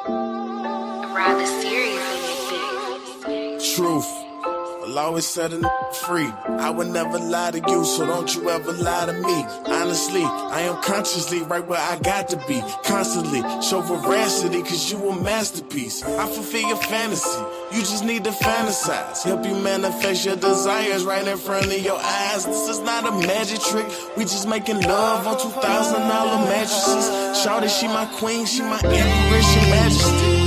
Rather serious in this. Truth will always set a free. I would never lie to you, so don't you ever lie to me. Honestly, I am consciously right where I got to be. Constantly show veracity, cause you a masterpiece. I fulfill your fantasy, you just need to fantasize. Help you manifest your desires right in front of your eyes. This is not a magic trick, we just making love on $2,000 mattresses. Shawty, she my queen, she my empress, your majesty.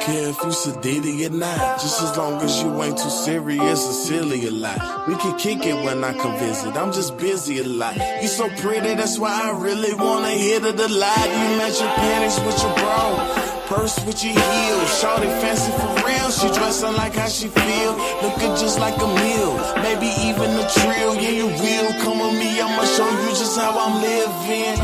If you sedated or not, just as long as you ain't too serious or silly a lot. We can kick it when I come visit, I'm just busy a lot. You so pretty, that's why I really wanna hit it a lot. You match your panties with your bra, purse with your heels. Shawty fancy for real, she dressing like how she feel. Looking just like a meal, maybe even a trill. Yeah, you will come with me, I'ma show you just how I'm living.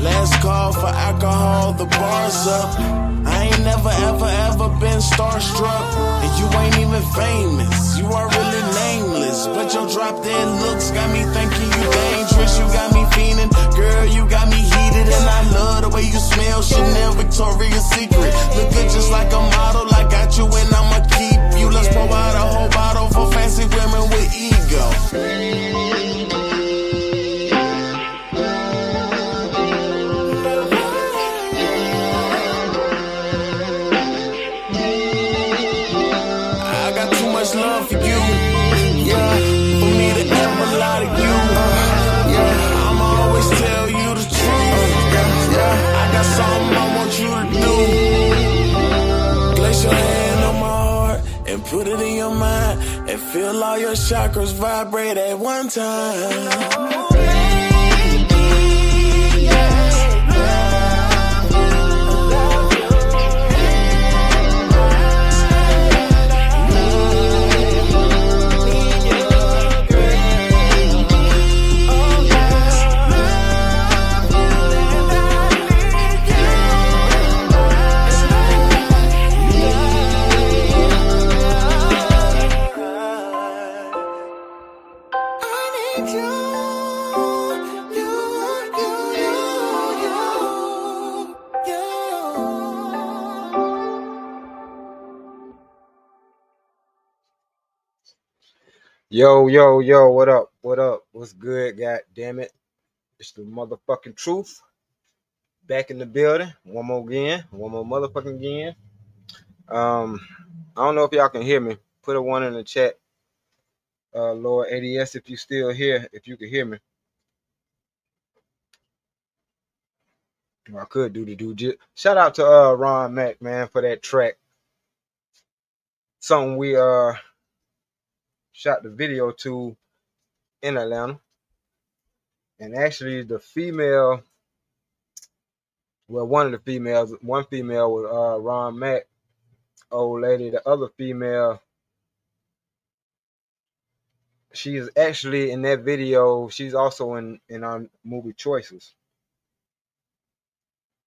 Last call for alcohol, the bar's up. I ain't never ever been starstruck. And you ain't even famous, you are really nameless. But your drop dead looks got me thinking you dangerous. You got me fiending, girl, you got me heated. And I love the way you smell, Chanel, Victoria's Secret. Look good just like a model, I got you and I'ma keep you. Let's pour out a whole bottle for fancy women with ego. Love for you, yeah, for me to ever lie to you, yeah, I'ma always tell you the truth, yeah, I got something I want you to do. Place your hand on my heart and put it in your mind and feel all your chakras vibrate at one time. Yo, yo, yo, what up? What up? What's good? God damn it. It's the motherfucking truth. Back in the building. One more motherfucking again. I don't know if y'all can hear me. Put a one in the chat. Lord ADS, if you still here, if you can hear me. I could do the dude. Shout out to Ron Mack, man, for that track. Something we shot the video to in Atlanta. And actually the female, well, one female was Ron Mack, old lady. The other female, she's actually in that video. She's also in our movie Choices.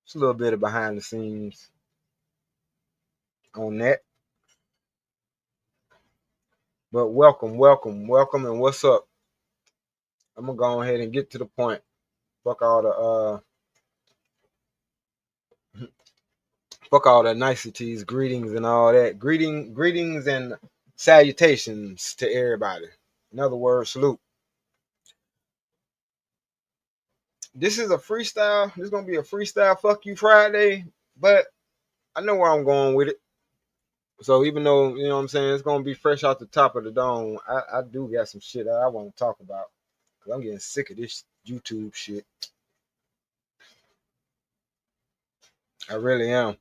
It's a little bit of behind the scenes on that. But welcome, and what's up? I'm gonna go ahead and get to the point. Fuck all the niceties, greetings and all that. Greetings and salutations to everybody. In other words, salute. This is a freestyle. This is gonna be a freestyle fuck you Friday, but I know where I'm going with it. So even though, you know what I'm saying, it's gonna be fresh out the top of the dome, I do got some shit that I want to talk about. Cause I'm getting sick of this YouTube shit. I really am.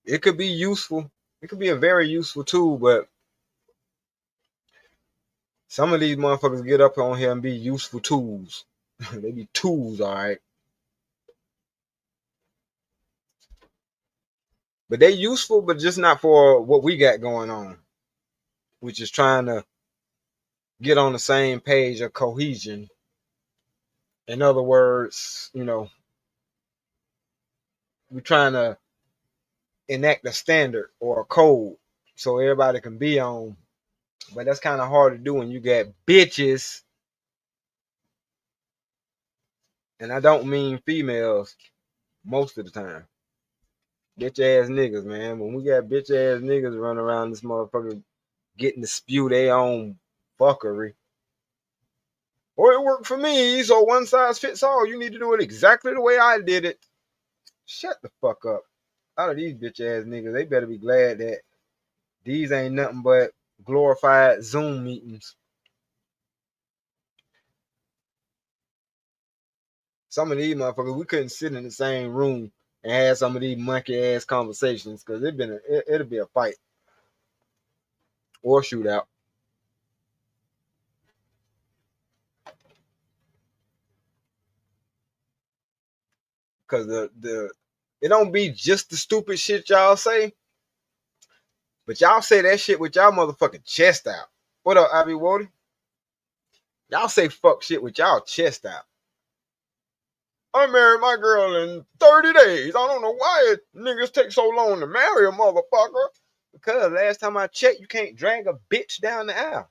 It could be useful. It could be a very useful tool, but some of these motherfuckers get up on here and be useful tools. They be tools, all right. But they useful, but just not for what we got going on, which is trying to get on the same page of cohesion. In other words, you know, we're trying to enact a standard or a code so everybody can be on. But that's kind of hard to do when you got bitches, and I don't mean females most of the time. Bitch ass niggas, man. When we got bitch ass niggas running around this motherfucker getting to spew their own fuckery. Or it worked for me, so one size fits all. You need to do it exactly the way I did it. Shut the fuck up. Out of these bitch ass niggas, they better be glad that these ain't nothing but glorified Zoom meetings. Some of these motherfuckers, we couldn't sit in the same room and have some of these monkey ass conversations because it'll be a fight or shootout. Because the it don't be just the stupid shit y'all say, but y'all say that shit with y'all motherfucking chest out. What up, Ivy Woody? Y'all say fuck shit with y'all chest out. I married my girl in 30 days. I don't know why niggas take so long to marry a motherfucker. Because last time I checked, you can't drag a bitch down the aisle.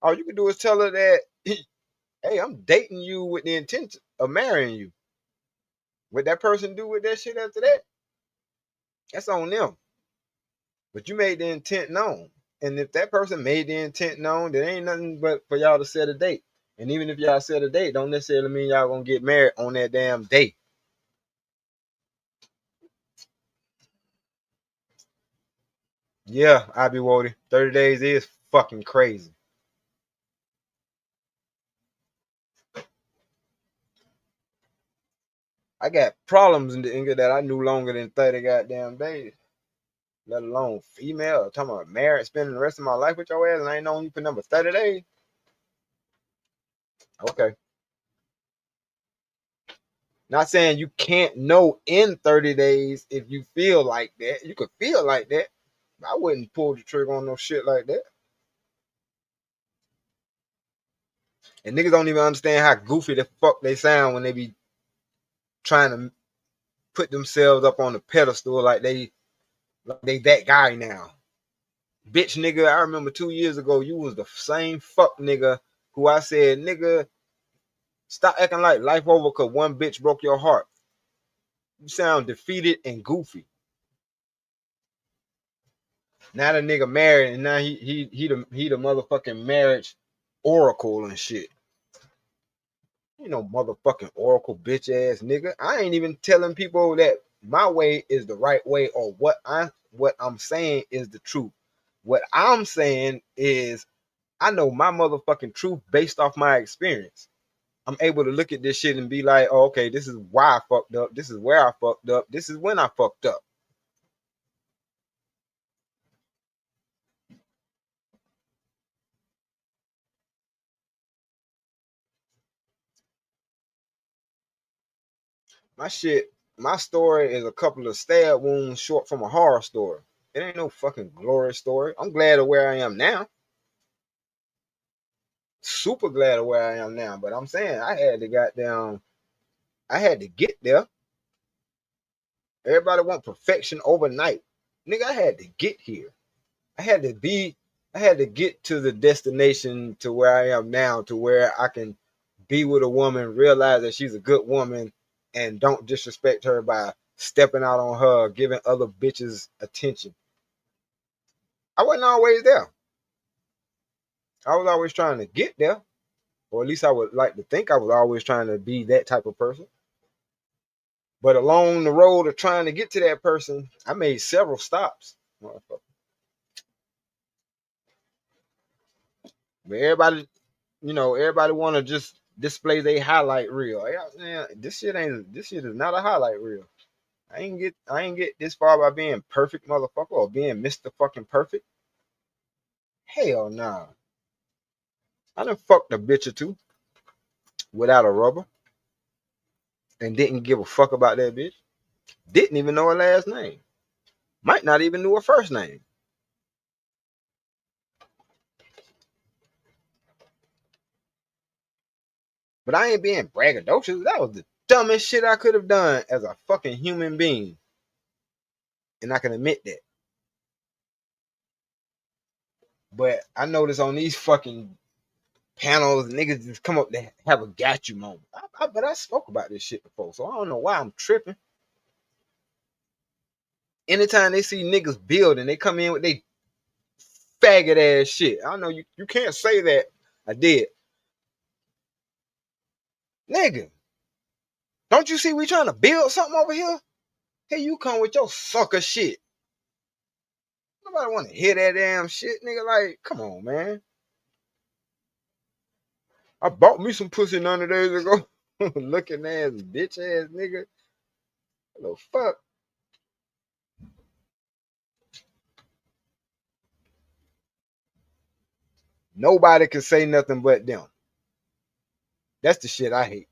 All you can do is tell her that, hey, I'm dating you with the intent of marrying you. What that person do with that shit after that, that's on them. But you made the intent known. And if that person made the intent known, there ain't nothing but for y'all to set a date. And even if y'all set a date, don't necessarily mean y'all gonna get married on that damn date. Yeah, I be Wody. 30 days is fucking crazy. I got problems in the Inga that I knew longer than 30 goddamn days. Let alone female. I'm talking about marriage, spending the rest of my life with your ass, and I ain't known you for number 30 days. Okay. Not saying you can't know in 30 days if you feel like that. You could feel like that. I wouldn't pull the trigger on no shit like that. And niggas don't even understand how goofy the fuck they sound when they be trying to put themselves up on the pedestal like they that guy now. Bitch nigga, I remember 2 years ago, you was the same fuck nigga who I said, nigga, stop acting like life over because one bitch broke your heart. You sound defeated and goofy. Now the nigga married and now he the motherfucking marriage oracle and shit. You know, motherfucking oracle bitch ass nigga. I ain't even telling people that my way is the right way or what I'm saying is the truth. What I'm saying is I know my motherfucking truth based off my experience. I'm able to look at this shit and be like, oh, okay, this is why I fucked up. This is where I fucked up. This is when I fucked up. My story is a couple of stab wounds short from a horror story. It ain't no fucking glorious story. I'm glad of where I am now. Super glad of where I am now. But I'm saying I had to get there. Everybody want perfection overnight. Nigga, I had to get here. I had to be, I had to get to the destination to where I am now, to where I can be with a woman, realize that she's a good woman, and don't disrespect her by stepping out on her, giving other bitches attention. I wasn't always there. I was always trying to get there, or at least I would like to think I was always trying to be that type of person. But along the road of trying to get to that person, I made several stops. But everybody, everybody want to just display their highlight reel. Yeah, this shit is not a highlight reel. I ain't get this far by being perfect, motherfucker, or being Mr. fucking perfect. Hell nah. I done fucked a bitch or two without a rubber and didn't give a fuck about that bitch. Didn't even know her last name. Might not even knew her first name. But I ain't being braggadocious. That was the dumbest shit I could have done as a fucking human being. And I can admit that. But I notice on these fucking panels, niggas just come up to have a got you moment. But I spoke about this shit before, so I don't know why I'm tripping. Anytime they see niggas building, they come in with they faggot ass shit. I don't know, you can't say that. I did. Nigga, don't you see we trying to build something over here? Here you come with your sucker shit. Nobody want to hear that damn shit, nigga. Like, come on, man. I bought me some pussy 90 days ago. Looking ass, bitch ass nigga. What the fuck? Nobody can say nothing but them. That's the shit I hate.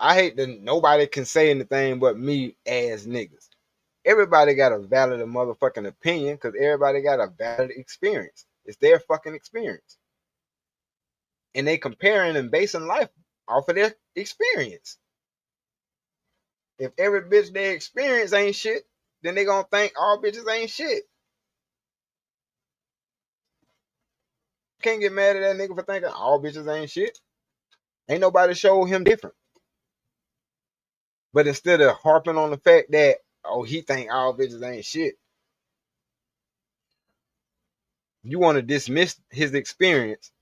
I hate that nobody can say anything but me as niggas. Everybody got a valid motherfucking opinion because everybody got a valid experience. It's their fucking experience. And they comparing and basing life off of their experience. If every bitch they experience ain't shit, then they gonna think all bitches ain't shit. Can't get mad at that nigga for thinking all bitches ain't shit. Ain't nobody showed him different. But instead of harping on the fact that, oh, he think all bitches ain't shit, you want to dismiss his experience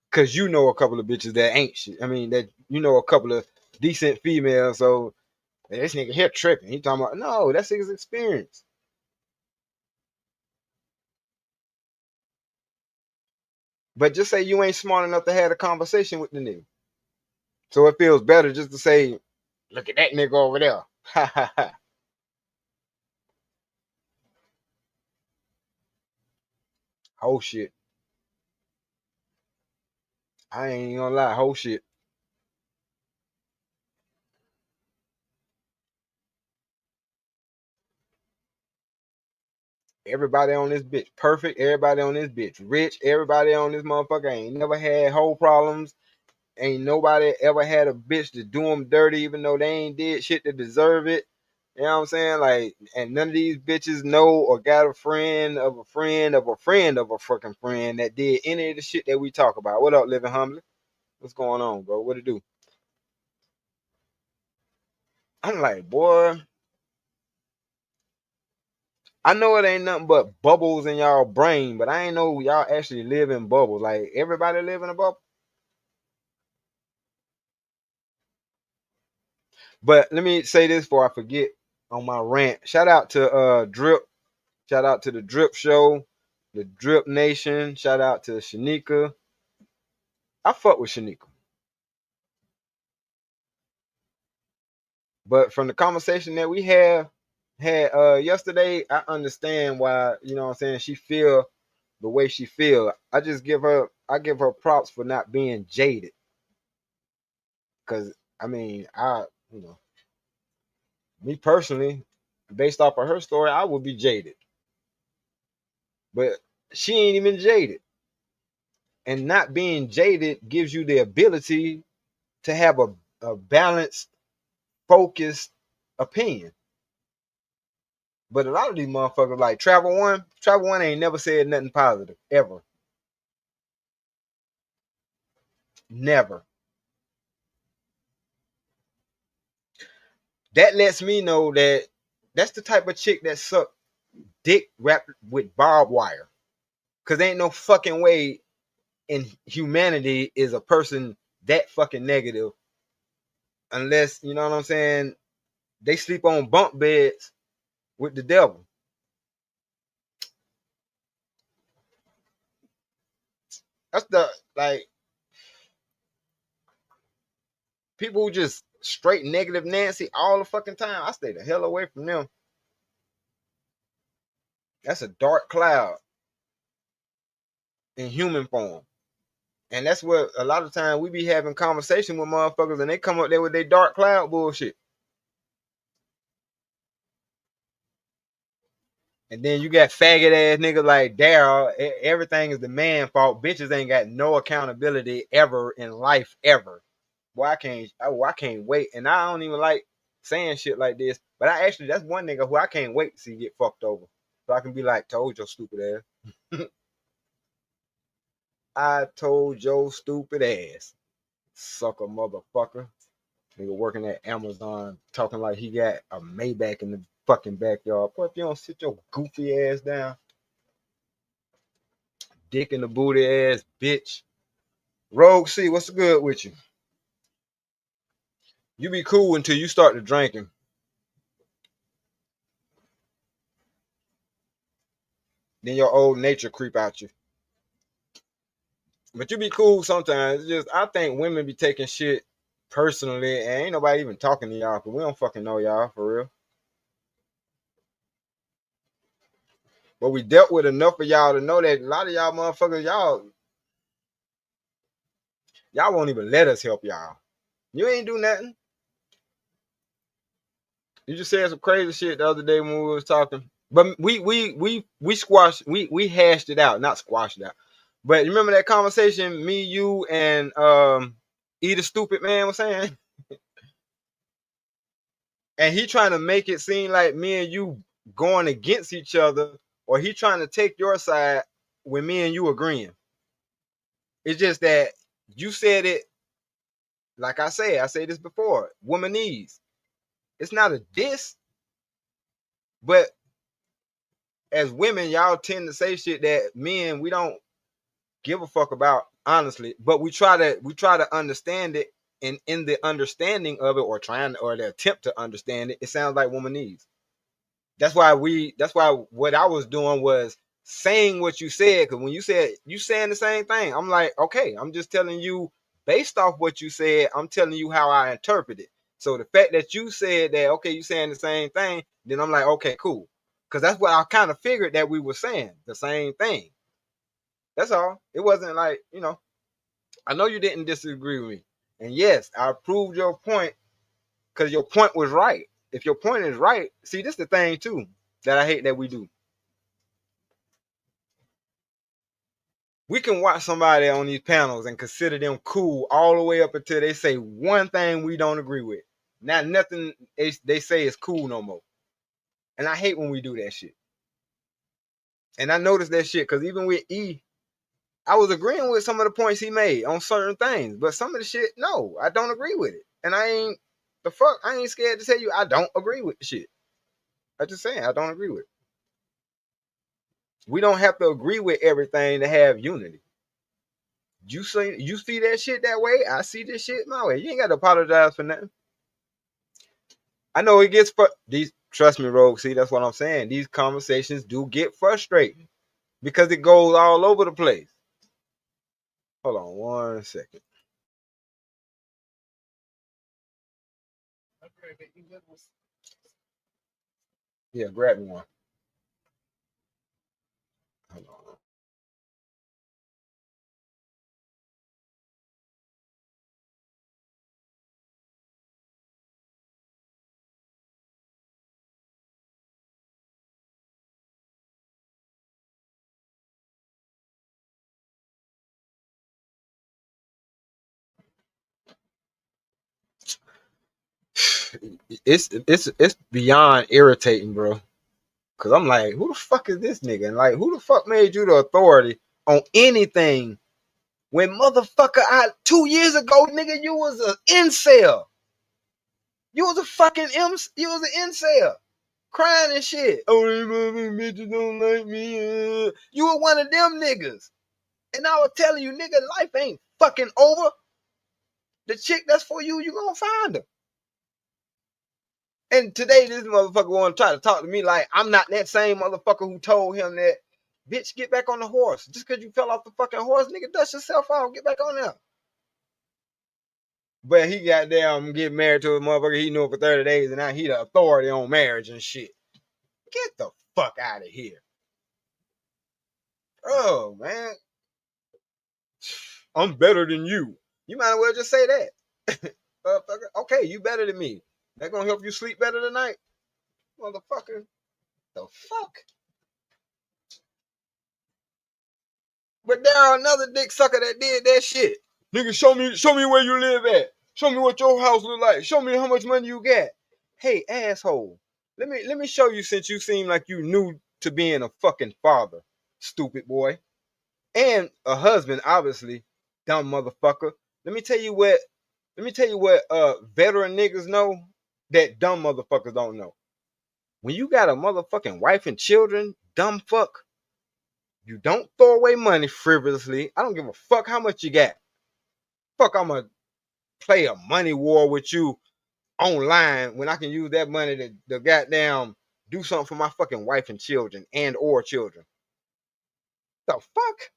because you know a couple of bitches that ain't shit. I mean, that you know a couple of decent females. So this nigga here tripping. He talking about, no, that's his experience. But just say you ain't smart enough to have a conversation with the nigga. So it feels better just to say, look at that nigga over there. Ha ha ha. Whole shit. I ain't gonna lie, whole shit. Everybody on this bitch perfect. Everybody on this bitch rich. Everybody on this motherfucker ain't never had whole problems. Ain't nobody ever had a bitch to do them dirty, even though they ain't did shit to deserve it. You know what I'm saying? Like, and none of these bitches know or got a friend of a friend of a friend of a fucking friend that did any of the shit that we talk about. What up, Living Humbly? What's going on, bro? What it do? I'm like, boy, I know it ain't nothing but bubbles in y'all brain, but I ain't know y'all actually live in bubbles. Like, everybody live in a bubble. But let me say this before I forget on my rant. Shout out to Drip. Shout out to the Drip Show, the Drip Nation. Shout out to Shanika. I fuck with Shanika. But from the conversation that we had yesterday, I understand why, you know what I'm saying, she feel the way she feel. I give her props for not being jaded. Cause I mean, you know, me personally, based off of her story, I would be jaded. But she ain't even jaded. And not being jaded gives you the ability to have a balanced, focused opinion. But a lot of these motherfuckers, like Travel One ain't never said nothing positive, ever. Never. That lets me know that that's the type of chick that suck dick wrapped with barbed wire. Cause ain't no fucking way in humanity is a person that fucking negative unless, you know what I'm saying, they sleep on bunk beds with the devil. That's the, like, people who just straight negative Nancy all the fucking time. I stay the hell away from them. That's a dark cloud in human form. And that's what a lot of times we be having conversation with motherfuckers and they come up there with their dark cloud bullshit. And then you got faggot ass niggas like Daryl. Everything is the man fault. Bitches ain't got no accountability ever in life ever. Boy, I can't wait. And I don't even like saying shit like this. But that's one nigga who I can't wait to see get fucked over. So I can be like, told your stupid ass. I told your stupid ass. Sucker motherfucker. Nigga working at Amazon talking like he got a Maybach in the fucking backyard. Boy, if you don't sit your goofy ass down, dick in the booty ass bitch. Rogue C, what's good with you? You be cool until you start to drinking. Then your old nature creep out you. But you be cool sometimes. It's just I think women be taking shit personally, and ain't nobody even talking to y'all because we don't fucking know y'all for real. But we dealt with enough of y'all to know that a lot of y'all motherfuckers, y'all won't even let us help y'all. You ain't do nothing. You just said some crazy shit the other day when we was talking. But we squashed, we hashed it out, not squashed it out. But you remember that conversation me, you, and Eat a Stupid Man was saying? And he trying to make it seem like me and you going against each other, or he trying to take your side when me and you agreeing. It's just that you said it, like I said this before, womanese. It's not a diss, but as women, y'all tend to say shit that men we don't give a fuck about, honestly. But we try to understand it, and in the understanding of it, or the attempt to understand it, it sounds like womanese. That's why what I was doing was saying what you said, because when you said you saying the same thing, I'm like, okay, I'm just telling you based off what you said, I'm telling you how I interpret it. So the fact that you said that, okay, you saying the same thing, then I'm like, okay, cool. Because that's what I kind of figured that we were saying, the same thing. That's all. It wasn't like, I know you didn't disagree with me. And yes, I proved your point because your point was right. If your point is right, see, this is the thing too that I hate that we do. We can watch somebody on these panels and consider them cool all the way up until they say one thing we don't agree with. Not nothing they say is cool no more. And I hate when we do that shit. And I noticed that shit because even with E, I was agreeing with some of the points he made on certain things, but some of the shit, no, I don't agree with it. And I ain't scared to tell you I don't agree with the shit. I'm just saying I don't agree with it. We don't have to agree with everything to have unity. You see that shit that way, I see this shit my way. You ain't got to apologize for nothing. I know it gets these. Trust me, Rogue. See, that's what I'm saying. These conversations do get frustrating because it goes all over the place. Hold on 1 second. Yeah, grab me one. Hold on. It's beyond irritating, bro. Cause I'm like, who the fuck is this nigga? And like, who the fuck made you the authority on anything? When motherfucker, 2 years ago, nigga, you was an incel. You was a fucking you was an incel. Crying and shit. Oh, bitches don't like me. You were one of them niggas. And I was telling you, nigga, life ain't fucking over. The chick that's for you, you gonna find her. And today, this motherfucker want to try to talk to me like I'm not that same motherfucker who told him that, bitch, get back on the horse. Just because you fell off the fucking horse, nigga, dust yourself off. Get back on there. But he got down getting married to a motherfucker he knew for 30 days, and now he the authority on marriage and shit. Get the fuck out of here. Oh, man. I'm better than you. You might as well just say that. Okay, you better than me. That gonna help you sleep better tonight? Motherfucker. The fuck? But there are another dick sucker that did that shit. Nigga, show me where you live at. Show me what your house look like. Show me how much money you got. Hey, asshole. Let me show you, since you seem like you new to being a fucking father, stupid boy. and a husband, obviously, dumb motherfucker. Let me tell you what. Let me tell you what. Veteran niggas know that dumb motherfuckers don't know. When you got a motherfucking wife and children, dumb fuck, you don't throw away money frivolously. I don't give a fuck how much you got. Fuck, I'ma play a money war with you online when I can use that money to goddamn do something for my fucking wife and children and or children. The fuck?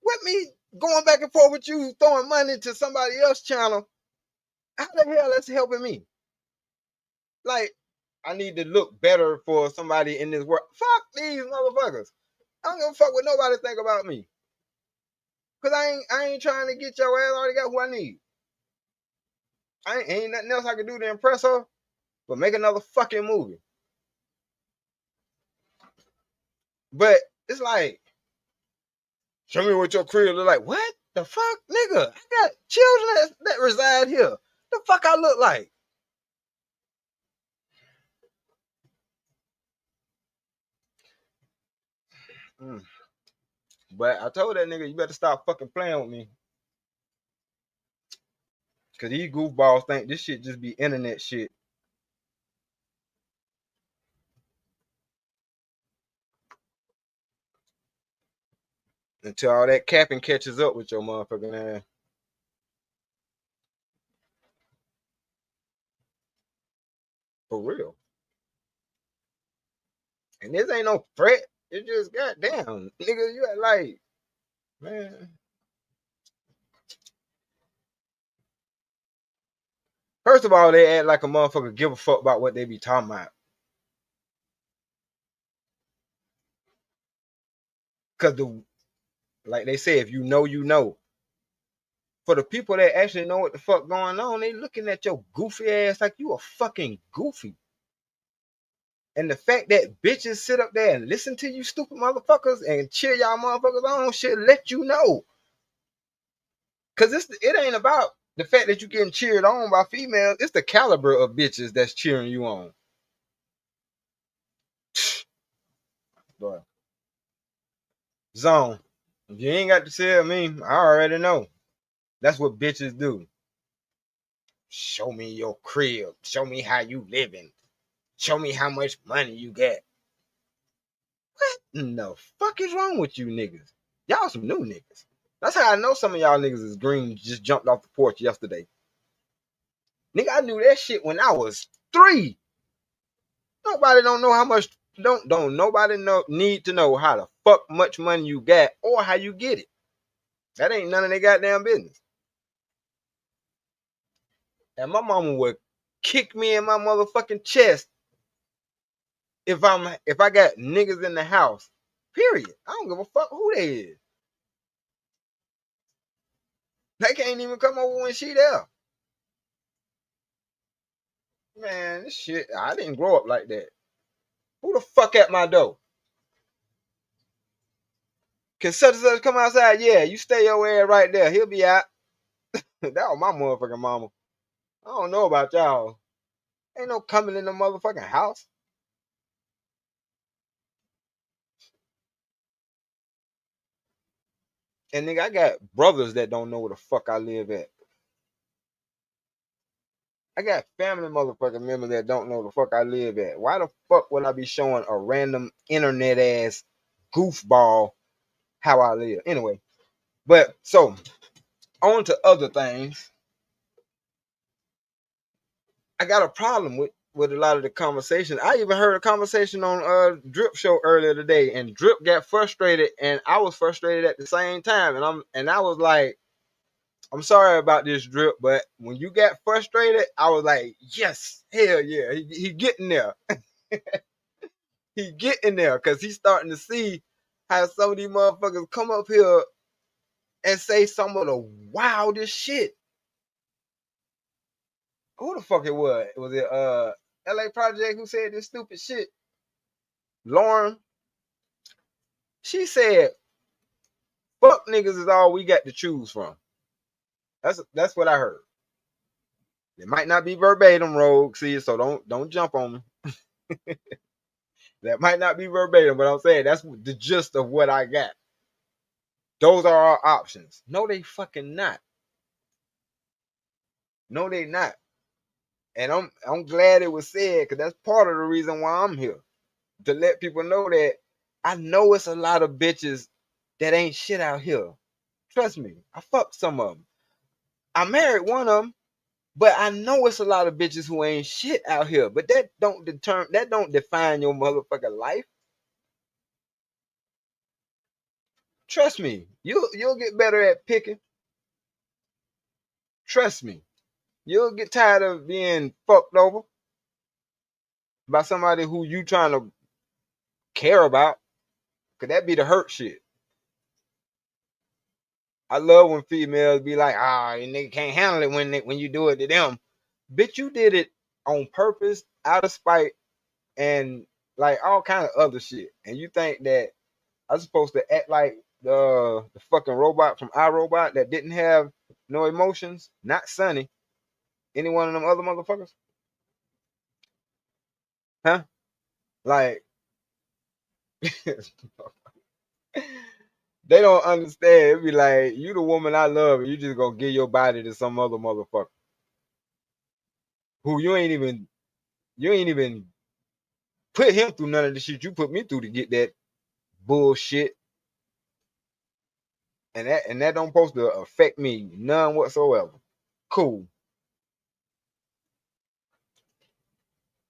What me going back and forth with you throwing money to somebody else's channel? How the hell that's helping me? Like, I need to look better for somebody in this world. Fuck these motherfuckers. I don't give a fuck what nobody think about me. Cause I ain't trying to get your ass. I already got who I need. Ain't nothing else I can do to impress her, but make another fucking movie. But it's like, show me what your crib look like. What the fuck, nigga? I got children that reside here. The fuck I look like? But I told that nigga, you better stop fucking playing with me. Cause these goofballs think this shit just be internet shit. Until all that capping catches up with your motherfucking ass. For real. And this ain't no threat. It just goddamn. Nigga, you like, man. First of all, they act like a motherfucker give a fuck about what they be talking about. Cause like they say, if you know, you know. For the people that actually know what the fuck going on, they looking at your goofy ass like you a fucking goofy. And the fact that bitches sit up there and listen to you stupid motherfuckers and cheer y'all motherfuckers on should let you know. Cause it ain't about the fact that you getting cheered on by females. It's the caliber of bitches that's cheering you on. Boy. Zone. If you ain't got to tell me, I already know. That's what bitches do. Show me your crib. Show me how you living. Show me how much money you got. What in the fuck is wrong with you niggas? Y'all some new niggas. That's how I know some of y'all niggas is green just jumped off the porch yesterday. Nigga, I knew that shit when I was 3. Nobody don't know how much don't nobody need to know how the fuck much money you got or how you get it. That ain't none of their goddamn business. And my mama would kick me in my motherfucking chest if I got niggas in the house. Period. I don't give a fuck who they is. They can't even come over when she there. Man, this shit, I didn't grow up like that. Who the fuck at my door? Can such and such come outside? Yeah, you stay your ass right there. He'll be out. That was my motherfucking mama. I don't know about y'all. Ain't no coming in the motherfucking house. And nigga, I got brothers that don't know where the fuck I live at. I got family motherfucking members that don't know the fuck I live at. Why the fuck would I be showing a random internet ass goofball how I live? Anyway, but so on to other things. I got a problem with a lot of the conversation. I even heard a conversation on Drip show earlier today, and Drip got frustrated, and I was frustrated at the same time. And I was like, I'm sorry about this, Drip, but when you got frustrated, I was like, yes, hell yeah, he getting there. He getting there because he's starting to see how some of these motherfuckers come up here and say some of the wildest shit. Who the fuck it was? Was it LA Project who said this stupid shit? Lauren. She said, fuck niggas is all we got to choose from. That's what I heard. It might not be verbatim, Rogue, see, so don't jump on me. That might not be verbatim, but I'm saying that's the gist of what I got. Those are our options. No, they fucking not. No, they not. And I'm glad it was said, because that's part of the reason why I'm here. To let people know that I know it's a lot of bitches that ain't shit out here. Trust me, I fucked some of them. I married one of them, but I know it's a lot of bitches who ain't shit out here. But that don't define your motherfucking life. Trust me, you'll get better at picking. Trust me, you'll get tired of being fucked over by somebody who you trying to care about. Cause that be the hurt shit. I love when females be like, and they can't handle it when you do it to them. Bitch, you did it on purpose, out of spite, and like all kind of other shit. And you think that I'm supposed to act like the fucking robot from iRobot that didn't have no emotions? Not Sonny. Any one of them other motherfuckers? Huh? Like they don't understand. It'd be like, you the woman I love, and you just gonna give your body to some other motherfucker who you ain't even put him through none of the shit you put me through to get that bullshit. And that don't supposed to affect me none whatsoever. Cool.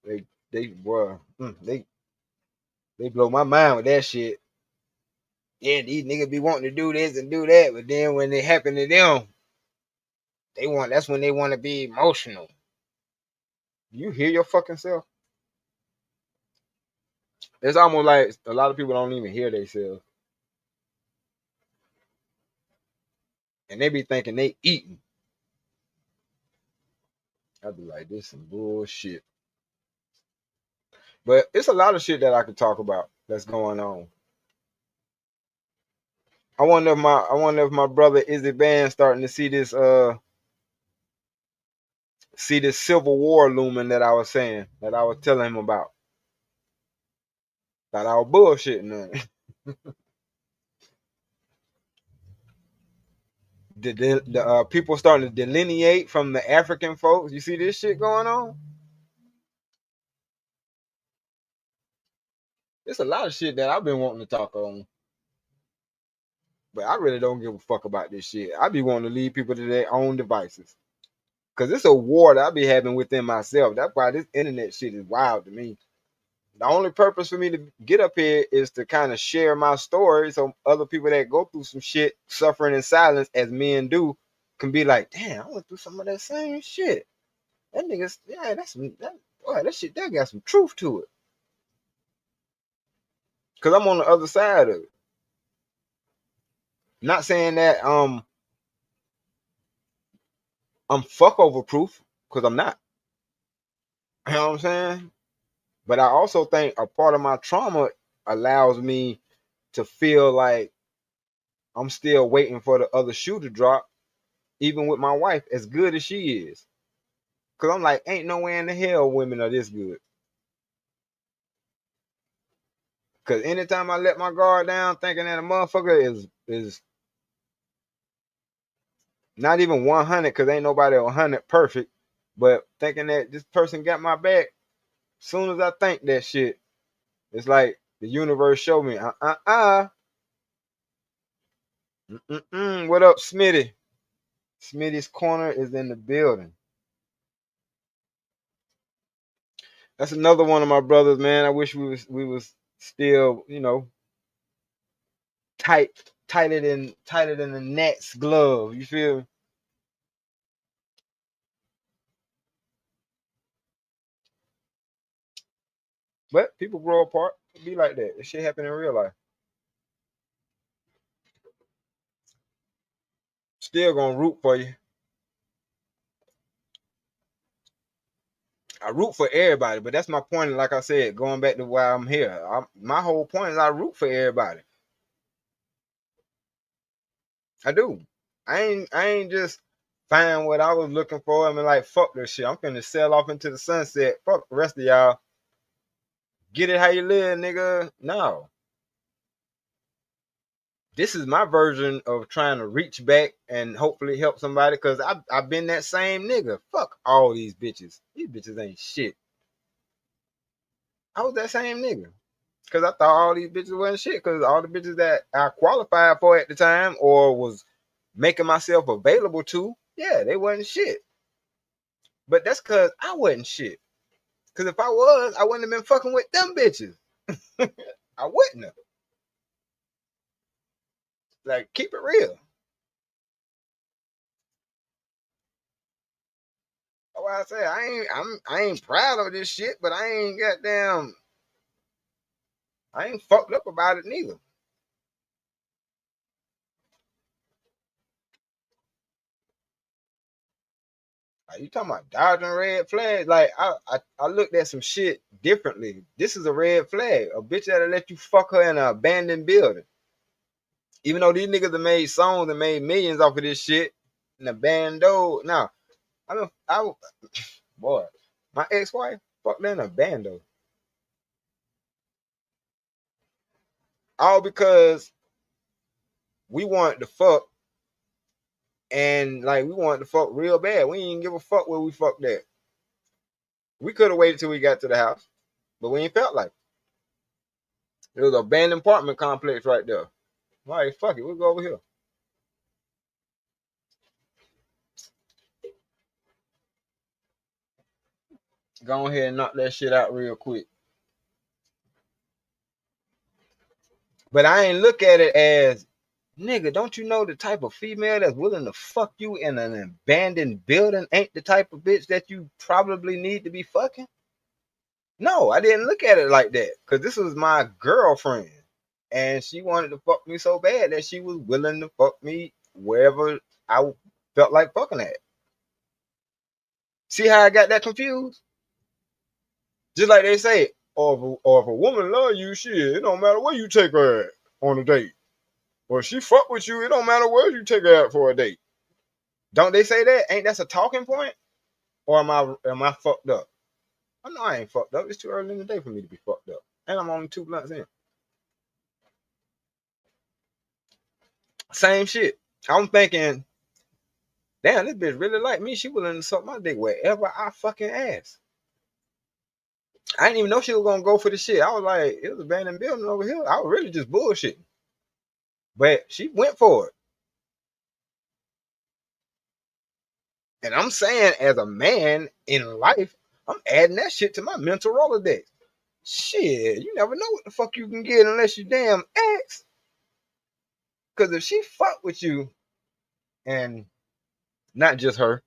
They blow my mind with that shit. Yeah, these niggas be wanting to do this and do that, but then when it happen to them, that's when they want to be emotional. You hear your fucking self? It's almost like a lot of people don't even hear themselves. And they be thinking they eating. I'd be like, this some bullshit. But it's a lot of shit that I could talk about that's going on. I wonder if my brother Izzy Band starting to see this civil war looming that I was saying, that I was telling him about. Thought I was bullshitting on it. The people starting to delineate from the African folks. You see this shit going on? It's a lot of shit that I've been wanting to talk on. But I really don't give a fuck about this shit. I be wanting to leave people to their own devices. Cause it's a war that I be having within myself. That's why this internet shit is wild to me. The only purpose for me to get up here is to kind of share my story so other people that go through some shit, suffering in silence, as men do, can be like, damn, I went through some of that same shit. That niggas, yeah, that shit, that got some truth to it. Cause I'm on the other side of it. Not saying that I'm fuck over proof, cause I'm not. You know what I'm saying? But I also think a part of my trauma allows me to feel like I'm still waiting for the other shoe to drop, even with my wife, as good as she is. Cause I'm like, ain't no way in the hell women are this good. Cause anytime I let my guard down, thinking that a motherfucker is not even 100, cause ain't nobody 100 perfect, but thinking that this person got my back, soon as I think that shit, it's like the universe showed me, What up, Smitty? Smitty's corner is in the building. That's another one of my brothers, man. I wish we was still, tighter than the Nets glove. You feel me? But people grow apart. It be like that. This shit happen in real life. Still gonna root for you. I root for everybody, but that's my point. Like I said, going back to why I'm here, my whole point is I root for everybody. I do. I ain't just find what I was looking for. I mean, like, fuck this shit. I'm finna sail off into the sunset. Fuck the rest of y'all. get it how you live, nigga. No. This is my version of trying to reach back and hopefully help somebody, because I've been that same nigga. Fuck all these bitches. These bitches ain't shit. I was that same nigga. Because I thought all these bitches wasn't shit. Because all the bitches that I qualified for at the time or was making myself available to, yeah, they wasn't shit. But that's because I wasn't shit. Because if I was, I wouldn't have been fucking with them bitches. I wouldn't have. Like, keep it real. That's why I say I ain't proud of this shit, but I ain't fucked up about it neither. Like, you talking about dodging red flags? Like, I looked at some shit differently. This is a red flag. A bitch that'll let you fuck her in an abandoned building. Even though these niggas have made songs and made millions off of this shit, in a bando. Now, boy, my ex-wife fucked in a bando. All because we wanted to fuck, and like we wanted to fuck real bad. We didn't give a fuck where we fucked at. We could have waited till we got to the house, but we ain't felt like it. It was an abandoned apartment complex right there. All right, fuck it, we'll go over here. Go ahead and knock that shit out real quick. But I ain't look at it as, nigga, don't you know the type of female that's willing to fuck you in an abandoned building ain't the type of bitch that you probably need to be fucking? No, I didn't look at it like that, because this was my girlfriend. And she wanted to fuck me so bad that she was willing to fuck me wherever I felt like fucking at. See how I got that confused? Just like they say, or if a woman love you, shit, it don't matter where you take her at on a date. Or if she fuck with you, it don't matter where you take her out for a date. Don't they say that? Ain't that a talking point? Or am I fucked up? I know I ain't fucked up. It's too early in the day for me to be fucked up. And I'm only 2 blunts in. Same shit. I'm thinking, damn, this bitch really like me. She willing to suck my dick wherever I fucking ask. I didn't even know she was gonna go for the shit. I was like, it was a abandoned building over here. I was really just bullshitting. But she went for it. And I'm saying, as a man in life, I'm adding that shit to my mental Rolodex. Shit, you never know what the fuck you can get unless you damn ask. Because if she fuck with you, and not just her,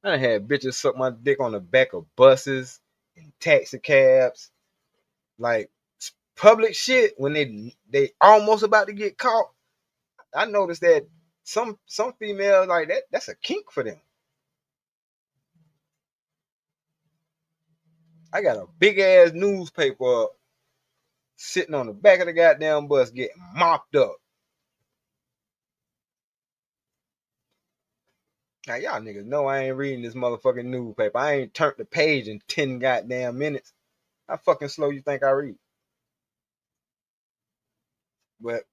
I done had bitches suck my dick on the back of buses and taxi cabs, like public shit, when they almost about to get caught. I noticed that some females like that's a kink for them. I got a big ass newspaper up, sitting on the back of the goddamn bus getting mopped up. Now y'all niggas know I ain't reading this motherfucking newspaper. I ain't turned the page in 10 goddamn minutes. How fucking slow you think I read? But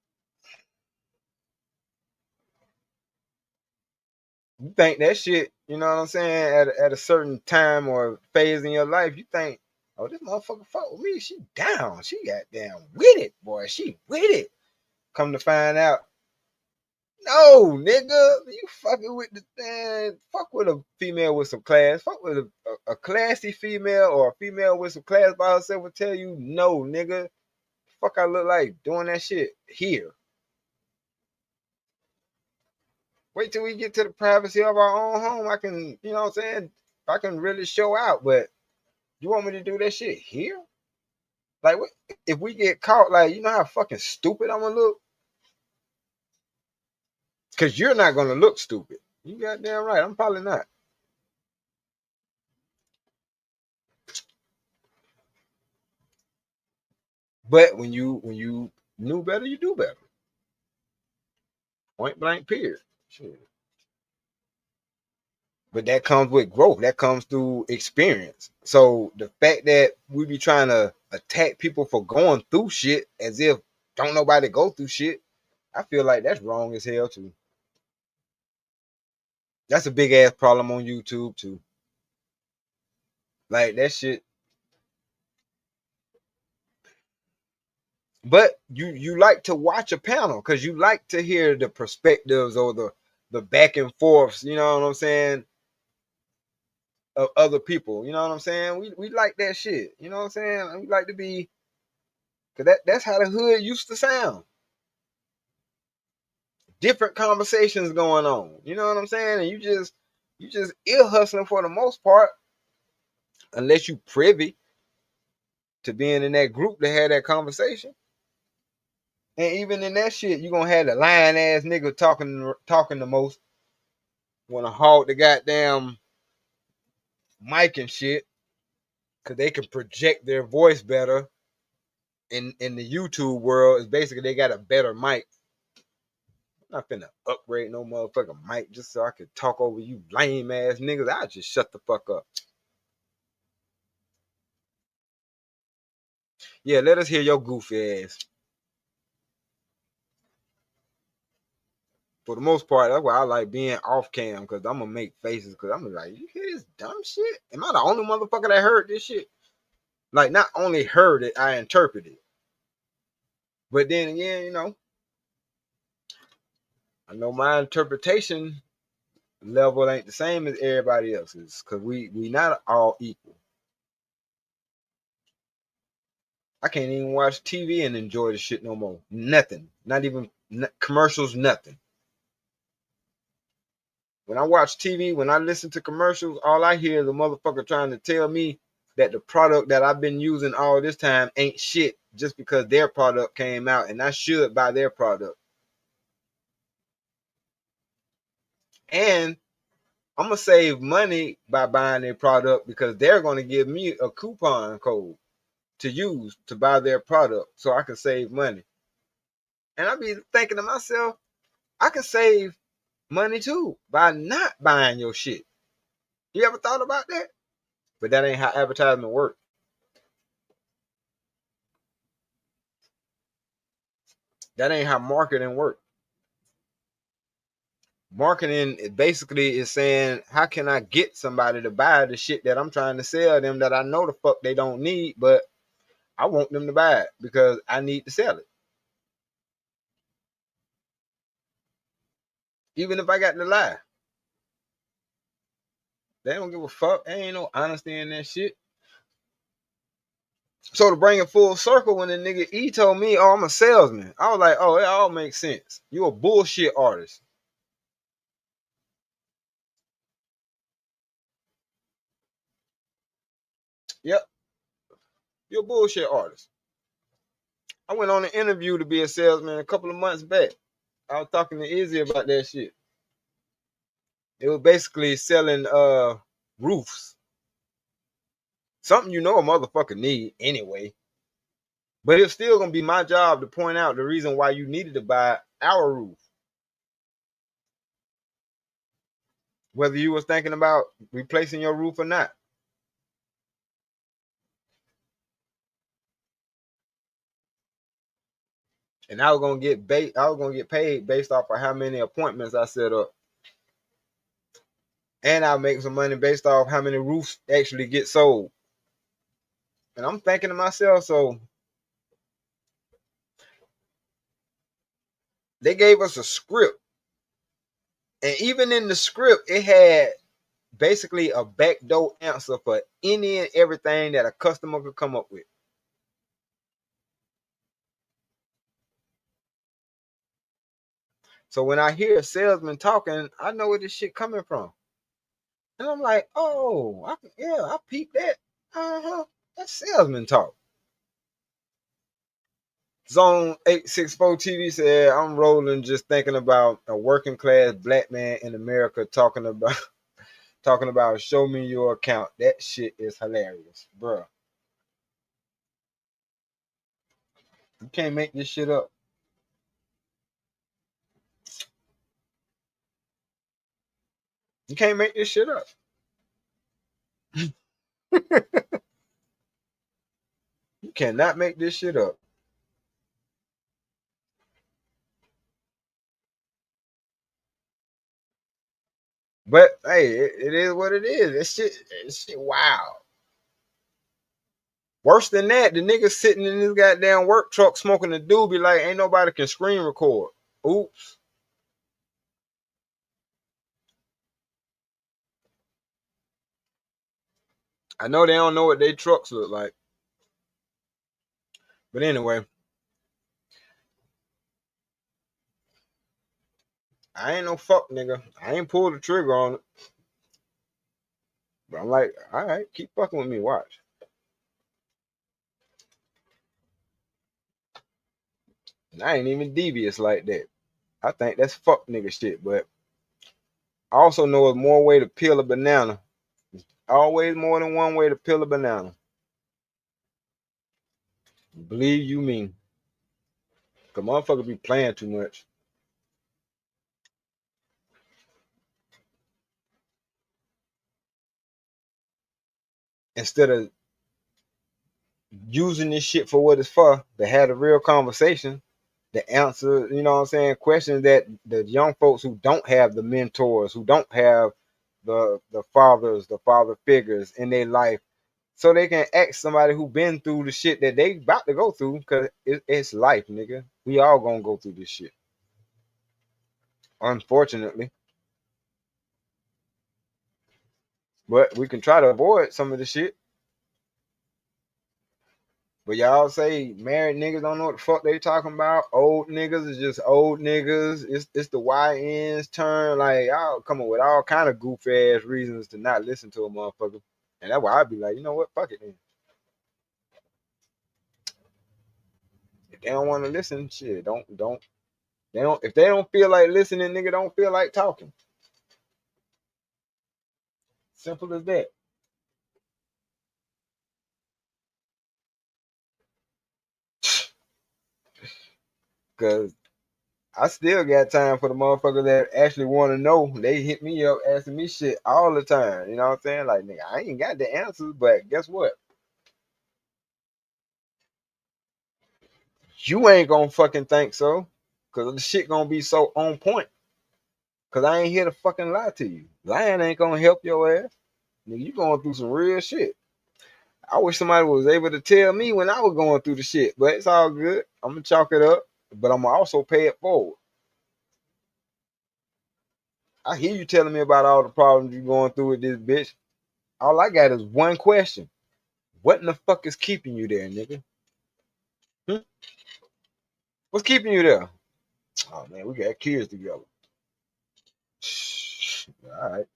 you think that shit, you know what I'm saying, at a certain time or phase in your life, you think, oh, this motherfucker fuck with me. She down. She goddamn with it, boy. She with it. Come to find out, no, nigga, you fucking with the man. Fuck with a female with some class. Fuck with a classy female, or a female with some class by herself will tell you, no, nigga. Fuck, I look like doing that shit here. Wait till we get to the privacy of our own home. I can, you know what I'm saying? I can really show out. But you want me to do that shit here? Like, what, if we get caught? Like, you know how fucking stupid I'm gonna look? Because you're not gonna look stupid. You goddamn right. I'm probably not. But when you knew better, you do better. Point blank period. Shit. But that comes with growth. That comes through experience. So the fact that we be trying to attack people for going through shit as if don't nobody go through shit, I feel like that's wrong as hell too. That's a big ass problem on YouTube too. Like that shit. But you like to watch a panel because you like to hear the perspectives or the back and forths, you know what I'm saying, of other people. You know what I'm saying? We like that shit. You know what I'm saying? We like to be, cause that's how the hood used to sound. Different conversations going on. You know what I'm saying? And you just ear hustling for the most part, unless you privy to being in that group to have that conversation. And even in that shit, you gonna have the lying ass nigga talking the most. Wanna hog the goddamn mic and shit, cause they can project their voice better. In the YouTube world, is basically they got a better mic. I'm not finna upgrade no motherfucking mic just so I could talk over you lame ass niggas. I'll just shut the fuck up. Yeah, let us hear your goofy ass. For the most part, that's why I like being off cam, because I'm gonna make faces, because I'm like, you hear this dumb shit? Am I the only motherfucker that heard this shit? Like, not only heard it, I interpreted it. But then again, I know my interpretation level ain't the same as everybody else's, because we not all equal. I can't even watch TV and enjoy the shit no more. Nothing. Not even commercials, nothing. When I watch TV, when I listen to commercials, all I hear is a motherfucker trying to tell me that the product that I've been using all this time ain't shit just because their product came out and I should buy their product. And I'm going to save money by buying their product because they're going to give me a coupon code to use to buy their product so I can save money. And I be thinking to myself, I can save money too by not buying your shit. You ever thought about that? But that ain't how advertisement works. That ain't how marketing works. Marketing basically is saying, how can I get somebody to buy the shit that I'm trying to sell them that I know the fuck they don't need, but I want them to buy it because I need to sell it. Even if I got to lie. They don't give a fuck. There ain't no honesty in that shit. So to bring it full circle, when the nigga E told me, oh, I'm a salesman, I was like, oh, it all makes sense. You a bullshit artist. Yep, you're a bullshit artist. I went on an interview to be a salesman a couple of months back. I was talking to Izzy about that shit. It was basically selling roofs. Something a motherfucker need anyway. But it's still gonna be my job to point out the reason why you needed to buy our roof. Whether you was thinking about replacing your roof or not. And I was gonna get paid based off of how many appointments I set up. And I'll make some money based off how many roofs actually get sold. And I'm thinking to myself, so they gave us a script. And even in the script, it had basically a backdoor answer for any and everything that a customer could come up with. So when I hear a salesman talking, I know where this shit coming from. And I'm like, oh, I peeped that. Uh-huh. That's salesman talk. Zone 864 TV said, I'm rolling just thinking about a working class black man in America talking about show me your account. That shit is hilarious, bro. You can't make this shit up. You can't make this shit up. You cannot make this shit up. But hey, it is what it is. This shit wow. Worse than that, the nigga sitting in his goddamn work truck smoking a doobie like ain't nobody can screen record. Oops. I know they don't know what their trucks look like. But anyway, I ain't no fuck nigga. I ain't pulled the trigger on it. But I'm like, all right, keep fucking with me. Watch. And I ain't even devious like that. I think that's fuck nigga shit. But I also know there's more way to peel a banana. Always more than one way to peel a banana. Believe you me. Cause motherfucker be playing too much. Instead of using this shit for what it's for, to have a real conversation, to answer, you know what I'm saying, questions that the young folks who don't have the mentors, who don't have the fathers, the father figures in their life, so they can ask somebody who been through the shit that they about to go through, because it's life, nigga. We all gonna go through this shit, unfortunately. But we can try to avoid some of the shit. But y'all say married niggas don't know what the fuck they talking about. Old niggas is just old niggas. It's the YN's turn. Like y'all come up with all kind of goofy ass reasons to not listen to a motherfucker. And that's why I'd be like, you know what? Fuck it then. If they don't want to listen, shit, don't they don't if they don't feel like listening, nigga don't feel like talking. Simple as that. Cause I still got time for the motherfuckers that actually want to know. They hit me up asking me shit all the time. You know what I'm saying? Like, nigga, I ain't got the answers, but guess what? You ain't gonna fucking think so. Cause the shit gonna be so on point. Cause I ain't here to fucking lie to you. Lying ain't gonna help your ass. Nigga, you going through some real shit. I wish somebody was able to tell me when I was going through the shit, but it's all good. I'm gonna chalk it up, but I'm gonna also pay it forward. I hear you telling me about all the problems you going through with this bitch. All I got is one question. What in the fuck is keeping you there, nigga? Hmm? What's keeping you there? Oh man, we got kids together. All right.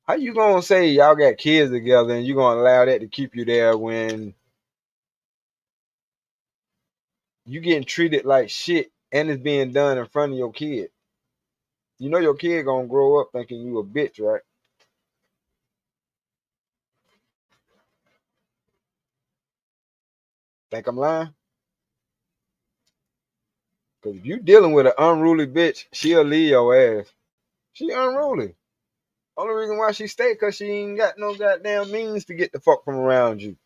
How you gonna say y'all got kids together and you gonna allow that to keep you there when you getting treated like shit and it's being done in front of your kid? You know your kid gonna grow up thinking you a bitch, right? Think I'm lying? Cause if you dealing with an unruly bitch, she'll leave your ass. She unruly. Only reason why she stay cause she ain't got no goddamn means to get the fuck from around you.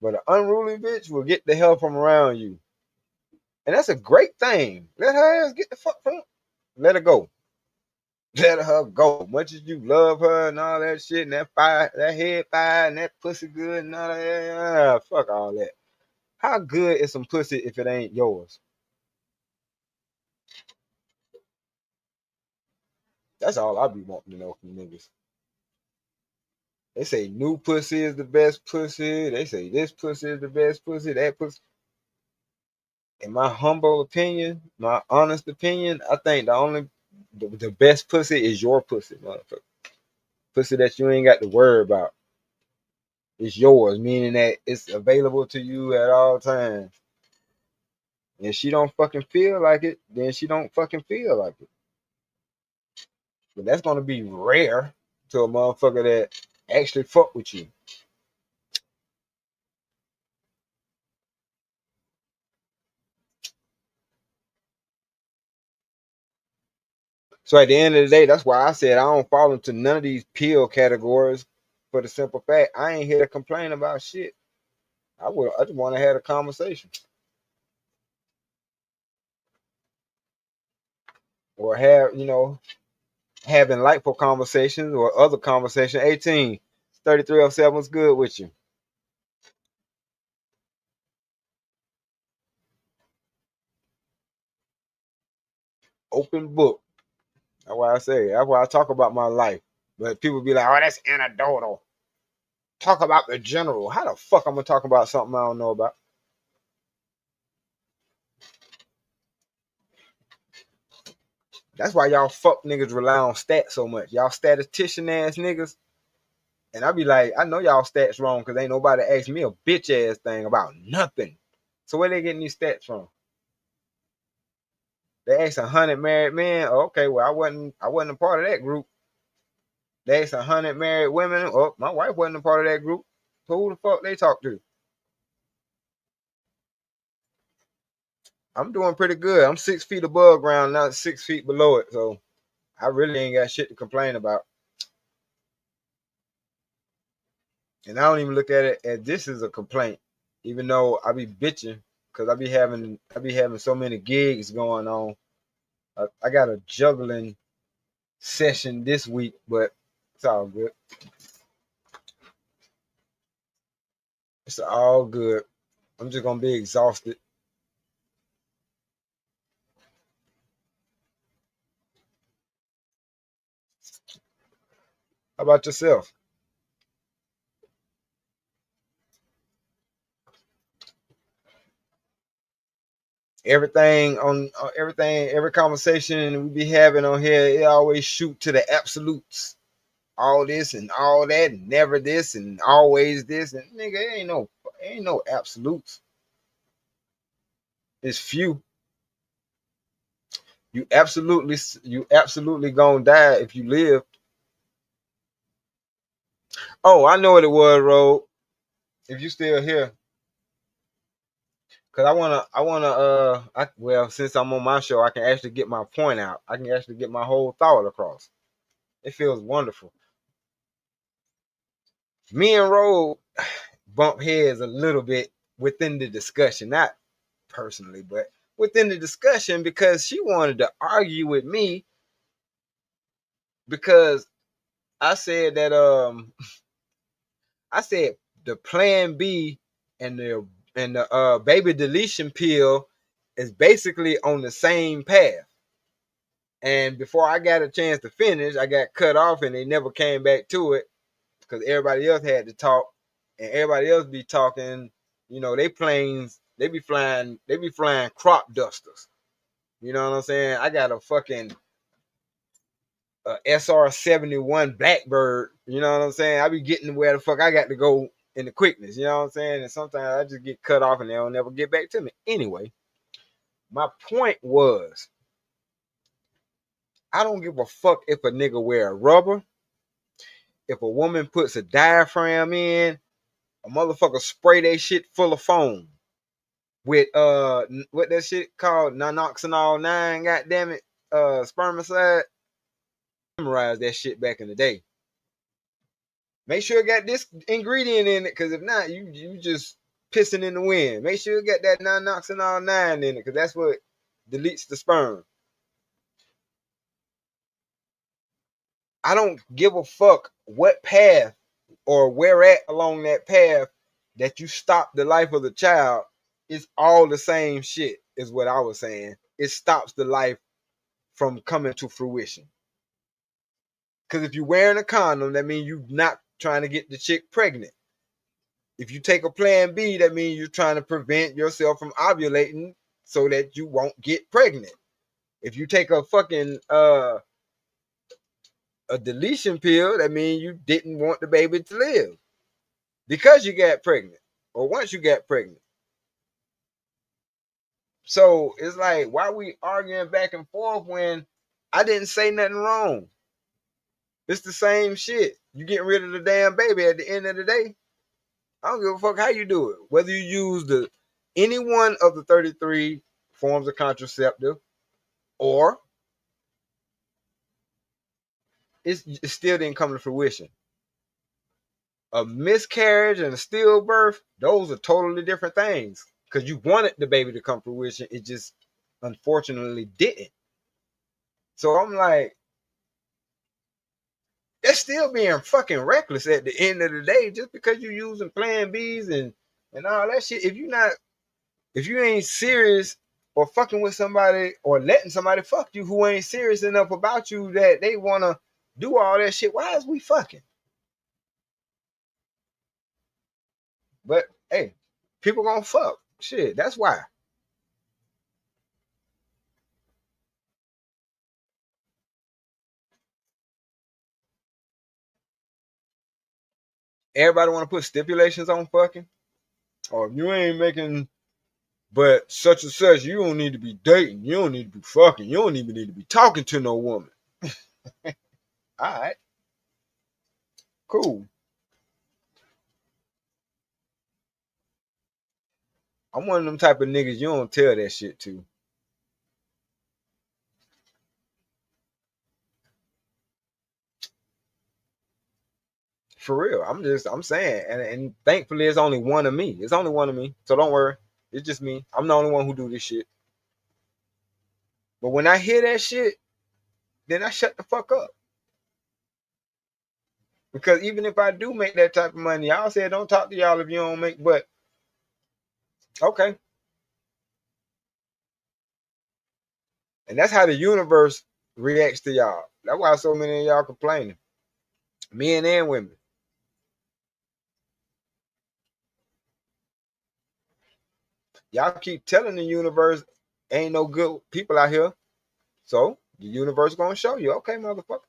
But an unruly bitch will get the hell from around you. And that's a great thing. Let her ass get the fuck from. Let her go. Let her go. Much as you love her and all that shit, and that fire, that head fire, and that pussy good and all that. Fuck all that. How good is some pussy if it ain't yours? That's all I be wanting to know from niggas. They say new pussy is the best pussy. They say this pussy is the best pussy. That pussy. In my humble opinion, my honest opinion, I think the best pussy is your pussy, motherfucker. Pussy that you ain't got to worry about. It's yours, meaning that it's available to you at all times. If she don't fucking feel like it, then she don't fucking feel like it. But that's gonna be rare to a motherfucker that actually fuck with you. So at the end of the day, that's why I said I don't fall into none of these pill categories for the simple fact I ain't here to complain about shit. I just want to have a conversation or have, have insightful conversations or other conversation. 18, 3307 was good with you. Open book. That's why I say. That's why I talk about my life. But people be like, "Oh, that's anecdotal." Talk about the general. How the fuck I'm gonna talk about something I don't know about? That's why y'all fuck niggas rely on stats so much. Y'all statistician ass niggas. And I be like, I know y'all stats wrong because ain't nobody asked me a bitch ass thing about nothing. So where they getting these stats from? They asked 100 married men. Oh, okay, well I wasn't a part of that group. They asked 100 married women. Oh, my wife wasn't a part of that group. So who the fuck they talk to? I'm doing pretty good. I'm 6 feet above ground, not 6 feet below it. So I really ain't got shit to complain about. And I don't even look at it as this is a complaint, even though I be bitching because I be having so many gigs going on. I got a juggling session this week, but it's all good. It's all good. I'm just gonna be exhausted. How about yourself? Every conversation we be having on here, it always shoot to the absolutes. All this and all that, and never this and always this, and nigga, it ain't no absolutes. It's few. You absolutely gonna die if you live. Oh, I know what it was, Ro. If you still here, cause well, since I'm on my show, I can actually get my point out. I can actually get my whole thought across. It feels wonderful. Me and Ro bump heads a little bit within the discussion, not personally, but within the discussion because she wanted to argue with me because I said that I said the plan B and the baby deletion pill is basically on the same path. And before I got a chance to finish, I got cut off and they never came back to it because everybody else had to talk and everybody else be talking. They planes, they be flying crop dusters. You know what I'm saying? I got a fucking SR-71 Blackbird. You know what I'm saying? I be getting where the fuck I got to go in the quickness. You know what I'm saying? And sometimes I just get cut off and they don't never get back to me. Anyway, my point was, I don't give a fuck if a nigga wear a rubber. If a woman puts a diaphragm in, a motherfucker spray that shit full of foam with what that shit called nonoxynol 9. Goddamn it, spermicide. Memorize that shit back in the day. Make sure it got this ingredient in it, because if not, you just pissing in the wind. Make sure it got that nonoxynol 9 in it, because that's what deletes the sperm. I don't give a fuck what path or where at along that path that you stop the life of the child. It's all the same shit, is what I was saying. It stops the life from coming to fruition. Because if you're wearing a condom, that means you're not trying to get the chick pregnant. If you take a plan B, that means you're trying to prevent yourself from ovulating so that you won't get pregnant. If you take a fucking a deletion pill, that means you didn't want the baby to live because you got pregnant or once you got pregnant. So it's like, why are we arguing back and forth when I didn't say nothing wrong? It's the same shit. You getting rid of the damn baby at the end of the day. I don't give a fuck how you do it. Whether you use any one of the 33 forms of contraceptive or it still didn't come to fruition. A miscarriage and a stillbirth, those are totally different things. Because you wanted the baby to come to fruition, it just unfortunately didn't. So I'm like, that's still being fucking reckless at the end of the day, just because you're using Plan Bs and all that shit. If you ain't serious or fucking with somebody or letting somebody fuck you who ain't serious enough about you that they wanna do all that shit, why is we fucking? But hey, people gonna fuck. Shit, that's why. Everybody wanna put stipulations on fucking. Or if you ain't making but such and such, you don't need to be dating. You don't need to be fucking. You don't even need to be talking to no woman. All right, cool. I'm one of them type of niggas you don't tell that shit to. For real. I'm saying. And thankfully it's only one of me. It's only one of me. So don't worry. It's just me. I'm the only one who do this shit. But when I hear that shit, then I shut the fuck up. Because even if I do make that type of money, I'll say don't talk to y'all if you don't make, but okay. And that's how the universe reacts to y'all. That's why so many of y'all complaining. Men and women. Y'all keep telling the universe ain't no good people out here. So the universe gonna show you, okay, motherfucker.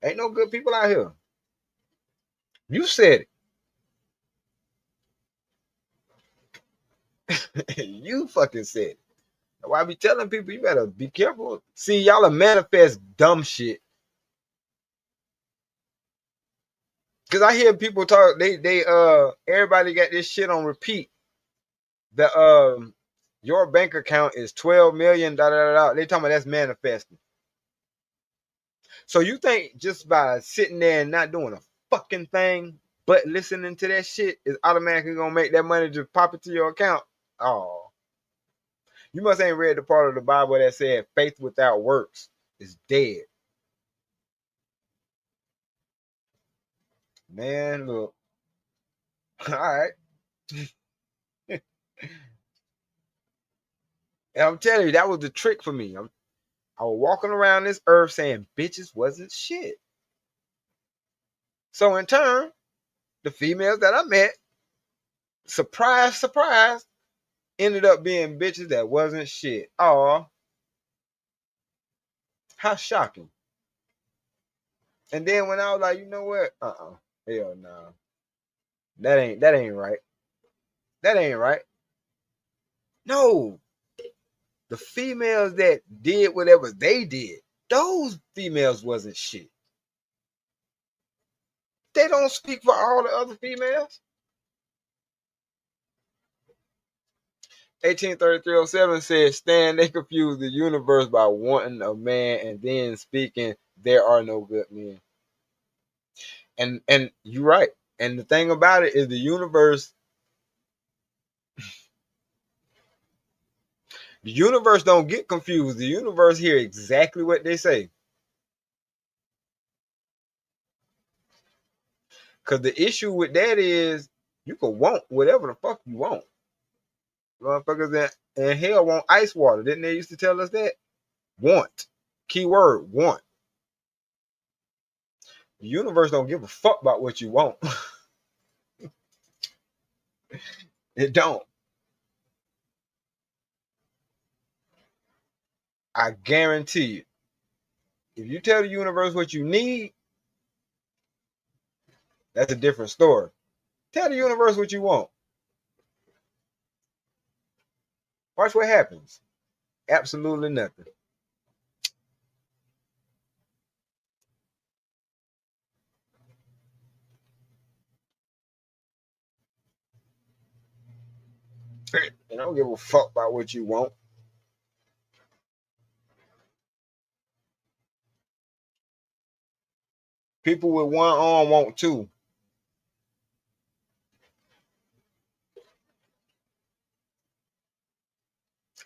Ain't no good people out here. You said it. You fucking said it. That's why I be telling people you better be careful. See, y'all are manifest dumb shit. Cause I hear people talk, they everybody got this shit on repeat. The your bank account is 12 million, da da da. They talking about that's manifesting. So you think just by sitting there and not doing a fucking thing, but listening to that shit is automatically gonna make that money just pop into your account? Oh, you must ain't read the part of the Bible that said faith without works is dead. Man, look. All right. And I'm telling you, that was the trick for me. I was walking around this earth saying bitches wasn't shit. So in turn, the females that I met, surprise, surprise, ended up being bitches that wasn't shit. Oh, how shocking. And then when I was like, you know what? Hell no. Nah. That ain't right. That ain't right. No. The females that did whatever they did, those females wasn't shit. They don't speak for all the other females. 183307 says, Stan, they confuse the universe by wanting a man and then speaking, there are no good men. And you're right. And the thing about it is the universe don't get confused. The universe hear exactly what they say. Because the issue with that is you can want whatever the fuck you want. Motherfuckers in hell want ice water. Didn't they used to tell us that? Want. Keyword, want. The universe don't give a fuck about what you want. It don't. I guarantee you. If you tell the universe what you need, that's a different story. Tell the universe what you want. Watch what happens. Absolutely nothing. And I don't give a fuck about what you want. People with one arm want two.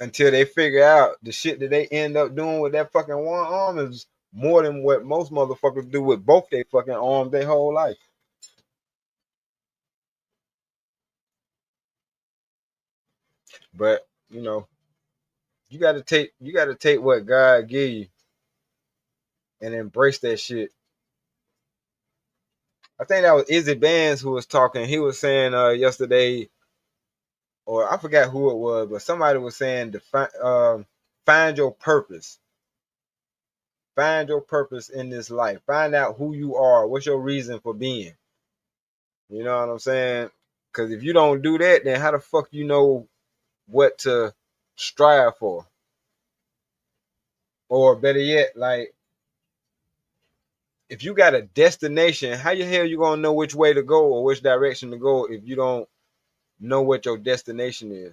Until they figure out the shit that they end up doing with that fucking one arm is more than what most motherfuckers do with both their fucking arms their whole life. But you gotta take what God gave you and embrace that shit. I think that was Izzy Bands who was talking. He was saying yesterday, or I forgot who it was, but somebody was saying to find your purpose. Find your purpose in this life. Find out who you are. What's your reason for being? You know what I'm saying? Because if you don't do that, then how the fuck you know what to strive for? Or better yet, like, if you got a destination, how the hell you gonna know which way to go or which direction to go if you don't know what your destination is?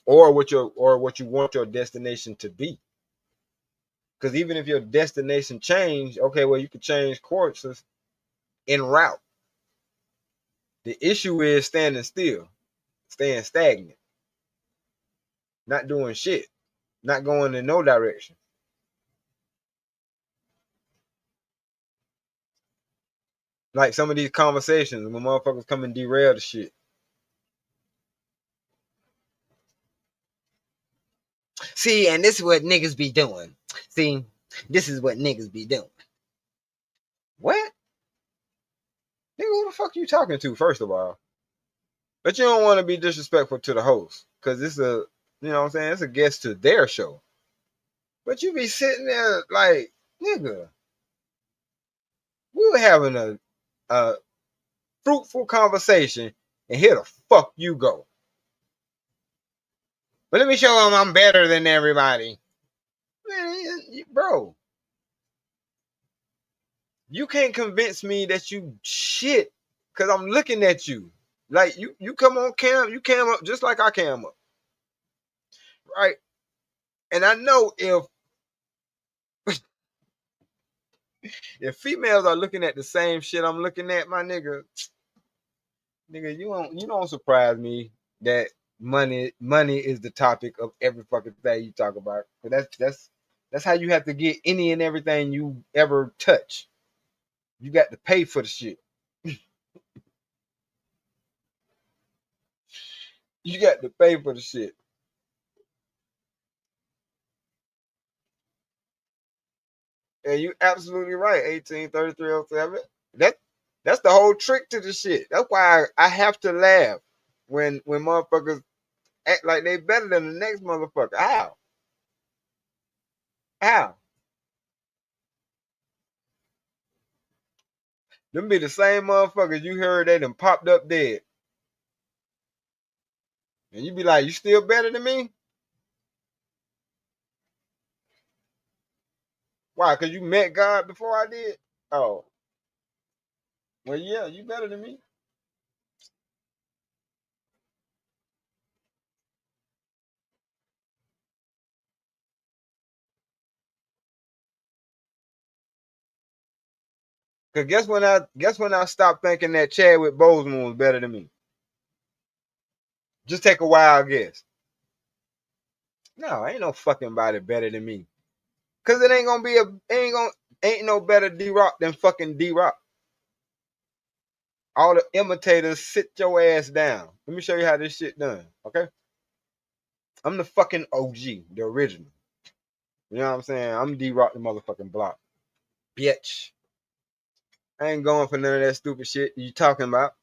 Or what you want your destination to be. Because even if your destination change, okay, well, you could change courses en route. The issue is standing still, staying stagnant, not doing shit, not going in no direction. Like some of these conversations when motherfuckers come and derail the shit. See, and this is what niggas be doing. See, this is what niggas be doing. What? Nigga, who the fuck you talking to, first of all? But you don't want to be disrespectful to the host. Because it's you know what I'm saying? It's a guest to their show. But you be sitting there like, nigga, we were having a fruitful conversation, and here the fuck you go. But let me show them I'm better than everybody. Man, bro, you can't convince me that you shit because I'm looking at you. Like you come on cam, you cam up just like I cam up. Right? And I know if females are looking at the same shit I'm looking at, my nigga, you don't surprise me that money is the topic of every fucking thing you talk about. But that's how you have to get any and everything you ever touch. You got to pay for the shit. You got to pay for the shit. And you absolutely right. 183307. That's the whole trick to the shit. That's why I have to laugh when motherfuckers act like they better than the next motherfucker. How? How? Them be the same motherfuckers you heard they done popped up dead. And you be like, you still better than me? Why? Because you met God before I did? Oh. Well, yeah, you better than me. Cause guess when I stopped thinking that Chadwick Boseman was better than me. Just take a wild guess. No, ain't no fucking body better than me. Cause it ain't gonna be ain't no better D-Rock than fucking D-Rock. All the imitators, sit your ass down. Let me show you how this shit done. Okay? I'm the fucking OG, the original. You know what I'm saying? I'm D-Rock the motherfucking block. Bitch. I ain't going for none of that stupid shit you talking about.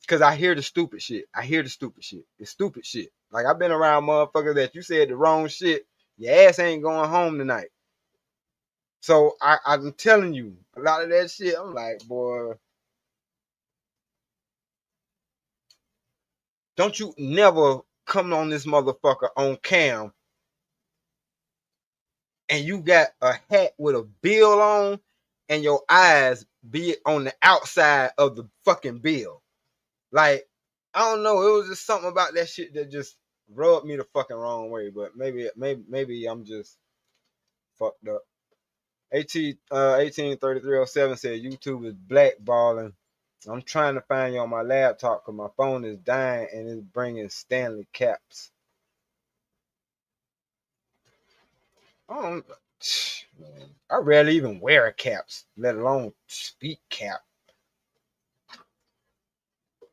Cause I hear the stupid shit. I hear the stupid shit. It's stupid shit. Like I've been around motherfuckers that you said the wrong shit. Your ass ain't going home tonight. So I'm telling you, a lot of that shit, I'm like, boy, don't you never come on this motherfucker on cam and you got a hat with a bill on and your eyes be on the outside of the fucking bill. Like, I don't know. It was just something about that shit that just rubbed me the fucking wrong way. But maybe I'm just fucked up. 183307 said YouTube is blackballing. I'm trying to find you on my laptop because my phone is dying and it's bringing Stanley caps. I rarely even wear caps, let alone speak cap.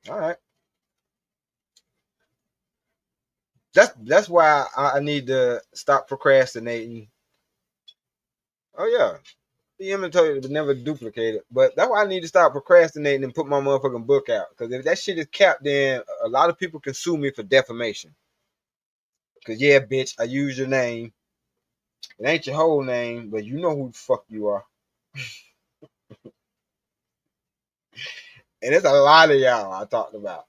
All right. That's why I need to stop procrastinating. Oh yeah, the inventory was never duplicated, but that's why I need to stop procrastinating and put my motherfucking book out. Because if that shit is capped, then a lot of people can sue me for defamation. Because yeah, bitch, I use your name. It ain't your whole name, but you know who the fuck you are. And it's a lot of y'all I talked about.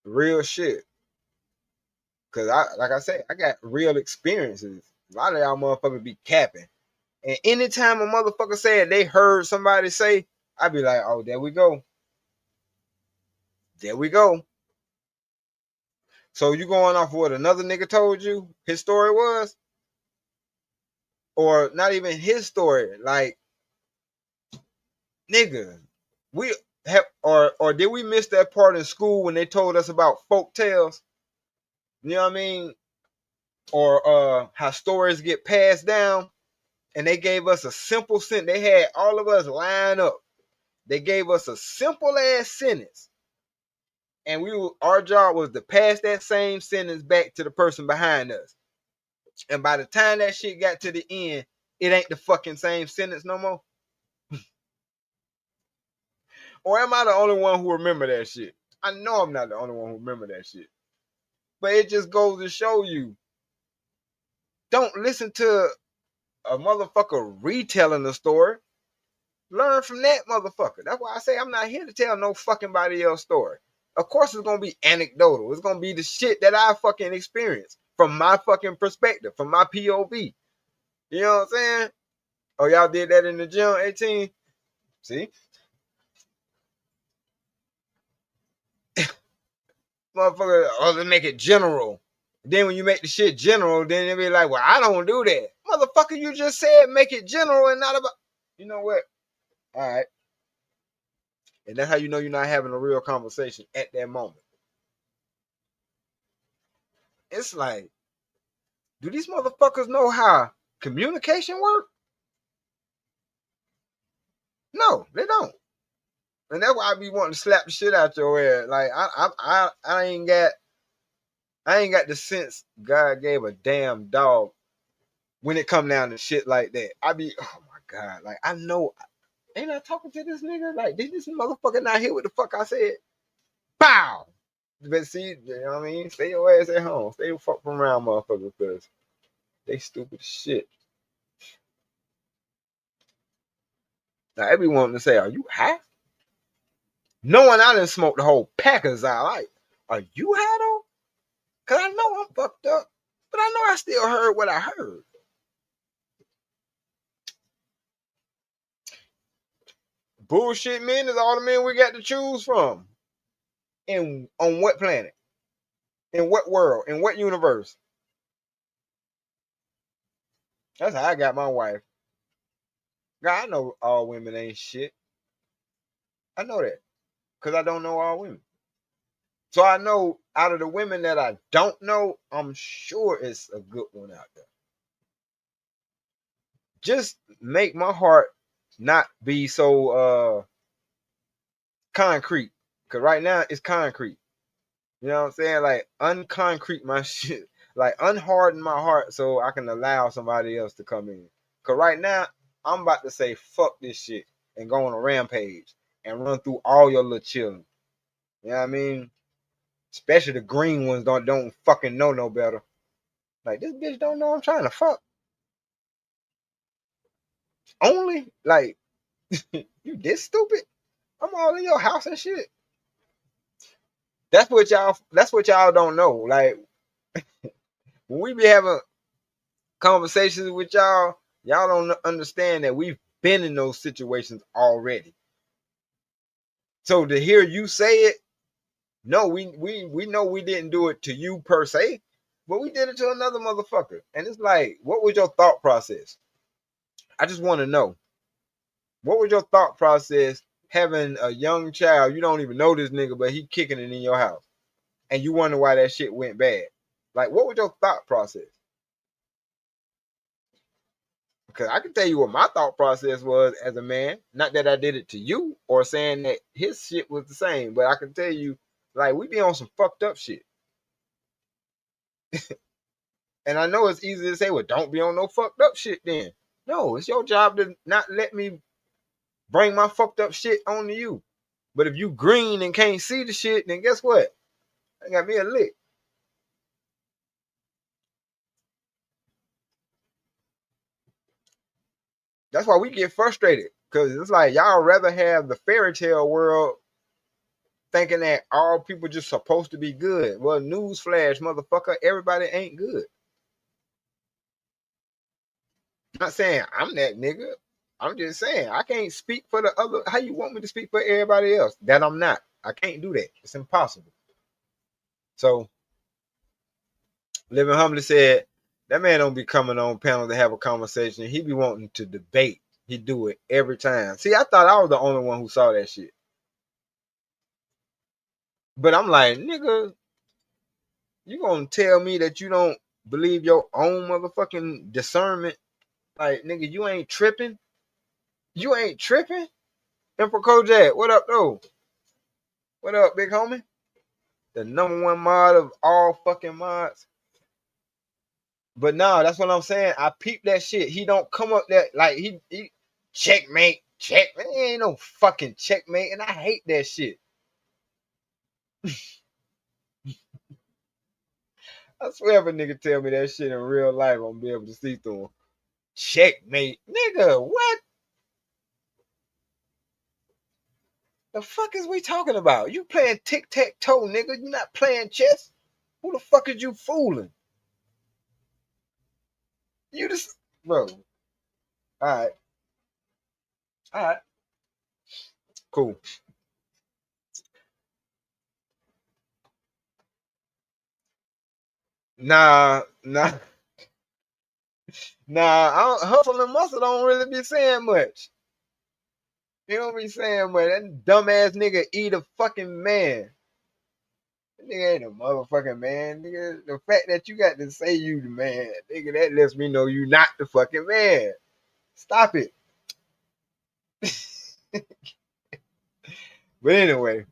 Real shit. Cause like I said, I got real experiences. A lot of y'all motherfuckers be capping. And anytime a motherfucker said they heard somebody say, I be like, oh, there we go. There we go. So you going off what another nigga told you his story was? Or not even his story. Like, nigga, we have or did we miss that part in school when they told us about folk tales? You know what I mean? Or how stories get passed down. And they gave us a simple sentence. They had all of us line up. They gave us a simple ass sentence. And our job was to pass that same sentence back to the person behind us. And by the time that shit got to the end, it ain't the fucking same sentence no more. Or am I the only one who remember that shit? I know I'm not the only one who remember that shit. But it just goes to show you, don't listen to a motherfucker retelling the story. Learn from that motherfucker. That's why I say I'm not here to tell no fucking body else story. Of course it's gonna be anecdotal. It's gonna be the shit that I fucking experienced from my fucking perspective, from my POV. You know what I'm saying? Oh, y'all did that in the gym, 18? See? Motherfucker, oh, let's make it general. Then when you make the shit general, then they be like, well, I don't do that. Motherfucker, you just said make it general and not about. You know what? All right. And that's how you know you're not having a real conversation at that moment. It's like, do these motherfuckers know how communication work? No, they don't. And that's why I be wanting to slap the shit out your ass. Like I ain't got the sense God gave a damn dog when it come down to shit like that. I be, oh my God, like I know, ain't I talking to this nigga? Like, did this motherfucker not hear what the fuck I said? Pow! But see, you know what I mean? Stay your ass at home. Stay the fuck from around motherfuckers because they stupid as shit. Now everyone to say, are you high? Knowing I done smoked the whole packers out. Like, are you high though? Cause I know I'm fucked up. But I know I still heard what I heard. Bullshit men is all the men we got to choose from. And on what planet? In what world? In what universe? That's how I got my wife. God, I know all women ain't shit. I know that. Because I don't know all women. So I know out of the women that I don't know, I'm sure it's a good one out there. Just make my heart not be so concrete. Because right now it's concrete. You know what I'm saying? Like unconcrete my shit. Like unharden my heart so I can allow somebody else to come in. Cause right now I'm about to say fuck this shit and go on a rampage and run through all your little children. You know what I mean? Especially the green ones don't fucking know no better. Like this bitch don't know I'm trying to fuck. Only like you this stupid? I'm all in your house and shit. That's what y'all don't know. Like when we be having conversations with y'all don't understand that we've been in those situations already. So to hear you say it, no, we know we didn't do it to you per se, But we did it to another motherfucker. And it's like, what was your thought process? I just want to know. What was your thought process having a young child? You don't even know this nigga, but he kicking it in your house. And you wonder why that shit went bad. Like, what was your thought process? Because I can tell you what my thought process was as a man. Not that I did it to you or saying that his shit was the same, but I can tell you, like, we be on some fucked up shit. And I know it's easy to say, well, don't be on no fucked up shit then. No, it's your job to not let me bring my fucked up shit onto you. But if you green and can't see the shit, then guess what? I got me a lick. That's why we get frustrated. Because it's like y'all rather have the fairy tale world thinking that all people just supposed to be good. Well, newsflash, motherfucker, everybody ain't good. I'm not saying I'm that nigga. I'm just saying I can't speak for the other. How you want me to speak for everybody else? That I'm not. I can't do that. It's impossible. So, Living Humbly said, that man don't be coming on panels to have a conversation. He be wanting to debate. He do it every time. See, I thought I was the only one who saw that shit. But I'm like, nigga, you gonna tell me that you don't believe your own motherfucking discernment? Like, nigga, you ain't tripping? You ain't tripping? Emperor Kojak, what up, though? What up, big homie? The number one mod of all fucking mods. But no, that's what I'm saying. I peep that shit. He don't come up that like he checkmate, checkmate. Ain't no fucking checkmate, and I hate that shit. I swear if a nigga tell me that shit in real life, I'm gonna be able to see through him. Checkmate, nigga. What the fuck is we talking about? You playing tic-tac-toe, nigga. You not playing chess. Who the fuck is you fooling? You just, bro. All right, all right, cool. Nah. Hustle and muscle don't really be saying much. He don't be saying much. That dumbass nigga eat a fucking man. That nigga ain't a motherfucking man. Nigga, the fact that you got to say you the man, nigga, that lets me know you not the fucking man. Stop it. But anyway,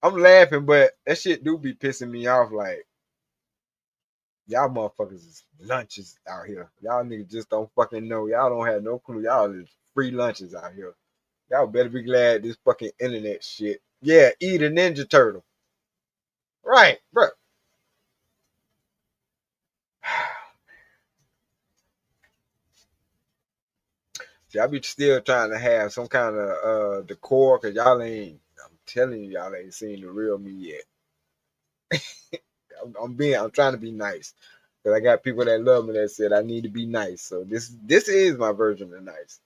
I'm laughing, but that shit do be pissing me off. Like, y'all motherfuckers is lunches out here. Y'all niggas just don't fucking know. Y'all don't have no clue. Y'all is free lunches out here. Y'all better be glad this fucking internet shit. Yeah, eat a Ninja Turtle. Right, bro. See, I be still trying to have some kind of decor because y'all ain't, I'm telling you, y'all ain't seen the real me yet. I'm trying to be nice. Because I got people that love me that said I need to be nice. So this is my version of nice.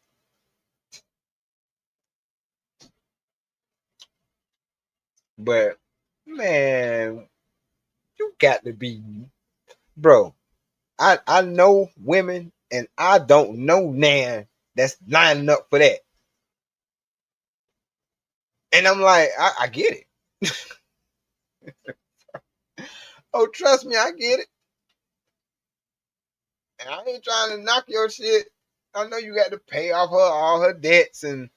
But man, you got to be, bro. I know women and I don't know nan that's lining up for that. And I'm like, I get it. Oh, trust me, I get it. And I ain't trying to knock your shit. I know you got to pay off her all her debts and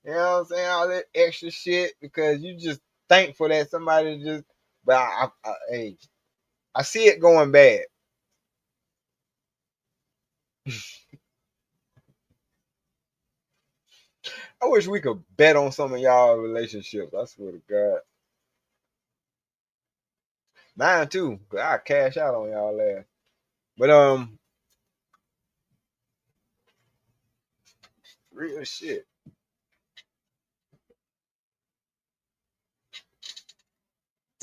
you know what I'm saying, all that extra shit because you just thankful that somebody just. But hey, I see it going bad. I wish we could bet on some of y'all relationships. I swear to God, mine too. Cause I cash out on y'all ass. But real shit.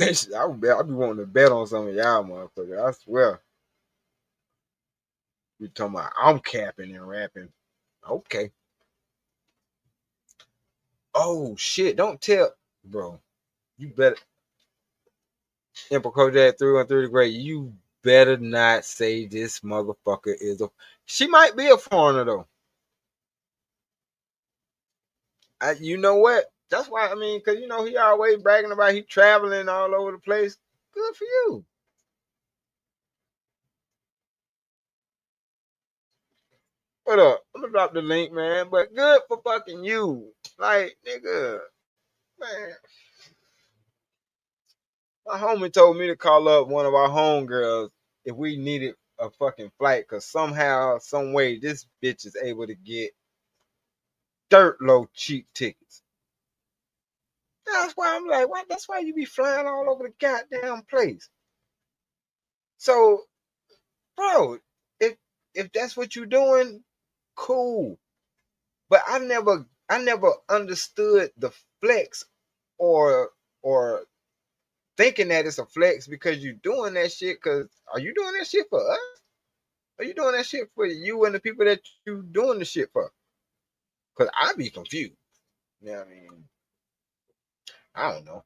I be wanting to bet on some of y'all motherfuckers. I swear. You talking about I'm capping and rapping. Okay. Oh shit. Don't tell bro. You better Emperor Kojak through and through the grade. You better not say this motherfucker is a. She might be a foreigner though. You know what? That's why I mean, cause you know he always bragging about he traveling all over the place. Good for you. What up? I'm gonna drop the link, man. But good for fucking you. Like, nigga, man. My homie told me to call up one of our homegirls if we needed a fucking flight, cause somehow, some way, this bitch is able to get dirt low cheap tickets. That's why I'm like, what? That's why you be flying all over the goddamn place. So, bro, if if that's what you doing, cool. But I never understood the flex or or thinking that it's a flex because you doing that shit. Cause are you doing that shit for us? Are you doing that shit for you and the people that you doing the shit for? Cause I be confused. You know what I mean? I don't know.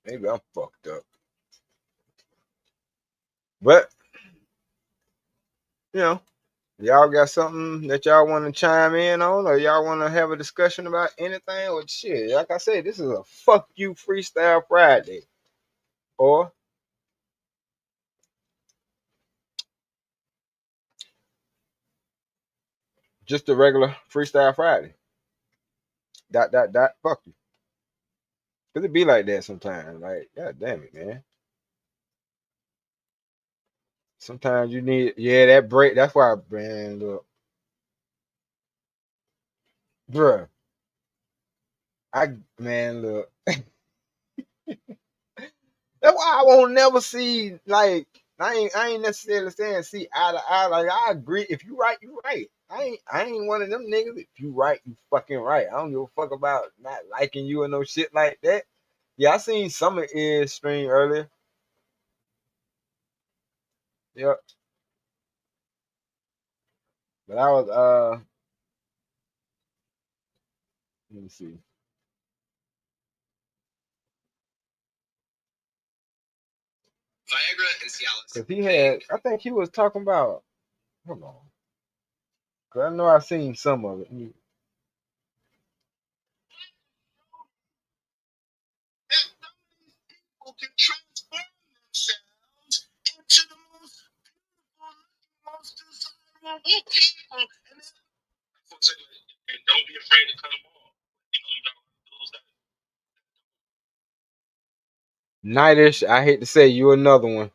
Maybe I'm fucked up. But you know, y'all got something that y'all want to chime in on, or y'all want to have a discussion about anything, or shit? Like I said, this is a fuck you Freestyle Friday, or just a regular Freestyle Friday. Dot dot dot. Fuck you. Cause it be like that sometimes. Like, god damn it, man. Sometimes you need, yeah, that break. That's why, man. Look, bruh. Man, look. That's why I won't never see like I ain't necessarily saying see eye to eye. Like I agree, if you right, you right. I ain't one of them niggas. If you right, you fucking right. I don't give a fuck about not liking you or no shit like that. Yeah, I seen some of his stream earlier. Yep. But I was let me see. Viagra and Cialis. Cause he had, I think he was talking about, hold on. Cause I know I seen some of it. Nightish, I hate to say you another one.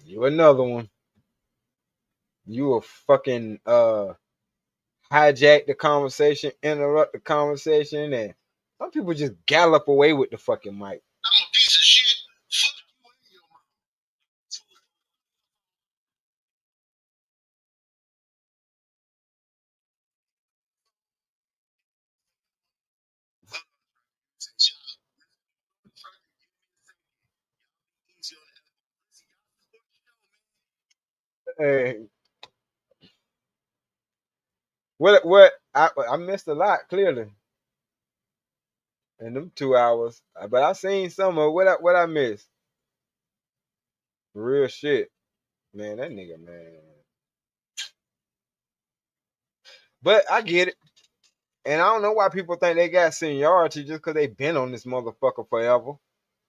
You another one. You a fucking hijack the conversation, interrupt the conversation, and some people just gallop away with the fucking mic. I'm a piece of shit. Fuck you and your mom. Hey, what I missed a lot clearly in them 2 hours, but I seen some of what I missed. Real shit, man. That nigga, man. But I get it. And I don't know why people think they got seniority just because they been on this motherfucker forever.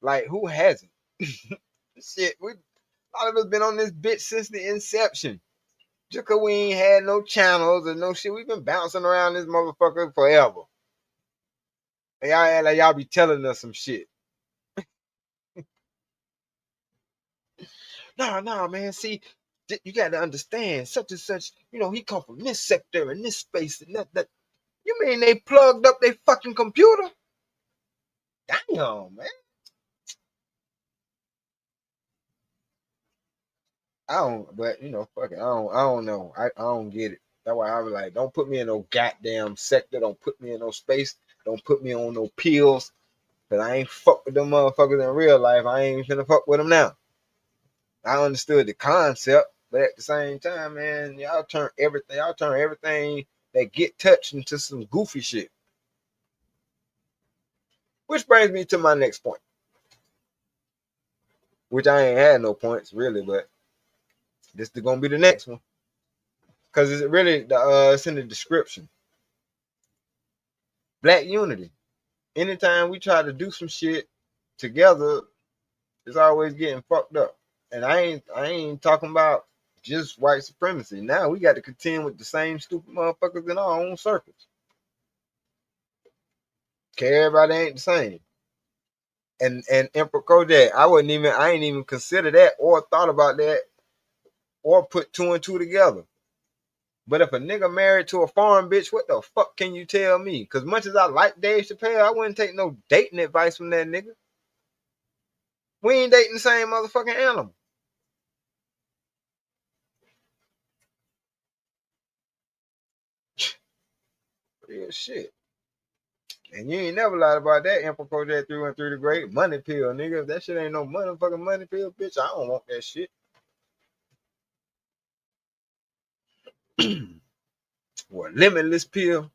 Like, who hasn't? Shit, a lot of us been on this bitch since the inception. Just because we ain't had no channels or no shit, we been bouncing around this motherfucker forever. And y'all act like y'all be telling us some shit. Nah, man. See, you got to understand, such and such, he come from this sector and this space and that. You mean they plugged up their fucking computer? Damn, man. I don't, but fuck it. I don't know. I don't get it. That's why I was like, don't put me in no goddamn sector. Don't put me in no space. Don't put me on no pills. Cause I ain't fuck with them motherfuckers in real life. I ain't finna fuck with them now. I understood the concept, but at the same time, man, y'all turn everything that get touched into some goofy shit. Which brings me to my next point. which I ain't had no points really, but this is gonna be the next one because it's really it's in the description. Black unity. Anytime we try to do some shit together, it's always getting fucked up. And I ain't talking about just white supremacy. Now we got to contend with the same stupid motherfuckers in our own circles. Okay, everybody ain't the same. And Emperor Kojak, I ain't even considered that or thought about that or put two and two together. But if a nigga married to a foreign bitch, what the fuck can you tell me? Because much as I like Dave Chappelle, I wouldn't take no dating advice from that nigga. We ain't dating the same motherfucking animal. Real shit. And you ain't never lied about that. Emperor Kojak 313 the Great. Money pill, nigga. If that shit ain't no motherfucking money pill, bitch, I don't want that shit. Or limitless pill.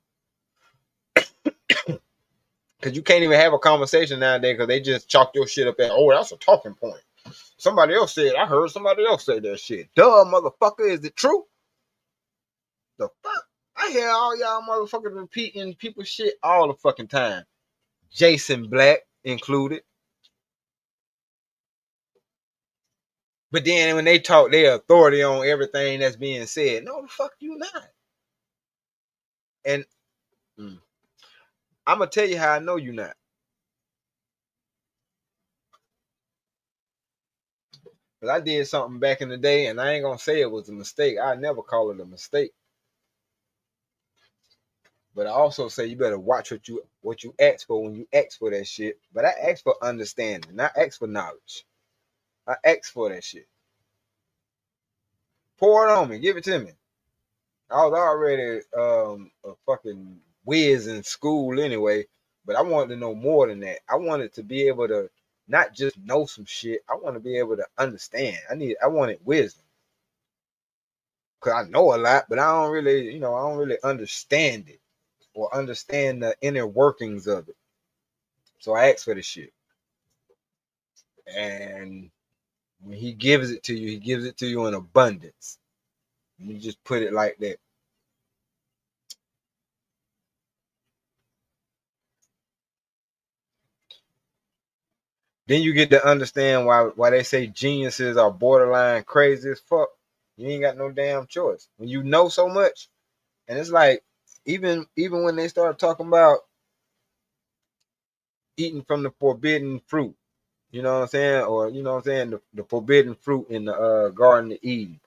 Because you can't even have a conversation nowadays because they just chalk your shit up at, oh, that's a talking point. Somebody else said, I heard somebody else say that shit. Duh, motherfucker, is it true? The fuck? I hear all y'all motherfuckers repeating people's shit all the fucking time. Jason Black included. But then when they talk their authority on everything that's being said, no, the fuck you not. And I'm going to tell you how I know you not. Because I did something back in the day, and I ain't going to say it was a mistake. I never call it a mistake. But I also say you better watch what you ask for when you ask for that shit. But I ask for understanding, not ask for knowledge. I ask for that shit. Pour it on me, give it to me. I was already a fucking whiz in school anyway, but I wanted to know more than that. I wanted to be able to not just know some shit. I want to be able to understand. I wanted wisdom. Cause I know a lot, but I don't really understand it or understand the inner workings of it. So I asked for the shit. And when he gives it to you, he gives it to you in abundance. You just put it like that. Then you get to understand why they say geniuses are borderline crazy as fuck. You ain't got no damn choice. When you know so much, and it's like even when they start talking about eating from the forbidden fruit, you know what I'm saying? Or you know what I'm saying, the forbidden fruit in the Garden of Eden.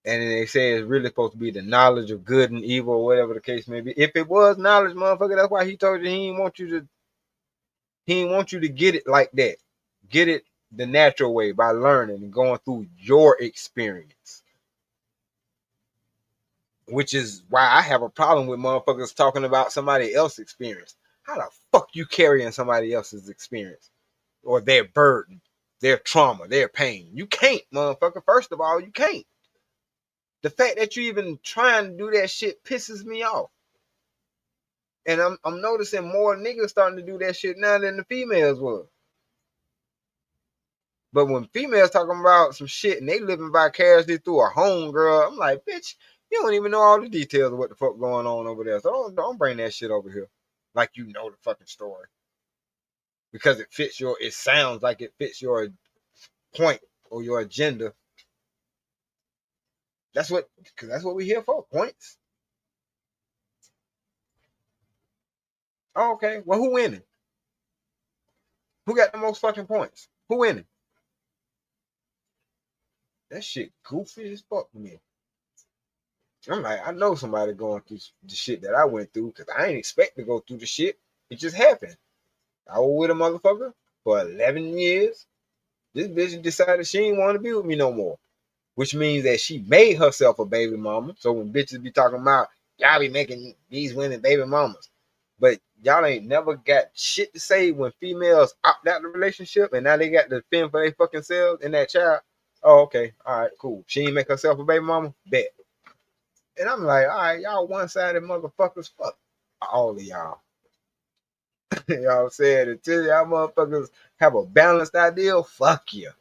And then they say it's really supposed to be the knowledge of good and evil, or whatever the case may be. If it was knowledge, motherfucker, that's why he told you he didn't want you to get it like that. Get it the natural way by learning and going through your experience. Which is why I have a problem with motherfuckers talking about somebody else's experience. How the fuck you carrying somebody else's experience? Or their burden, their trauma, their pain. You can't, motherfucker. First of all, you can't. The fact that you even trying to do that shit pisses me off. And I'm noticing more niggas starting to do that shit now than the females were. But when females talking about some shit and they living vicariously through a homegirl, I'm like, bitch, you don't even know all the details of what the fuck going on over there. So don't bring that shit over here. Like you know the fucking story. Because it sounds like it fits your point or your agenda. Because that's what we here for, points. Oh, okay. Well, who winning? Who got the most fucking points? Who winning? That shit goofy as fuck to me. I'm like, I know somebody going through the shit that I went through because I ain't expect to go through the shit. It just happened. I was with a motherfucker for 11 years. This bitch decided she didn't want to be with me no more. Which means that she made herself a baby mama. So when bitches be talking about, y'all be making these women baby mamas. But y'all ain't never got shit to say when females opt out the relationship and now they got to fend for their fucking selves and that child. Oh, okay. All right, cool. She ain't make herself a baby mama? Bet. And I'm like, all right, y'all one-sided motherfuckers. Fuck all of y'all. You know what I'm saying? Until y'all motherfuckers have a balanced idea, fuck you.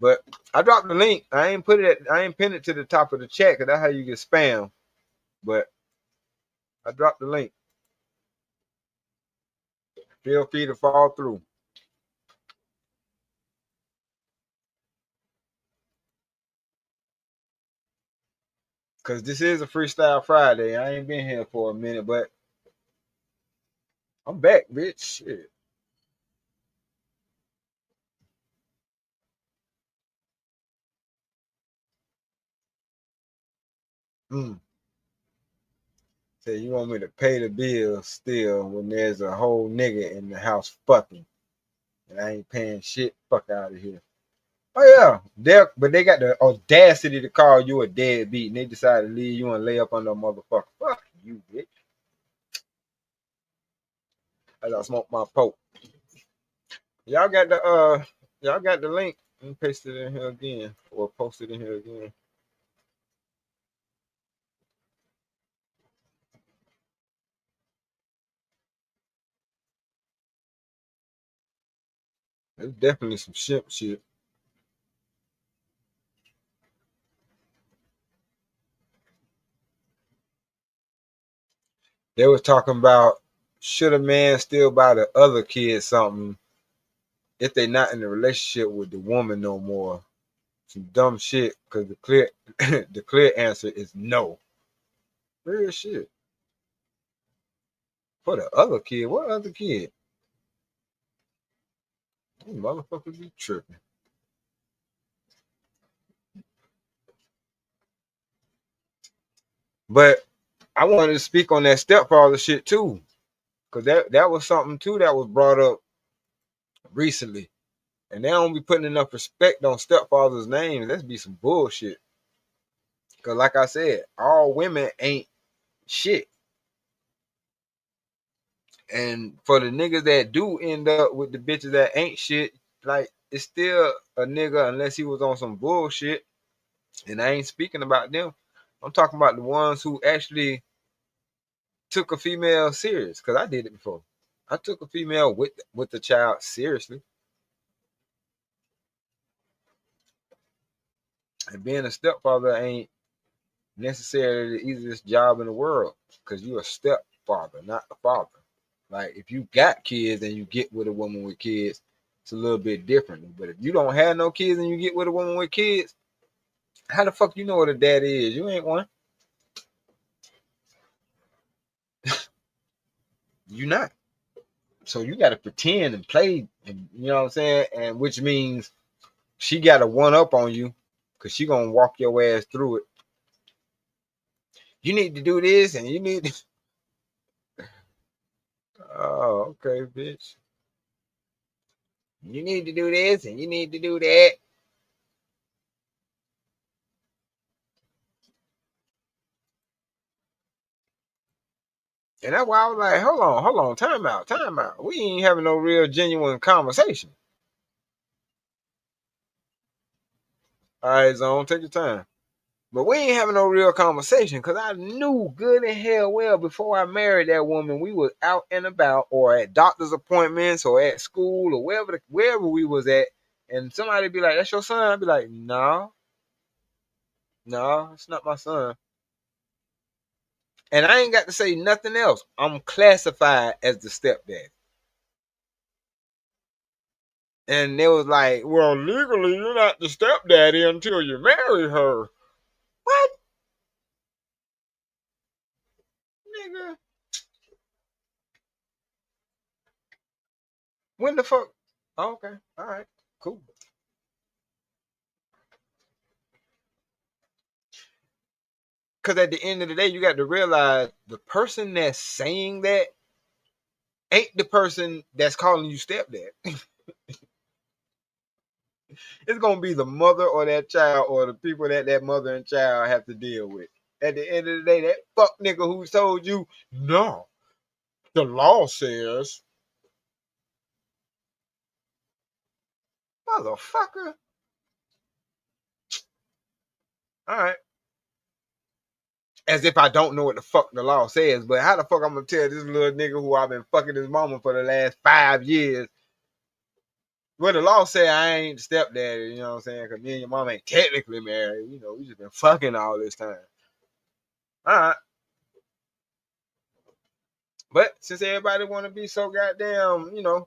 But I dropped the link. I ain't pinned it to the top of the chat because that's how you get spam. But I dropped the link. Feel free to fall through. Cause this is a Freestyle Friday. I ain't been here for a minute, but I'm back, bitch. Shit. Mm. Say you want me to pay the bill still when there's a whole nigga in the house fucking. And I ain't paying shit. Fuck out of here. Oh yeah. But they got the audacity to call you a deadbeat and they decided to leave you and lay up under a motherfucker. Fuck you, bitch. As I smoke my poke. Y'all got the link. Let me paste it in here again. Or post it in here again. There's definitely some shit. They was talking about should a man still buy the other kid something if they not in a relationship with the woman no more? Some dumb shit. Cause the clear the clear answer is no. Real shit. For the other kid, what other kid? You motherfuckers be tripping. But I wanted to speak on that stepfather shit too. Cause that was something too that was brought up recently. And they don't be putting enough respect on stepfather's names. That's be some bullshit. Cause like I said, all women ain't shit. And for the niggas that do end up with the bitches that ain't shit, like it's still a nigga unless he was on some bullshit. And I ain't speaking about them. I'm talking about the ones who actually took a female serious. Cause I did it before. I took a female with the child seriously. And being a stepfather ain't necessarily the easiest job in the world. Cause you a stepfather, not a father. Like if you got kids and you get with a woman with kids, it's a little bit different. But if you don't have no kids and you get with a woman with kids, how the fuck you know what a daddy is? You ain't one. You not. So you gotta pretend and play, and you know what I'm saying? And which means she got a one up on you because she gonna walk your ass through it. You need to do this and you need to. Oh, okay, bitch. You need to do this and you need to do that. And that's why I was like, hold on, time out, time out. We ain't having no real genuine conversation. All right, Zone, take your time. But we ain't having no real conversation because I knew good and hell well before I married that woman, we was out and about or at doctor's appointments or at school or wherever we was at. And somebody be like, that's your son? I'd be like, no, no, it's not my son. And I ain't got to say nothing else. I'm classified as the stepdad. And they was like, well, legally, you're not the stepdaddy until you marry her. What? Nigga, when the fuck? Oh, okay, all right, cool. Because at the end of the day, you got to realize the person that's saying that ain't the person that's calling you stepdad. It's gonna be the mother or that child or the people that mother and child have to deal with. At the end of the day, that fuck nigga who told you no, the law says, motherfucker. All right, As if I don't know what the fuck the law says. But how the fuck I'm gonna tell this little nigga who I've been fucking his mama for the last 5 years? Well, the law say I ain't stepdaddy, you know what I'm saying? Because me and your mom ain't technically married. You know, we just been fucking all this time. All right. But since everybody want to be so goddamn, you know,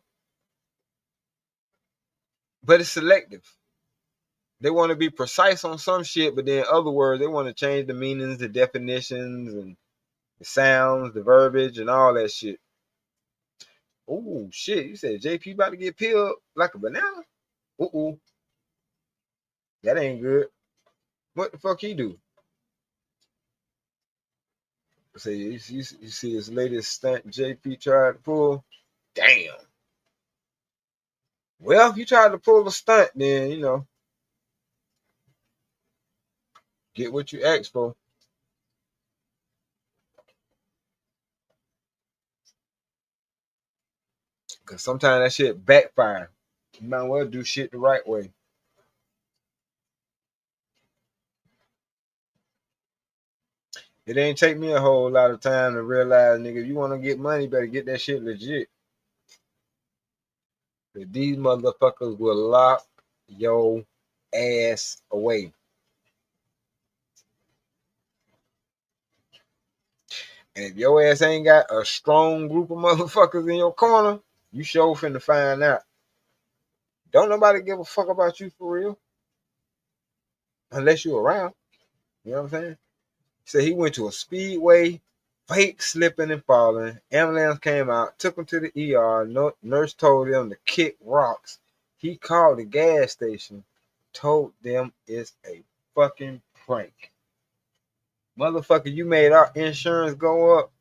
but it's selective. They want to be precise on some shit, but then in other words, they want to change the meanings, the definitions, and the sounds, the verbiage, and all that shit. Oh shit! You said JP about to get peeled like a banana? Ooh, that ain't good. What the fuck he do? Say you see his latest stunt JP tried to pull. Damn. Well, if you tried to pull a stunt, then you know, get what you asked for. Cause sometimes that shit backfire. You might well do shit the right way. It ain't take me a whole lot of time to realize, nigga, if you want to get money, you better get that shit legit. Cause these motherfuckers will lock your ass away. And if your ass ain't got a strong group of motherfuckers in your corner, you sure finna find out. Don't nobody give a fuck about you for real. Unless you around. You know what I'm saying? So he went to a speedway, fake slipping and falling. Ambulance came out, took him to the ER. Nurse told him to kick rocks. He called the gas station, told them it's a fucking prank. Motherfucker, you made our insurance go up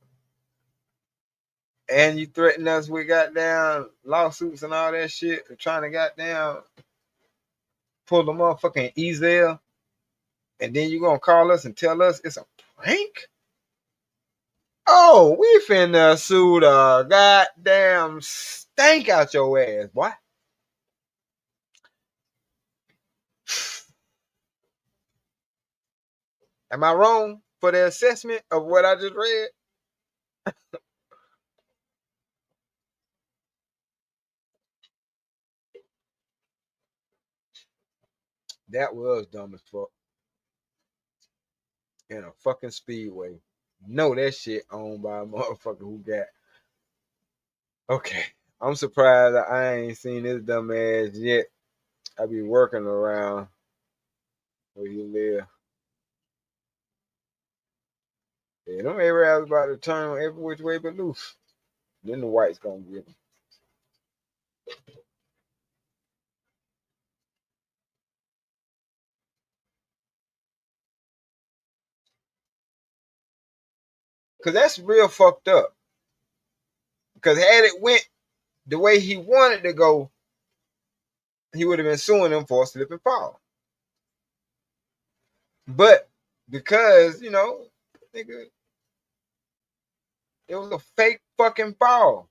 and you threatened us with goddamn lawsuits and all that shit for trying to goddamn pull the motherfucking easel. And then you gonna call us and tell us it's a prank? Oh, we finna sue the goddamn stank out your ass, boy. Am I wrong for the assessment of what I just read? That was dumb as fuck. In a fucking speedway. Know that shit owned by a motherfucker who got. Okay. I'm surprised that I ain't seen this dumb ass yet. I be working around where you live. Yeah, them Arabs about to turn every which way but loose. Then the whites gonna get them. Cause that's real fucked up. Cause had it went the way he wanted to go, he would have been suing them for a slip and fall. But because, you know, nigga, it was a fake fucking fall.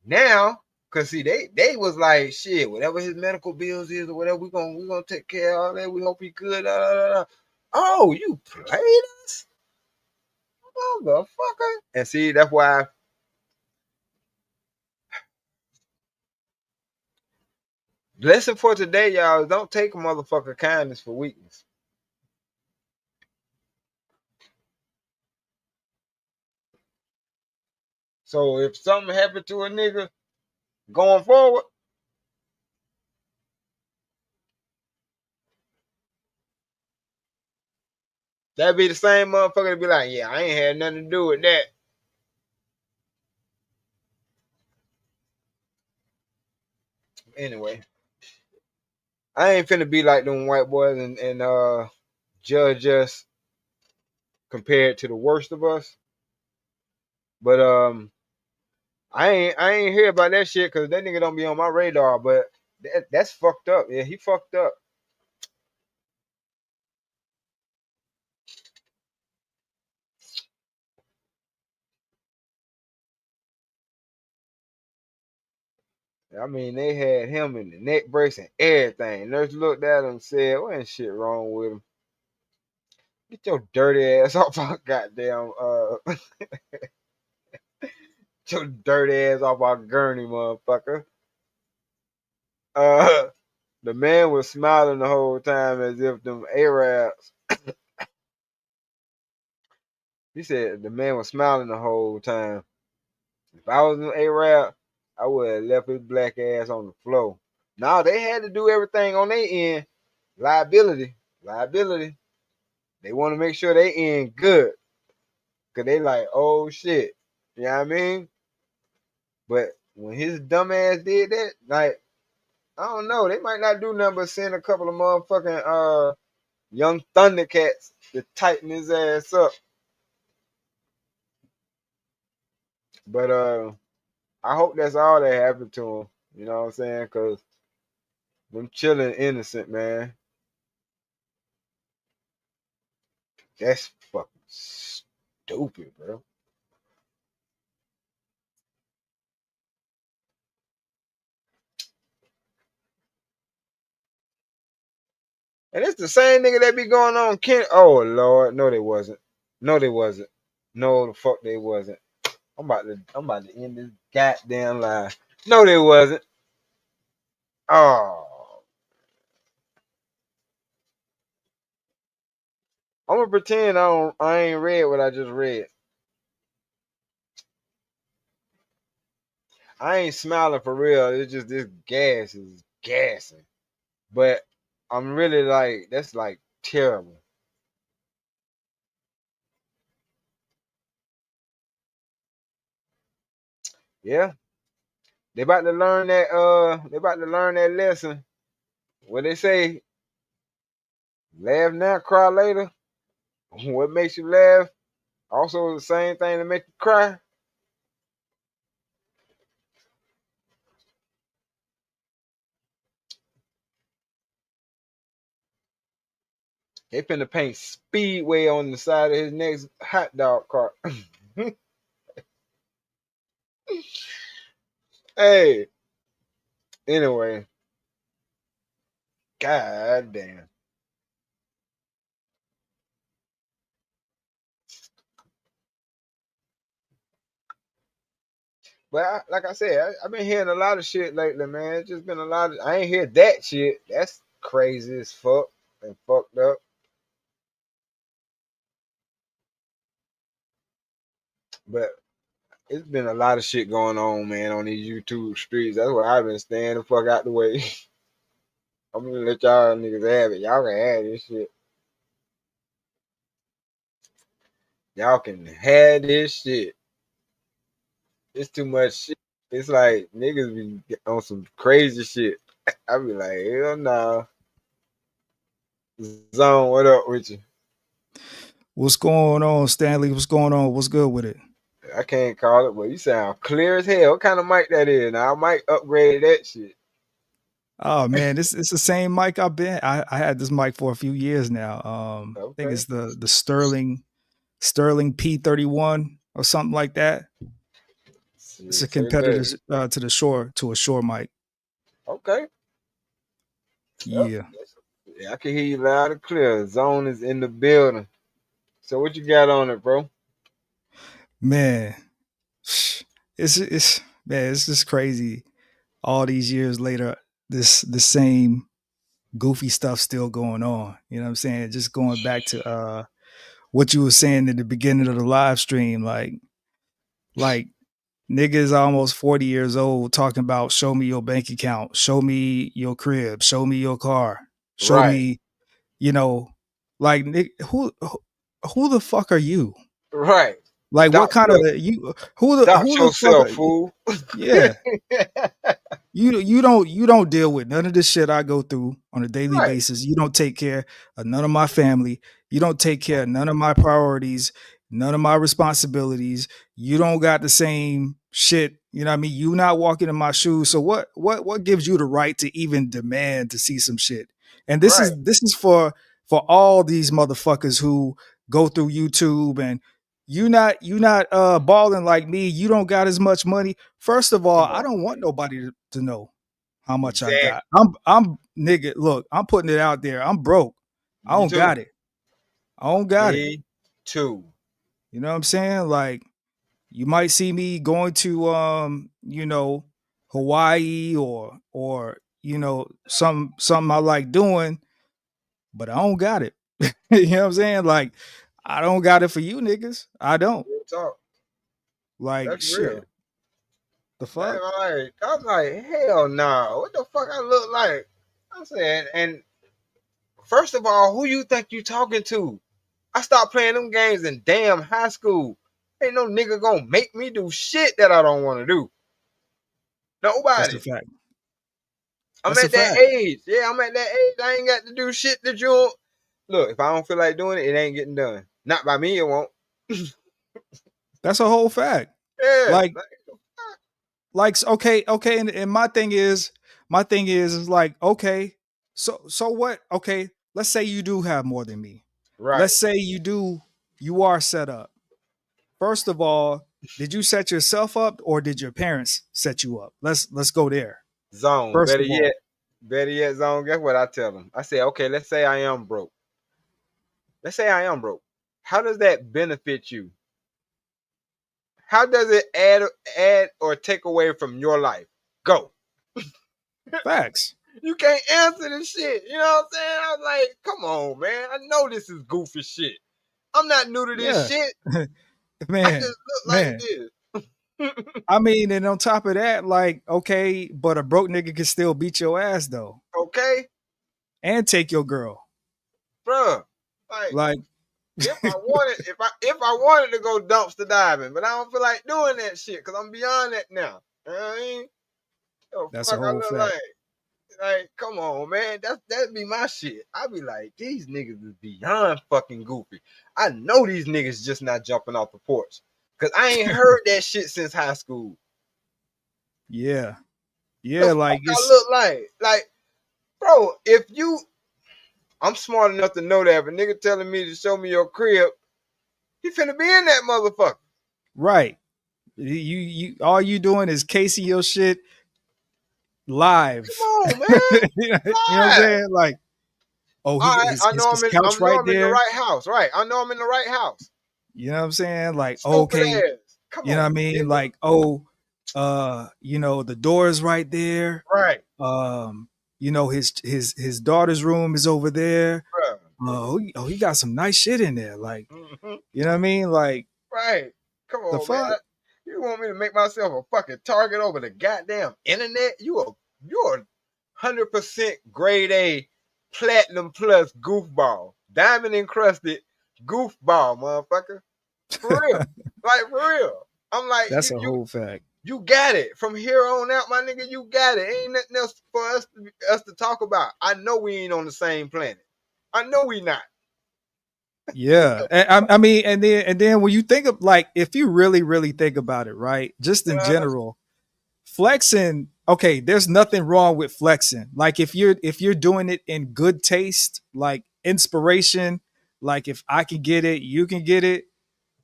Now, cause see, they was like, shit, whatever his medical bills is or whatever, we gonna take care of all that. We hope he good. Da, da, da, da. Oh, you played us, motherfucker. And see, that's why lesson for today, y'all, is don't take a motherfucker kindness for weakness. So if something happened to a nigga going forward, that'd be the same motherfucker to be like, yeah, I ain't had nothing to do with that. Anyway, I ain't finna be like them white boys and judge us compared to the worst of us. But I ain't hear about that shit because that nigga don't be on my radar. But that's fucked up. Yeah, he fucked up. I mean, they had him in the neck brace and everything. Nurse looked at him and said, "What ain't shit wrong with him? Get your dirty ass off our goddamn get your dirty ass off our gurney, motherfucker. Uh the man was smiling the whole time as if them Arabs. He said the man was smiling the whole time. If I was an Arab, I would have left his black ass on the floor. Now they had to do everything on their end. Liability. Liability. They want to make sure they end good. Cause they like, oh shit. You know what I mean? But when his dumb ass did that, like, I don't know, they might not do nothing but send a couple of motherfucking young Thundercats to tighten his ass up. But I hope that's all that happened to him. You know what I'm saying? Cause them chilling innocent, man. That's fucking stupid, bro. And it's the same nigga that be going on Ken. Oh Lord, no they wasn't. No they wasn't. No the fuck they wasn't. I'm about to end this goddamn lie. No they wasn't. Oh. I'm gonna pretend I ain't read what I just read. I ain't smiling for real. It's just this gas is gassing. But I'm really like, that's like terrible. Yeah. They about to learn that lesson. What they say, laugh now, cry later. What makes you laugh also the same thing that make you cry. They finna paint Speedway on the side of his next hot dog cart. Hey, anyway, god damn. But like I said, I've been hearing a lot of shit lately, man. It's just been a lot of. I ain't hear that shit. That's crazy as fuck and fucked up. But it's been a lot of shit going on, man, on these YouTube streets. That's why I've been staying the fuck out the way. I'm gonna let y'all niggas have it. Y'all can have this shit. Y'all can have this shit. It's too much shit. It's like niggas be on some crazy shit. I be like, hell nah. Zone, what up with you? What's going on, Stanley? What's going on? What's good with it? I can't call it, but you sound clear as hell. What kind of mic that is? Now I might upgrade that shit. Oh man, it's the same mic I've been. I had this mic for a few years now. I think Okay. it's the Sterling P31 or something like that. It's a Shit, say competitor less. to a Shure mic. Okay. Yep. Yeah, Yeah, I can hear you loud and clear. Zone is in the building. So what you got on it, bro? man, it's man, it's just crazy. All these years later, the same goofy stuff still going on. You know what I'm saying? Just going back to what you were saying at the beginning of the live stream, like niggas almost 40 years old talking about show me your bank account, show me your crib, show me your car, show Right. me, you know, like who the fuck are you? Right. Like what Doc, kind of you doc who the fuck yourself, are you? fool. Yeah. You don't deal with none of the shit I go through on a daily Right. basis. You don't take care of none of my family. You don't take care of none of my priorities, none of my responsibilities. You don't got the same shit. You know what I mean? You not walking in my shoes. So what gives you the right to even demand to see some shit? And this Right. is this is for all these motherfuckers who go through YouTube and you not balling like me. You don't got as much money. First of all, Come I on, don't want man. nobody to know how much I got. Exactly. I'm nigga. Look, I'm putting it out there. I'm broke. I Me don't too. got it. I don't got it. Me too. You know what I'm saying? Like you might see me going to Hawaii or something I like doing, but I don't got it. You know what I'm saying? Like I don't got it for you niggas. I don't. Real talk. Like That's real. shit. The fuck? I'm like, hell no. What the fuck I look like? I'm saying, and first of all, who you think you talking to? I stopped playing them games in damn high school. Ain't no nigga gonna make me do shit that I don't want to do. That's a Nobody. fact. I'm That's a at that fact. age. Yeah, I'm at that age. I ain't got to do shit that you don't. Look, if I don't feel like doing it, it ain't getting done. Not by me, it won't. That's a whole fact. Yeah. Like okay, and my thing is like, okay, so what? Okay, let's say you do have more than me. Right. Let's say you are set up. First of all, did you set yourself up or did your parents set you up? Let's go there. Zone. First of all. Better yet, zone. Guess what I tell them? I say, okay, let's say I am broke. Let's say I am broke. How does that benefit you? How does it add or take away from your life? Go. Facts. You can't answer this shit. You know what I'm saying? I'm like, come on, man. I know this is goofy shit. I'm not new to this Yeah. shit. I just man, look like man. this. I mean, and on top of that, like, okay, but a broke nigga can still beat your ass though. Okay, And take your girl. bruh. Like, Like, if I wanted to go dumpster diving, but I don't feel like doing that shit because I'm beyond that now. You know what I mean? The that's a fuck I whole look fact. like, come on, man. That'd be my shit. I'd be like, these niggas is beyond fucking goofy. I know these niggas just not jumping off the porch. Cause I ain't heard that shit since high school. Yeah. The Yeah, fuck like I it's look like? Like, bro, I'm smart enough to know that if a nigga telling me to show me your crib, he finna be in that motherfucker. right. You all you doing is casing your shit Come live. on, man. You know what I'm Live. saying? Like, oh, All right, I know his couch know right I'm in the there. right house. Right. I know I'm in the right house. You know what I'm saying? Like, Stupid okay, ass. Come you know what I on, mean? nigga. Like, the door is right there. Right, Um, his daughter's room is over there. bro. He got some nice shit in there. Like, Mm-hmm. you know what I mean? Like, Right. Come the on, man. fuck? You want me to make myself a fucking target over the goddamn internet? You're 100% grade A platinum plus goofball. Diamond encrusted goofball, motherfucker. For real. Like for real. I'm like, That's a whole fact. you got it. From here on out, my nigga, you got it. Ain't nothing else for us to talk about. I know we ain't on the same planet. I know we not. Yeah, I mean, and then when you think of like, if you really think about it, right? Just in Uh, general, flexing. Okay, there's nothing wrong with flexing. Like if you're doing it in good taste, like inspiration, like if I can get it, you can get it.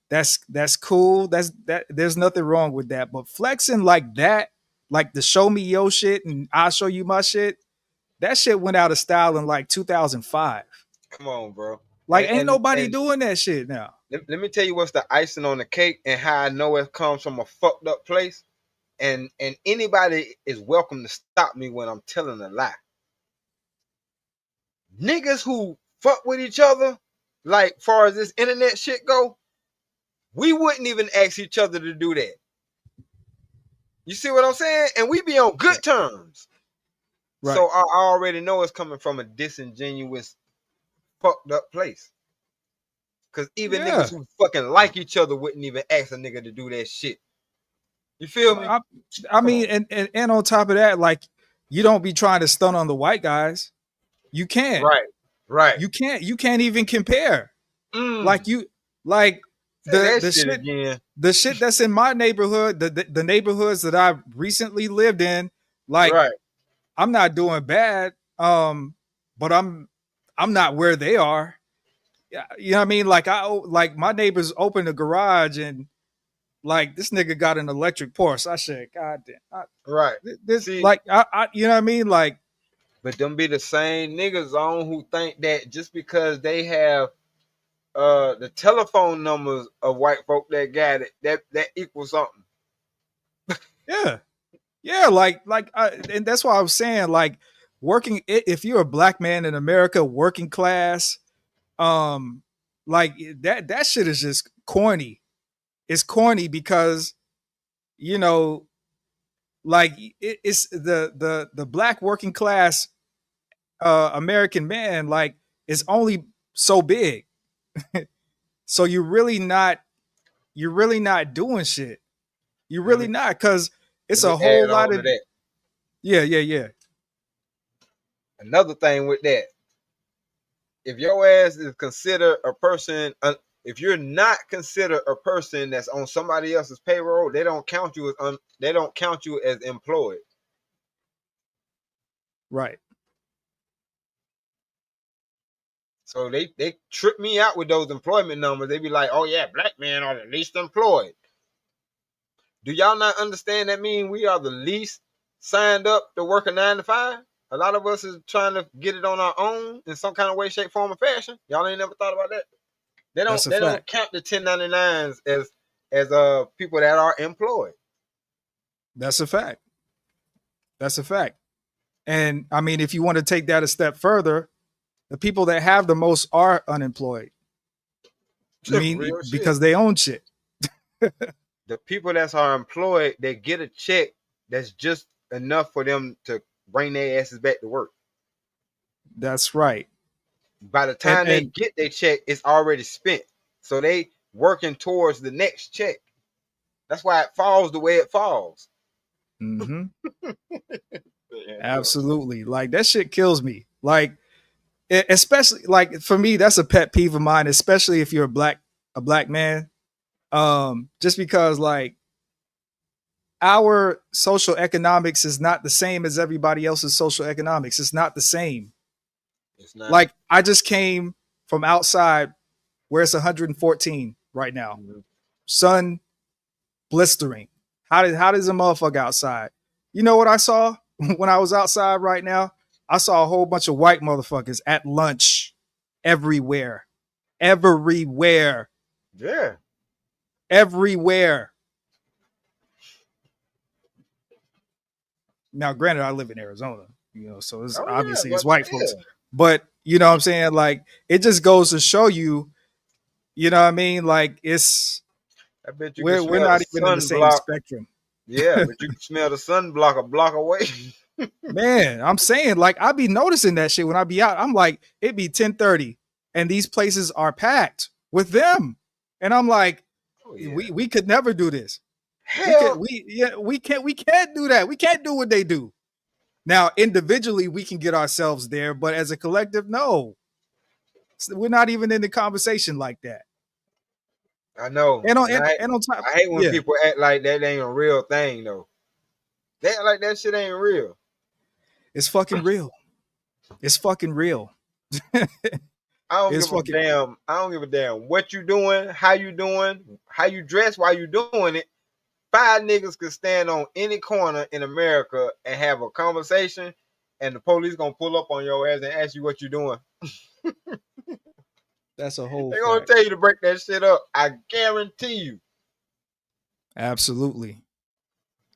That's cool. That. There's nothing wrong with that. But flexing like that, like the show me your shit and I'll show you my shit. That shit went out of style in like 2005. Come on, bro. Like ain't nobody And doing that shit now. let me tell you what's the icing on the cake and how I know it comes from a fucked up place. And anybody is welcome to stop me when I'm telling a lie. Niggas who fuck with each other, like far as this internet shit go, we wouldn't even ask each other to do that. You see what I'm saying? And we be on good terms. Right. So I already know it's coming from a disingenuous, fucked up place. Cause even Yeah. niggas who fucking like each other wouldn't even ask a nigga to do that shit. You feel me? I mean, and on top of that, like you don't be trying to stun on the white guys. You can't. Right. You can't even compare. Mm. Like you like Say that the shit shit again. the shit that's in my neighborhood, the neighborhoods that I recently lived in, like Right. I'm not doing bad. But I'm not where they are. Yeah, you know what I mean? Like my neighbors opened the garage and like this nigga got an electric Porsche. I said, God damn. Right. This See, like I you know what I mean? Like, but them be the same niggas on who think that just because they have the telephone numbers of white folk that got it, that equals something. Yeah. Yeah, and that's why I was saying, like, if you're a black man in America, working class, like that shit is just corny. It's corny because, you know, like it's the black working class American man, like, is only so big. So you're really not doing shit. You're Let really me not, because let it's me a whole add lot on to of, that. yeah. Another thing with that, if your ass is considered a person, if you're not considered a person that's on somebody else's payroll, they don't count you as they don't count you as employed. Right. So they trip me out with those employment numbers. They be like, oh yeah, black men are the least employed. Do y'all not understand that mean we are the least signed up to work a 9 to 5? A lot of us is trying to get it on our own in some kind of way, shape, form, or fashion. Y'all ain't never thought about that. They That's don't a they don't fact. count the 1099s as people that are employed. That's a fact. That's a fact. And I mean, if you want to take that a step further, the people that have the most are unemployed. I mean, Real shit. because they own shit. The people that are employed, they get a check that's just enough for them to bring their asses back to work. That's right. By the And time they get their check, it's already spent. So they working towards the next check. That's why it falls the way it falls. mm-hmm, Yeah, absolutely. Like, that shit kills me. Like, especially, like, for me, that's a pet peeve of mine, especially if you're a black man. Just because, like, our social economics is not the same as everybody else's social economics. It's not the same. it's not. Like, I just came from outside where it's 114 right now. Mhm. Sun blistering. How does a motherfucker outside? You know what I saw when I was outside right now? I saw a whole bunch of white motherfuckers at lunch everywhere. Everywhere. Yeah. Everywhere. Now, granted, I live in Arizona, so it's Oh yeah, obviously it's but white folks. still, But you know what I'm saying? Like, it just goes to show you, you know what I mean? Like, I bet you can we're smell the not even in the same sunblock. spectrum. Yeah, but you can smell the sunblock a block away. Man, I'm saying, like, I be noticing that shit when I be out. I'm like, it be 10:30 and these places are packed with them. And I'm like, Oh yeah. we could never do this. Hell, We can't do that. We can't do what they do. Now, individually, we can get ourselves there, but as a collective, no. We're not even in the conversation like that. I know. And on And and on top, I hate when yeah, people act like that ain't a real thing though. They act like that shit ain't real. it's fucking real. It's fucking real. I don't It's give a fucking damn. I don't give a damn what you doing, how you dress while you doing it. 5 niggas could stand on any corner in America and have a conversation, and the police gonna pull up on your ass and ask you what you doing. that's a whole They gonna fact. tell you to break that shit up. I guarantee you. Absolutely.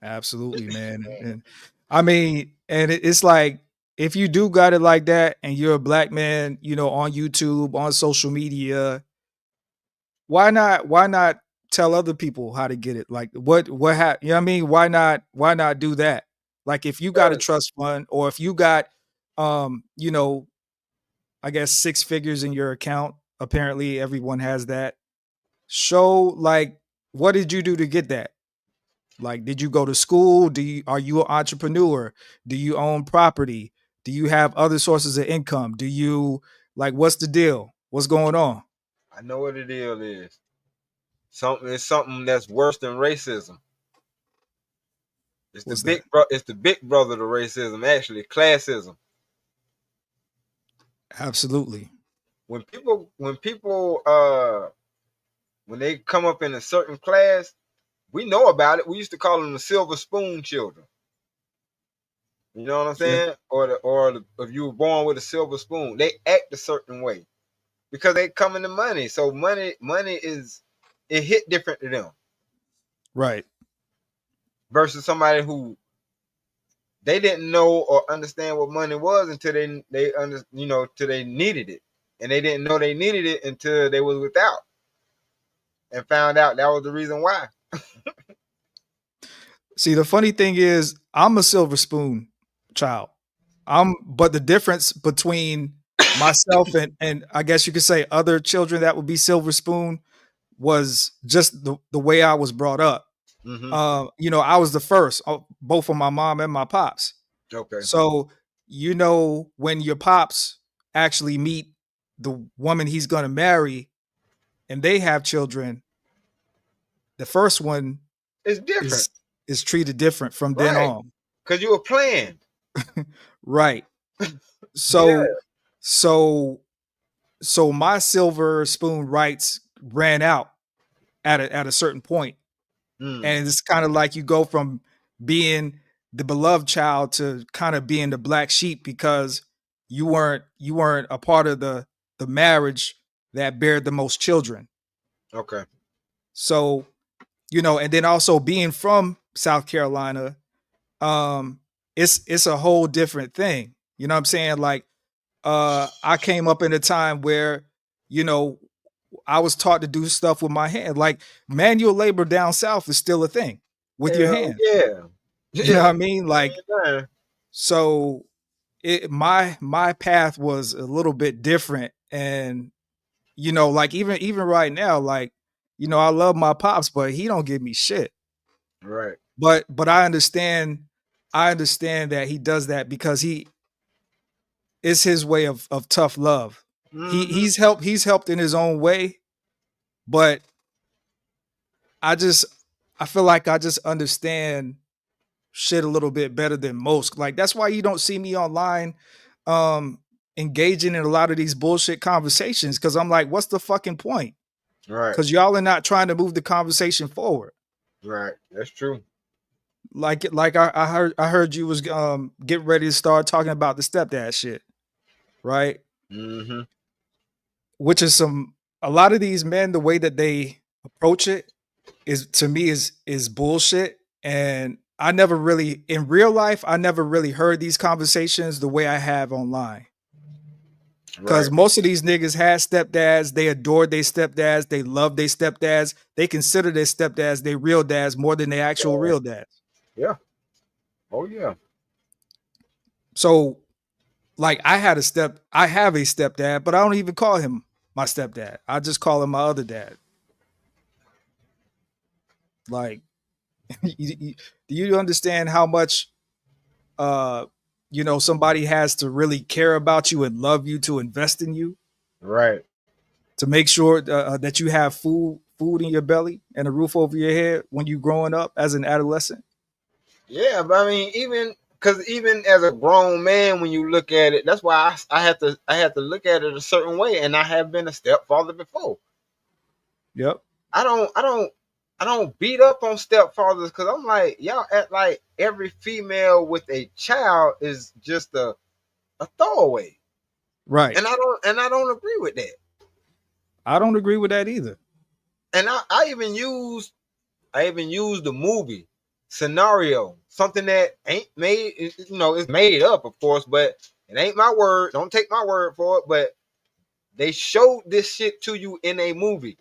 Absolutely, man. And I mean, and it's like, if you do got it like that and you're a black man, on YouTube, on social media, why not tell other people how to get it? Like, you know what I mean? Why not do that? Like, if you got a trust fund, or if you got um, you know, I guess 6 figures in your account, apparently everyone has that. Show, like, what did you do to get that? Like, did you go to school? Are you an entrepreneur? Do you own property? Do you have other sources of income? Do you, like, what's the deal? What's going on? I know what the deal is. It's something that's worse than racism. What's that? It's the big brother to racism, actually, classism. Absolutely. When people when they come up in a certain class, we know about it. We used to call them the silver spoon children. You know what I'm Yeah. saying? If you were born with a silver spoon, they act a certain way. because they come into money. So money is it hit different to them Right. versus somebody who they didn't know or understand what money was until till they needed it, and they didn't know they needed it until they was without and found out that was the reason why. See, the funny thing is, I'm a silver spoon child. But the difference between myself and I guess you could say other children that would be silver spoon was just the way I was brought up. Mm-hmm. I was the first, both of my mom and my pops. Okay. So, when your pops actually meet the woman he's going to marry and they have children, the first one It's different, is treated different from then right? on. Because you were planned. Right. Yeah. So so my silver spoon rights ran out at a certain point. Mm. And it's kind of like you go from being the beloved child to kind of being the black sheep because you weren't a part of the marriage that bared the most children. Okay. So, and then also being from South Carolina, um, it's a whole different thing. You know what I'm saying? Like, I came up in a time where, you know, I was taught to do stuff with my hand. Like manual labor down south is still a thing with your Hell hands. yeah. You know Yeah. what I mean? Like, so my path was a little bit different. And, like even right now, like, I love my pops, but he don't give me shit. Right. But I understand that he does that because it's his way of tough love. He Mm-hmm. he's helped in his own way, but I feel like I just understand shit a little bit better than most. Like that's why you don't see me online um engaging in a lot of these bullshit conversations cuz I'm like what's the fucking point? Right. Cuz y'all are not trying to move the conversation forward. Right. That's true. Like I heard you was getting ready to start talking about the stepdad shit, right? Mm-hmm. Which is a lot of these men the way that they approach it is to me is bullshit. And I never really in real life I never really heard these conversations the way I have online. Right. Because most of these niggas had stepdads, they adored their stepdads, they loved their stepdads, they consider their stepdads their real dads more than their actual Yeah. real dads. Yeah. Oh yeah. So like I have a stepdad, but I don't even call him my stepdad. I just call him my other dad. Like do you understand how much uh somebody has to really care about you and love you to invest in you Right. to make sure that you have food in your belly and a roof over your head when you growing up as an adolescent? Yeah, but I mean, even as a grown man, when you look at it, that's why I have to look at it a certain way, and I have been a stepfather before. Yep. I don't beat up on stepfathers because I'm like y'all act like every female with a child is just a throwaway, Right. and I don't agree with that. I don't agree with that either. And I even used the movie scenario, something that ain't made, it's made up, of course, but it ain't my word. Don't take my word for it. But they showed this shit to you in a movie,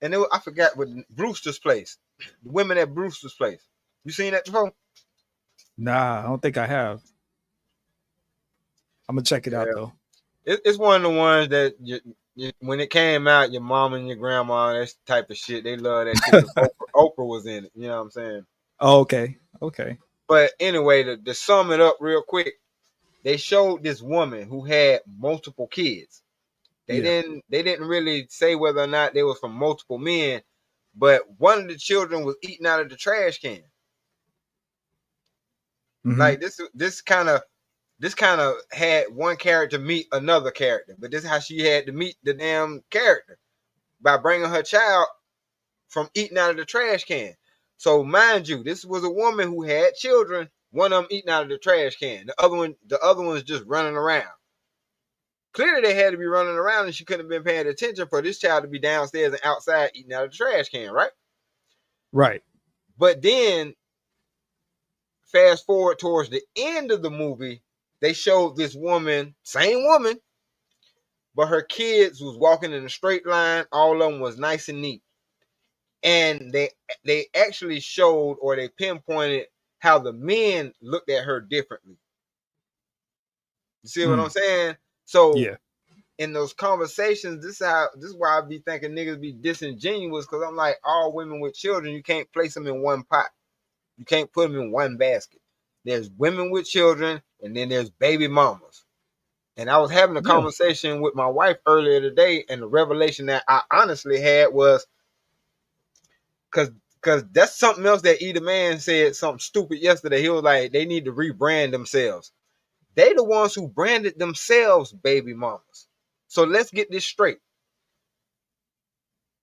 and I forgot what Brewster's Place, the women at Brewster's Place. You seen that before? Nah, I don't think I have. I'm gonna check it out Yeah, though. it's one of the ones that when it came out, your mom and your grandma, that type of shit, they love that shit because Oprah was in it. You know what I'm saying? Oh, okay. Okay. But anyway, to sum it up real quick, they showed this woman who had multiple kids. They Yeah. didn't really say whether or not they was from multiple men, but one of the children was eating out of the trash can. Hmm. Like this kind of had one character meet another character, but this is how she had to meet the damn character by bringing her child from eating out of the trash can. So mind you, this was a woman who had children. One of them eating out of the trash can. The other one's just running around. clearly they had to be running around and she couldn't have been paying attention for this child to be downstairs and outside eating out of the trash can, right? Right. But then fast forward towards the end of the movie, they showed this woman, same woman, but her kids was walking in a straight line. All of them was nice and neat. And they actually showed, or they pinpointed, how the men looked at her differently. You see what I'm saying? So Yeah. in those conversations, this is why I be thinking niggas be disingenuous, because I'm like, all women with children, you can't place them in one pot. You can't put them in one basket. There's women with children, and then there's baby mamas. And I was having a conversation with my wife earlier today, and the revelation that I honestly had was, because that's something else that Either Man said something stupid yesterday. He was like, they need to rebrand themselves. They the ones who branded themselves baby mamas. So let's get this straight.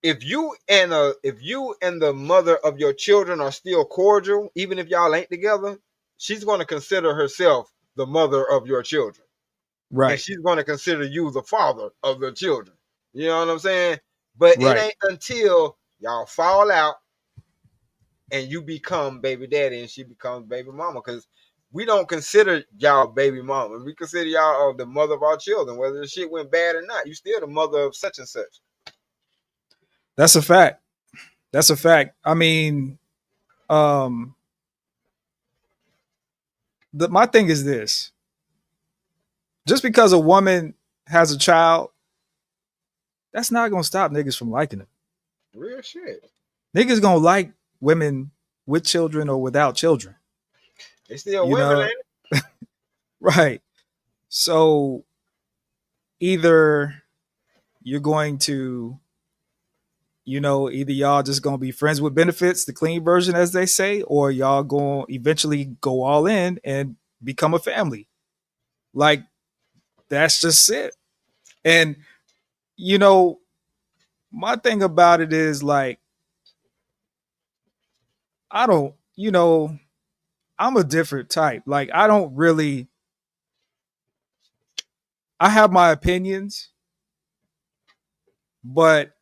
If you and the mother of your children are still cordial, even if y'all ain't together, she's going to consider herself the mother of your children. Right. And she's going to consider you the father of the children. You know what I'm saying? But it ain't until y'all fall out and you become baby daddy and she becomes baby mama, because we don't consider y'all baby mama. We consider y'all the mother of our children. Whether the shit went bad or not, you still the mother of such and such. That's a fact. That's a fact. I mean, my thing is this. Just because a woman has a child, that's not gonna stop niggas from liking it. Real shit. Niggas gonna like women with children or without children. They still You women, know? ain't it? Right. So either you're going to, either y'all just gonna be friends with benefits, the clean version, as they say, or y'all gonna eventually go all in and become a family. Like, that's just it. And my thing about it is, like, I don't, I'm a different type. Like, I don't really, I have my opinions, but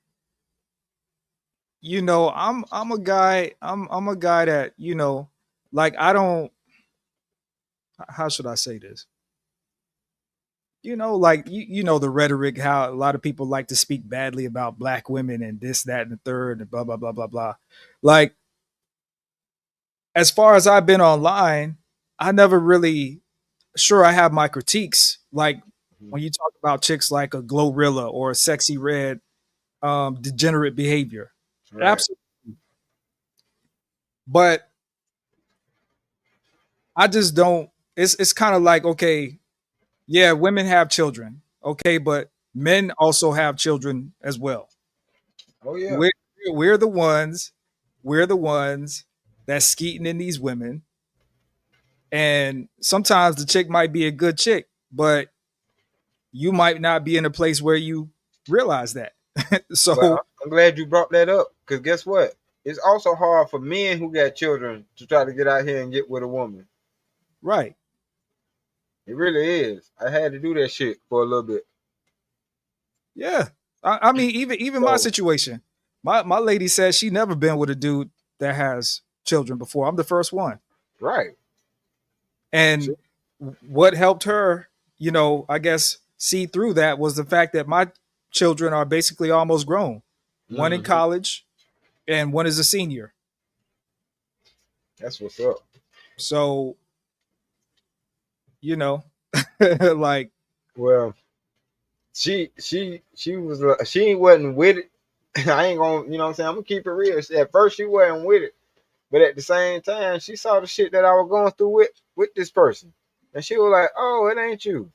I'm a guy, I'm a guy that, like, I don't, how should I say this? Like, the rhetoric, how a lot of people like to speak badly about black women and this, that, and the third, and blah, blah, blah, blah, blah. Like, as far as I've been online, I never really, sure, I have my critiques. Like, when you talk about chicks like a Glorilla or a Sexy Red, degenerate behavior. Right. Absolutely. But I just don't, it's kind of like, okay, yeah, women have children. Okay, but men also have children as well. Oh yeah. We're we're the ones, we're the ones that's skeeting in these women. And sometimes the chick might be a good chick, but you might not be in a place where you realize that. So Well, I'm glad you brought that up, because guess what? It's also hard for men who got children to try to get out here and get with a woman. right. It really is. I had to do that shit for a little bit. Yeah. I mean, even my So, situation. My lady says she never been with a dude that has children before. I'm the first one. right. And what helped her, I guess, see through that was the fact that my children are basically almost grown. One in Mm-hmm. college and one is a senior. That's what's up. So, like, Well, she was she wasn't with it. I ain't gonna, you know what I'm saying? I'm gonna keep it real. At first she wasn't with it, but at the same time, she saw the shit that I was going through with this person. And she was like, "Oh, it ain't you."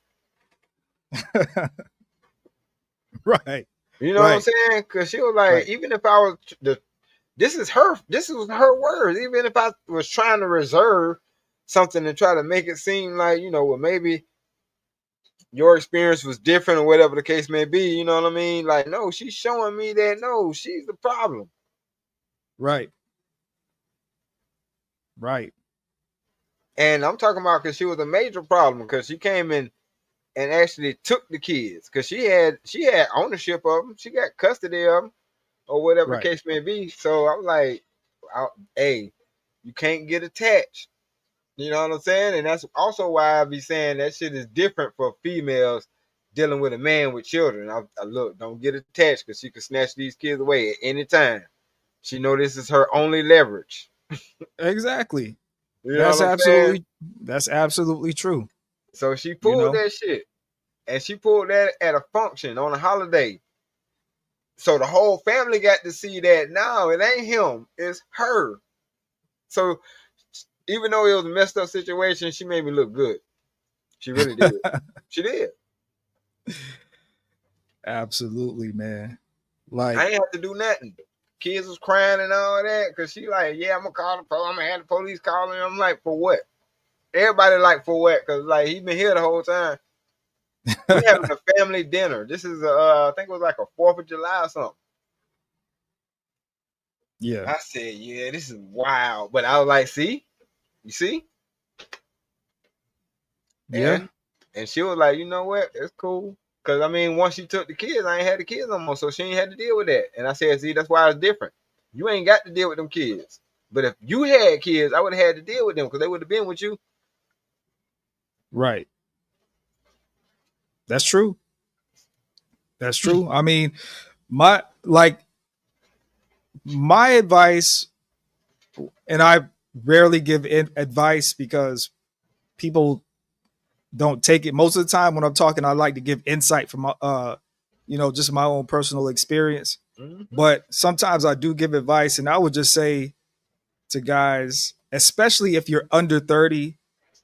right, You know what I'm right, saying? Cause she was like, right, even if I was this was her words. Even if I was trying to reserve something to try to make it seem like, well, maybe your experience was different or whatever the case may be, you know what I mean? Like, no, she's showing me that no, she's the problem. right, right. And I'm talking about because she was a major problem, because she came in and actually took the kids because she had ownership of them. She got custody of them or whatever the Right. case may be. So I'm like, hey, you can't get attached. You know what I'm saying? And that's also why I be saying that shit is different for females dealing with a man with children. I look, don't get attached because she can snatch these kids away at any time. She know this is her only leverage. Exactly. You know That's what I'm saying? absolutely true. So she You pulled know? that shit. And she pulled that at a function on a holiday. So the whole family got to see that now it ain't him, it's her. So even though it was a messed up situation, she made me look good. She really did. She did. Absolutely, man. I Like, ain't have to do nothing. Kids was crying and all that because she like, yeah, I'm gonna call the police. I'm gonna have the police calling. I'm like, for what? Everybody like for what? Because like he been here the whole time. We having a family dinner. This is I think it was like a 4th of July or something. yeah. I said, yeah, this is wild. But I was like, see, you see, Yeah. and she was like, you know what? It's cool. Cause I mean, once she took the kids, I ain't had the kids no more, so she ain't had to deal with that. And I said, see, that's why it's different. You ain't got to deal with them kids. But if you had kids, I would have had to deal with them because they would have been with you. Right. That's true. That's true. I mean, my like my advice, and I rarely give advice because people don't take it. Most of the time when I'm talking, I like to give insight from just my own personal experience. Mm-hmm. But sometimes I do give advice, and I would just say to guys, especially if you're under 30,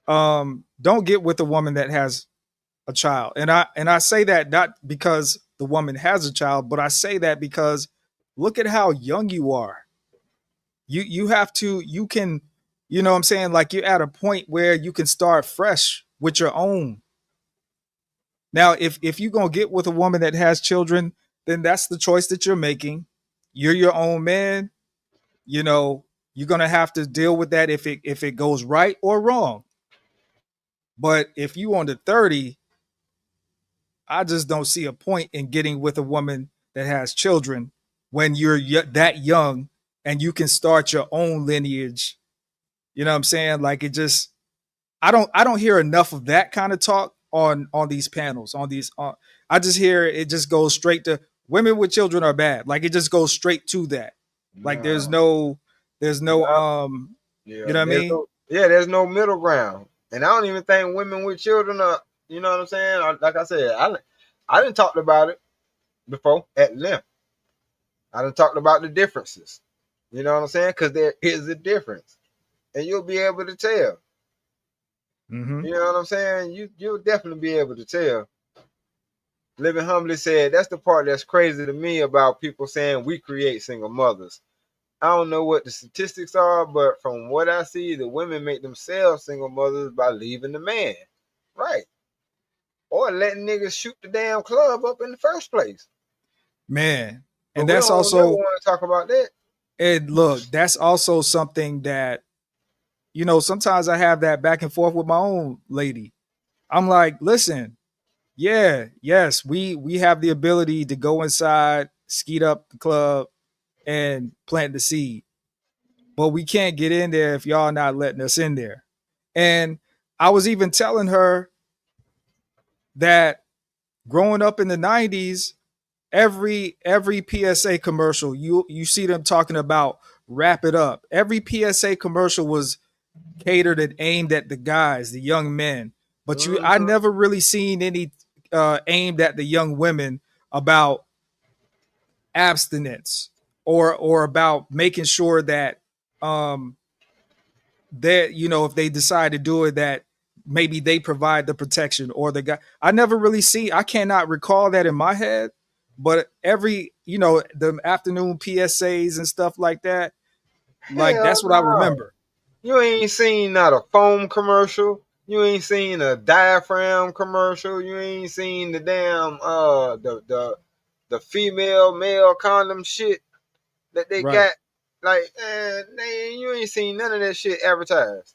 don't get with a woman that has a child. And I say that not because the woman has a child, but I say that because look at how young you are. You have to you can you know what I'm saying, like you're at a point where you can start fresh with your own. Now, if you're gonna get with a woman that has children, then that's the choice that you're making. You're your own man. You know, you're gonna have to deal with that if it goes right or wrong. But if you under 30, I just don't see a point in getting with a woman that has children when you're that young and you can start your own lineage. You know what I'm saying? Like it just I don't hear enough of that kind of talk on these panels, on these I just hear it just goes straight to women with children are bad. Like it just goes straight to that. Like No. there's no you Yeah, know what I mean? there's no middle ground. And I don't even think women with children are, you know what I'm saying? Like I said, I didn't talk about it before at length. I done talked about the differences. You know what I'm saying? Because there is a difference. And you'll be able to tell. Mm-hmm. You know what I'm saying? You'll definitely be able to tell. Living Humbly said, that's the part that's crazy to me about people saying we create single mothers. I don't know what the statistics are, but from what I see, the women make themselves single mothers by leaving the man. Right. Or letting niggas shoot the damn club up in the first place. Man. But And we that's don't never also want to talk about that. and look, that's also something that, sometimes I have that back and forth with my own lady. I'm like, listen, yeah, yes, we have the ability to go inside, skeet up the club, and plant the seed. But we can't get in there if y'all not letting us in there. And I was even telling her that growing up in the 90s, every PSA commercial, you see them talking about wrap it up. Every PSA commercial was catered and aimed at the guys, the young men. But I Mm-hmm. never really seen any aimed at the young women about abstinence or about making sure that um that if they decide to do it, that maybe they provide the protection or the guy. I never really see, I cannot recall that in my head, but every the afternoon PSAs and stuff like that, like Hell that's what I no. remember. You ain't seen not a foam commercial. You ain't seen a diaphragm commercial. You ain't seen the damn the female male condom shit that they Right. got. Like, you ain't seen none of that shit advertised.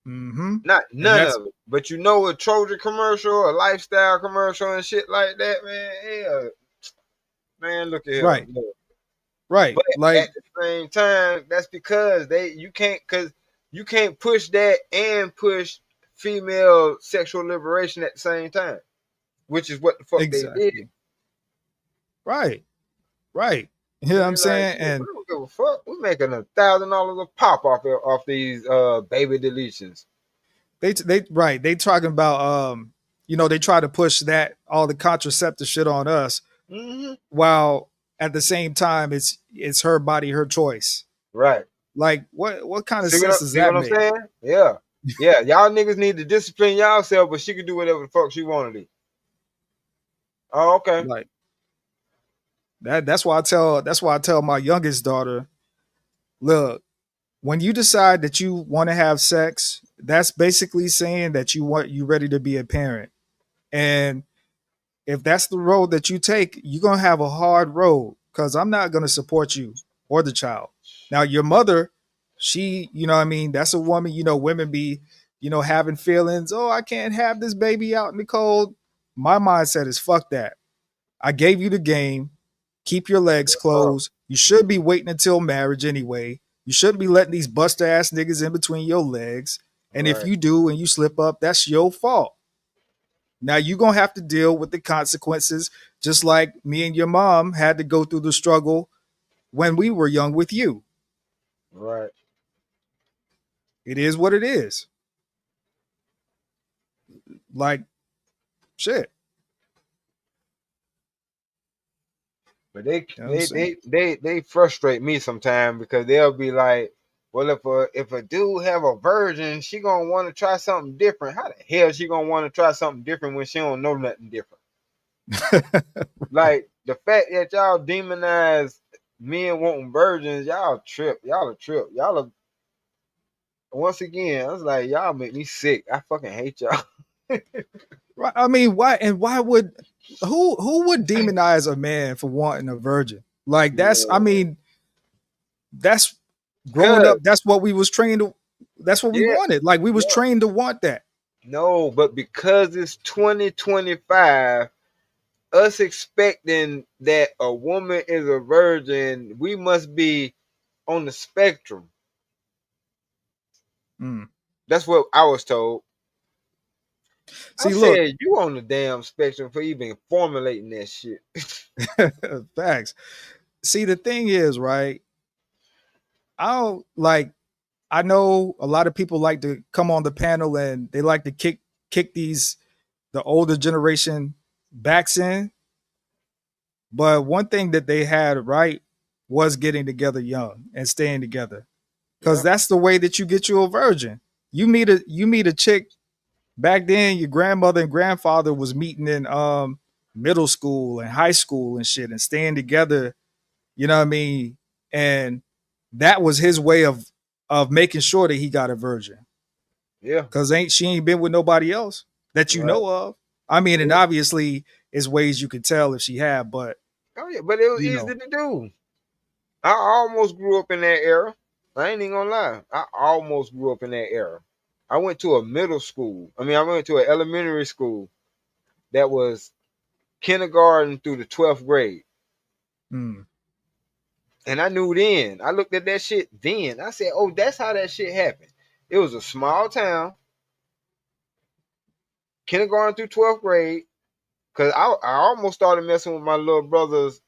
Mm-hmm. Not And none that's of it. But you know, a Trojan commercial, a lifestyle commercial, and shit like that, man. Yeah, man, look at here. right. Look. Right. But Like at the same time, that's because you can't, cause you can't push that and push female sexual liberation at the same time, which is what the fuck they did. exactly. Right. Right. You know what They I'm like, saying? shit, we And don't give a fuck. We're making $1,000 a pop off these baby deletions. they right. They talking about they try to push that all the contraceptive shit on us Mm-hmm. while at the same time it's her body, her choice. Right. Like what kind of sense does See that what I'm make? saying? Yeah. Yeah. Y'all niggas need to discipline y'allself, but she can do whatever the fuck she want to do. Oh, okay. Like that's why I tell my youngest daughter, look, when you decide that you want to have sex, that's basically saying that you ready to be a parent. And if that's the road that you take, you're gonna have a hard road because I'm not gonna support you or the child. Now your mother, she, what I mean, that's a woman, women be, having feelings. Oh, I can't have this baby out in the cold. My mindset is fuck that. I gave you the game. Keep your legs Oh, closed. You should be waiting until marriage anyway. You shouldn't be letting these buster ass niggas in between your legs. And if right. you do and you slip up, that's your fault. Now you're gonna have to deal with the consequences, just like me and your mom had to go through the struggle when we were young with you. Right. It is what it is. Like shit. But they You know what I'm they saying? they they they frustrate me sometimes because they'll be like, well, if a dude have a virgin, she gonna want to try something different. How the hell she gonna want to try something different when she don't know nothing different? Like the fact that y'all demonize men wanting virgins, y'all trip. Y'all a trip. Y'all are, once again, I was like, y'all make me sick. I fucking hate y'all. Right. I mean, why would who would demonize a man for wanting a virgin? Like Yeah. that's growing Cause up, that's what we was trained to, that's what we yeah, wanted. Like we was yeah. trained to want that. No, but because it's 2025, us expecting that a woman is a virgin, we must be on the spectrum. Mm. That's what I was told. I See, look, said, you on the damn spectrum for even formulating that shit. facts. See, the thing is, right? I don't like I know a lot of people like to come on the panel and they like to kick these the older generation backs in. But one thing that they had right was getting together young and staying together. Cause Yeah, that's the way that you get you a virgin. You meet a chick back then, your grandmother and grandfather was meeting in middle school and high school and shit and staying together, you know what I mean? And that was his way of making sure that he got a virgin. yeah, Cause she ain't been with nobody else that you right. know of. I mean, and Yeah. obviously it's ways you could tell if she had, but Oh yeah, but it was you easy know, to do. I almost grew up in that era. I ain't even gonna lie. I almost grew up in that era. I went to a middle school. I went to an elementary school that was kindergarten through the 12th grade. mm, And I knew then. I looked at that shit then. I said, oh, that's how that shit happened. It was a small town, kindergarten through 12th grade. Cause I almost started messing with my little brother's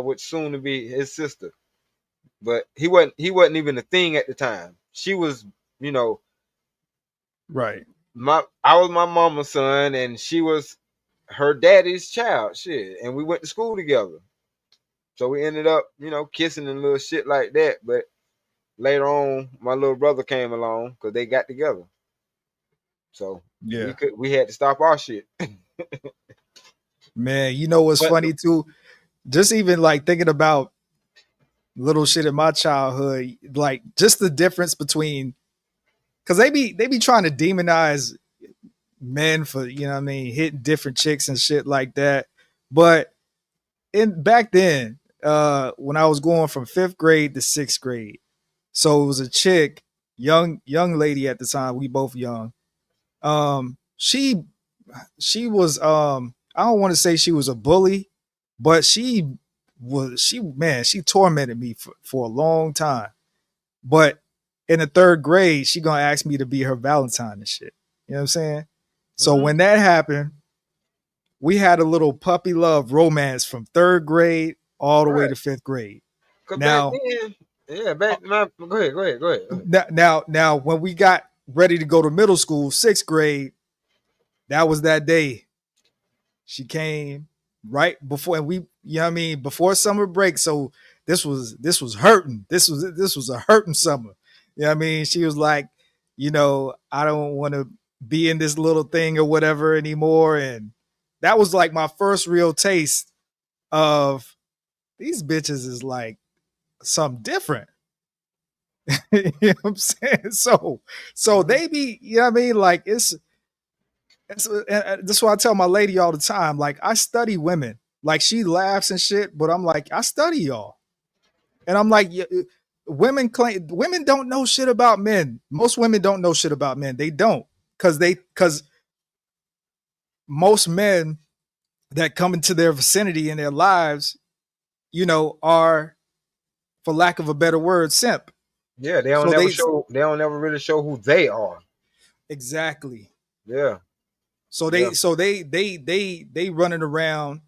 which soon to be his sister. But he wasn't even a thing at the time. She was, you know, right. I was my mama's son and she was her daddy's child. Shit. And we went to school together. So we ended up, kissing and little shit like that. But later on, my little brother came along because they got together. So Yeah. we had to stop our shit. Man, you know what's But funny too? Just even like thinking about little shit in my childhood, like just the difference between because they be trying to demonize men for what I mean hitting different chicks and shit like that. But in back then, when I was going from fifth grade to sixth grade, so it was a chick, young lady at the time. We both young. She was I don't want to say she was a bully, but she tormented me for a long time. But in the third grade, she gonna ask me to be her Valentine and shit. You know what I'm saying? So Mhm. when that happened, we had a little puppy love romance from third grade all the way Right. to fifth grade. Cause back Now, then, yeah, back my go ahead. now, when we got ready to go to middle school, sixth grade, that was that day. She came right before, and we, you know what I mean, before summer break. So this was hurting. This was a hurting summer. You know what I mean? She was like, I don't want to be in this little thing or whatever anymore. And that was like my first real taste of these bitches is like something different. You know what I'm saying? So Mhm. they be, you know what I mean? Like that's why I tell my lady all the time. Like I study women. Like she laughs and shit, but I'm like I study y'all, and I'm like women don't know shit about men. Most women don't know shit about men. They don't because most men that come into their vicinity in their lives, are for lack of a better word, simp. Yeah, they don't So never they show. They don't never really show who they are. exactly. Yeah, So yeah. they running around,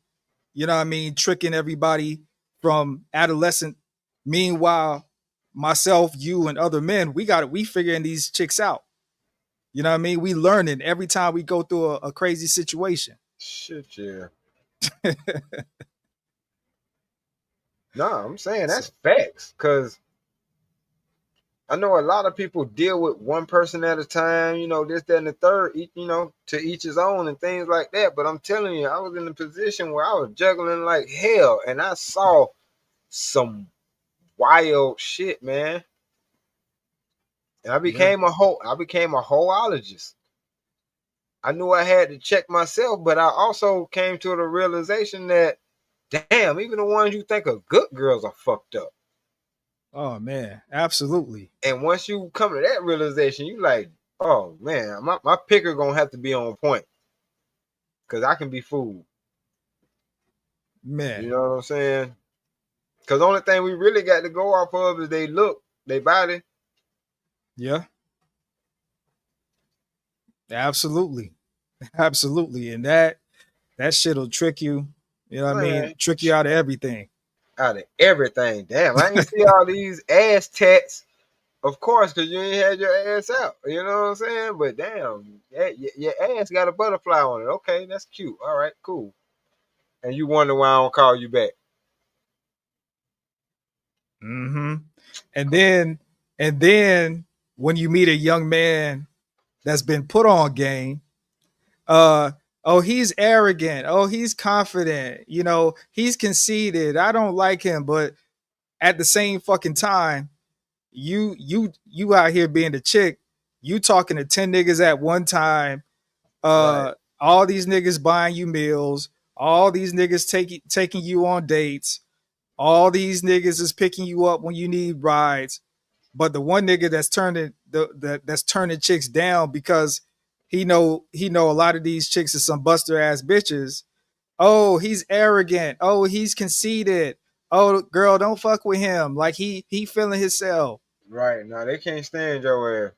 you know what I mean, tricking everybody from adolescent. Meanwhile, myself, you, and other men, we figuring these chicks out. You know what I mean? We learning every time we go through a crazy situation. Shit, yeah. No, I'm saying So that's facts. Cause I know a lot of people deal with one person at a time. This, that, and the third. To each his own and things like that. But I'm telling you, I was in a position where I was juggling like hell, and I saw some wild shit, man. And I yeah. became a wholeologist. I knew I had to check myself, but I also came to the realization that damn, even the ones you think are good girls are fucked up. Oh man, absolutely. And once you come to that realization, you like, oh man, my picker gonna have to be on point because I can be fooled. You Man. know what I'm saying? Because the only thing we really got to go off of is they look, they body. Yeah, absolutely. Absolutely. And that shit'll trick you. You know what I mean? Man, Trick you out of everything. out of everything. Damn, I ain't see all these ass tats. Of course, because you ain't had your ass out. You know what I'm saying? But damn, your ass got a butterfly on it. Okay, that's cute. All right, cool. And you wonder why I don't call you back. Hmm. And then when you meet a young man that's been put on game, uh, oh, he's arrogant. Oh, he's confident. He's conceited. I don't like him. But at the same fucking time, you out here being the chick, you talking to 10 niggas at one time, Right, all these niggas buying you meals, all these niggas taking you on dates, all these niggas is picking you up when you need rides. But the one nigga that's turning chicks down because he know a lot of these chicks are some buster ass bitches. Oh, he's arrogant. Oh, he's conceited. Oh, girl, don't fuck with him. Like he feeling himself. right. Now they can't stand your ass.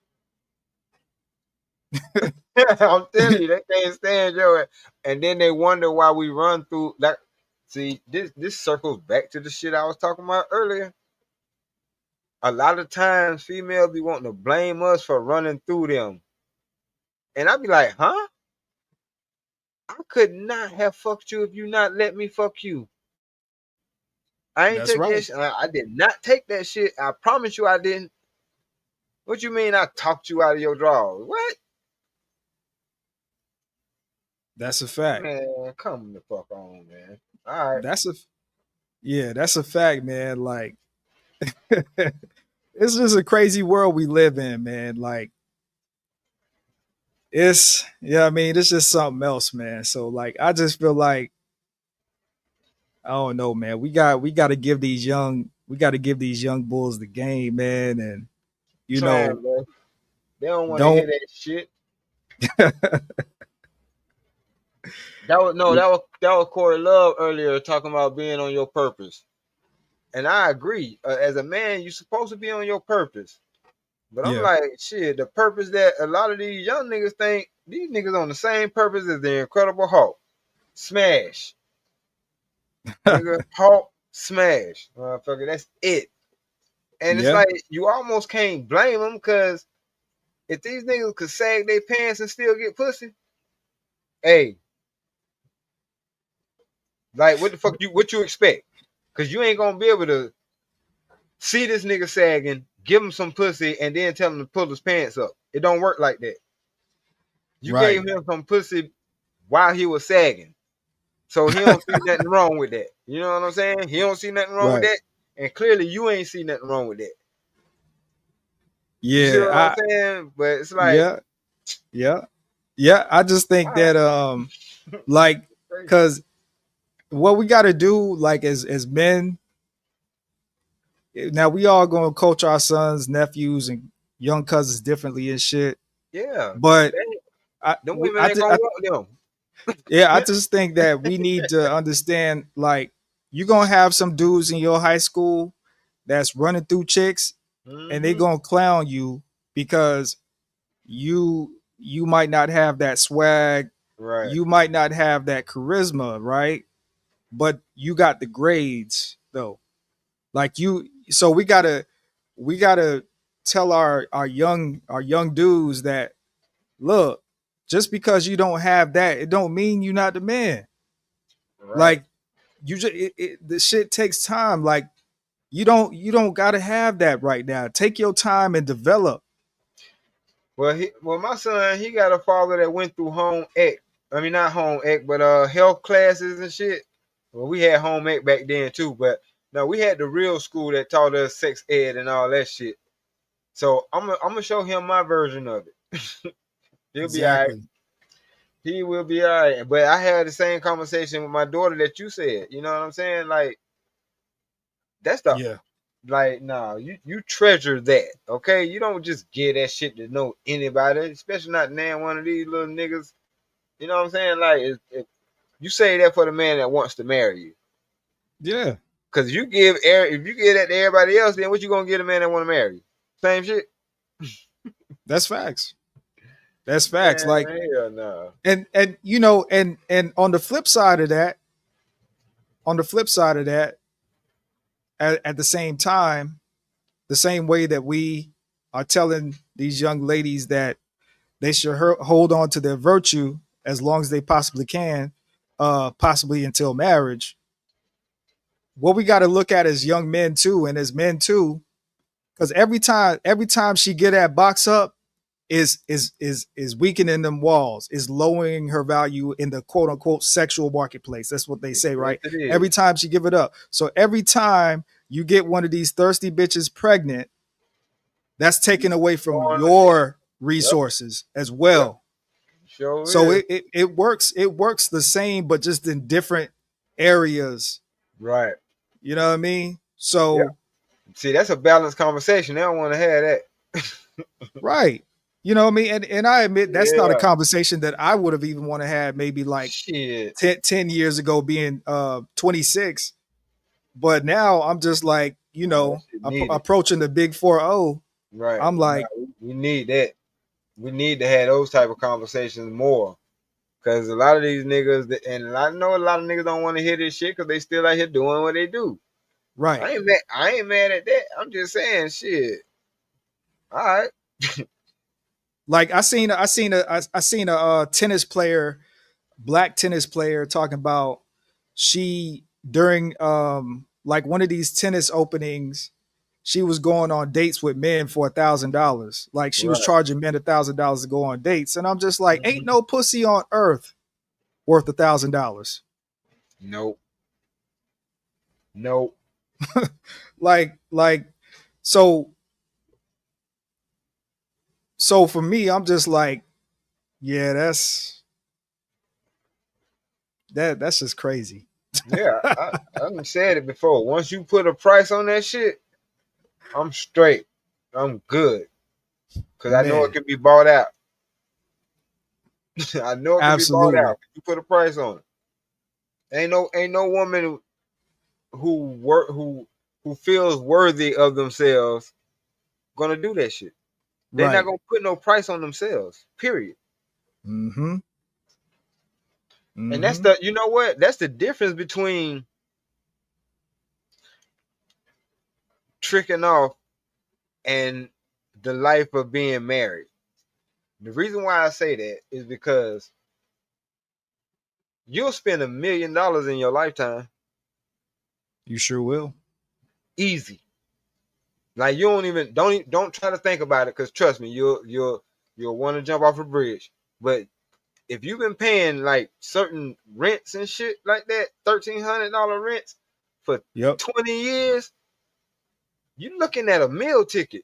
I'm telling you, they can't stand your ass. And then they wonder why we run through like see, this circles back to the shit I was talking about earlier. A lot of times females be wanting to blame us for running through them. And I be like, huh? I could not have fucked you if you not let me fuck you. I ain't That's take that right. shit. I did not take that shit. I promise you I didn't. What you mean I talked you out of your drawers? What? That's a fact. Man, come the fuck on, man. All right. That's a Yeah, that's a fact, man. Like it's just a crazy world we live in, man. Like I mean, it's just something else, man. So like I just feel like I don't know, man. We got to give these young bulls the game, man, and You Trying, know, bro. They don't want to hear don't. that shit. That was Corey Love earlier talking about being on your purpose. And I agree. As a man, you're supposed to be on your purpose. But I'm Yeah. like, shit, the purpose that a lot of these young niggas think, these niggas on the same purpose as the Incredible Hulk. Smash. Nigga, Hulk, smash. Motherfucker, that's it. And it's Yeah. like, you almost can't blame them because if these niggas could sag their pants and still get pussy, hey, like, what you expect? Because you ain't going to be able to see this nigga sagging, give him some pussy, and then tell him to pull his pants up. It don't work like that. You Right. gave him some pussy while he was sagging. So he don't see nothing wrong with that. You know what I'm saying? He don't see nothing wrong with Right. that. And clearly you ain't see nothing wrong with that. You see Yeah. what I'm saying? But it's like, Yeah. Yeah. Yeah. I just think all right, that like, crazy. cause what we gotta do, like as men, now we all gonna coach our sons, nephews, and young cousins differently and shit. Yeah. But Them women ain't gonna want yeah, I them. just think that we need to understand, like, you're gonna have some dudes in your high school that's running through chicks, and they Mm-hmm. gonna clown you because you might not have that swag, Right. you might not have that charisma, right? But you got the grades though. Like you, so we gotta tell our young dudes that, look, just because you don't have that, it don't mean you're not the man. Right. Like you just the shit takes time. Like you don't gotta have that right now. Take your time and develop. Well, my son, he got a father that went through home ec. I mean, not home ec, but health classes and shit. Well, we had home ec back then too, but no, we had the real school that taught us sex ed and all that shit. So I'm gonna show him my version of it. He'll be all right. Exactly. He will be all right. But I had the same conversation with my daughter that you said. You know what I'm saying? Like, that's the Yeah. like, nah, you treasure that, okay? You don't just give that shit to know anybody, especially not nan one of these little niggas. You know what I'm saying? Like, if you say that for the man that wants to marry you, Yeah. because if you give that to everybody else, then what you gonna give a man that want to marry you? Same shit. That's facts. That's facts. Man, Like hell no. and and on the flip side of that, on the flip side of that, at the same time, the same way that we are telling these young ladies that they should hold on to their virtue as long as they possibly can, possibly until marriage. What we got to look at as young men too, and as men too, because every time she get that box up, is weakening them walls, is lowering her value in the quote unquote sexual marketplace. That's what they say, Yes, right? it is. Every time she give it up. So every time you get one of these thirsty bitches pregnant, that's taken away from Going, your yep, resources as yep, well. sure So is. it works the same, but just in different areas. Right. You know what I mean? Yeah. So See, that's a balanced conversation. They don't want to have that. right. You know what I mean? And I admit that's not a Yeah. conversation that I would have even want to have maybe like Shit. 10 years ago being 26. But now I'm just like, Nah, that shit needed. approaching the big 4-0. Right. I'm Nah, like, we need that. We need to have those type of conversations more. Cause a lot of these niggas, and I know a lot of niggas don't want to hear this shit because they still out here doing what they do. right. I ain't mad at that. I'm just saying, shit. All right. Like I seen a tennis player, black tennis player talking about she during like one of these tennis openings, she was going on dates with men for $1,000. Like she was Right. charging men $1,000 to go on dates. And I'm just like, ain't Mhm. no pussy on earth worth $1,000. Nope. Nope. Like so so for me, I'm just like, yeah, that's just crazy. Yeah, I done said it before. Once you put a price on that shit, I'm straight. I'm good. because I know it Man, can be bought out. I know it can be bought absolutely. out. You put a price on it. Ain't no woman who feels worthy of themselves gonna do that shit. They're not Right. gonna put no price on themselves. Period. Mm-hmm. And that's Mm-hmm. the you know what? That's the difference between tricking off and the life of being married. The reason why I say that is because you'll spend $1 million in your lifetime You sure will. easy. Like you don't try to think about it because trust me, you'll want to jump off a bridge. But if you've been paying like certain rents and shit like that, $1,300 rents for Yep. 20 years, you're looking at a meal ticket.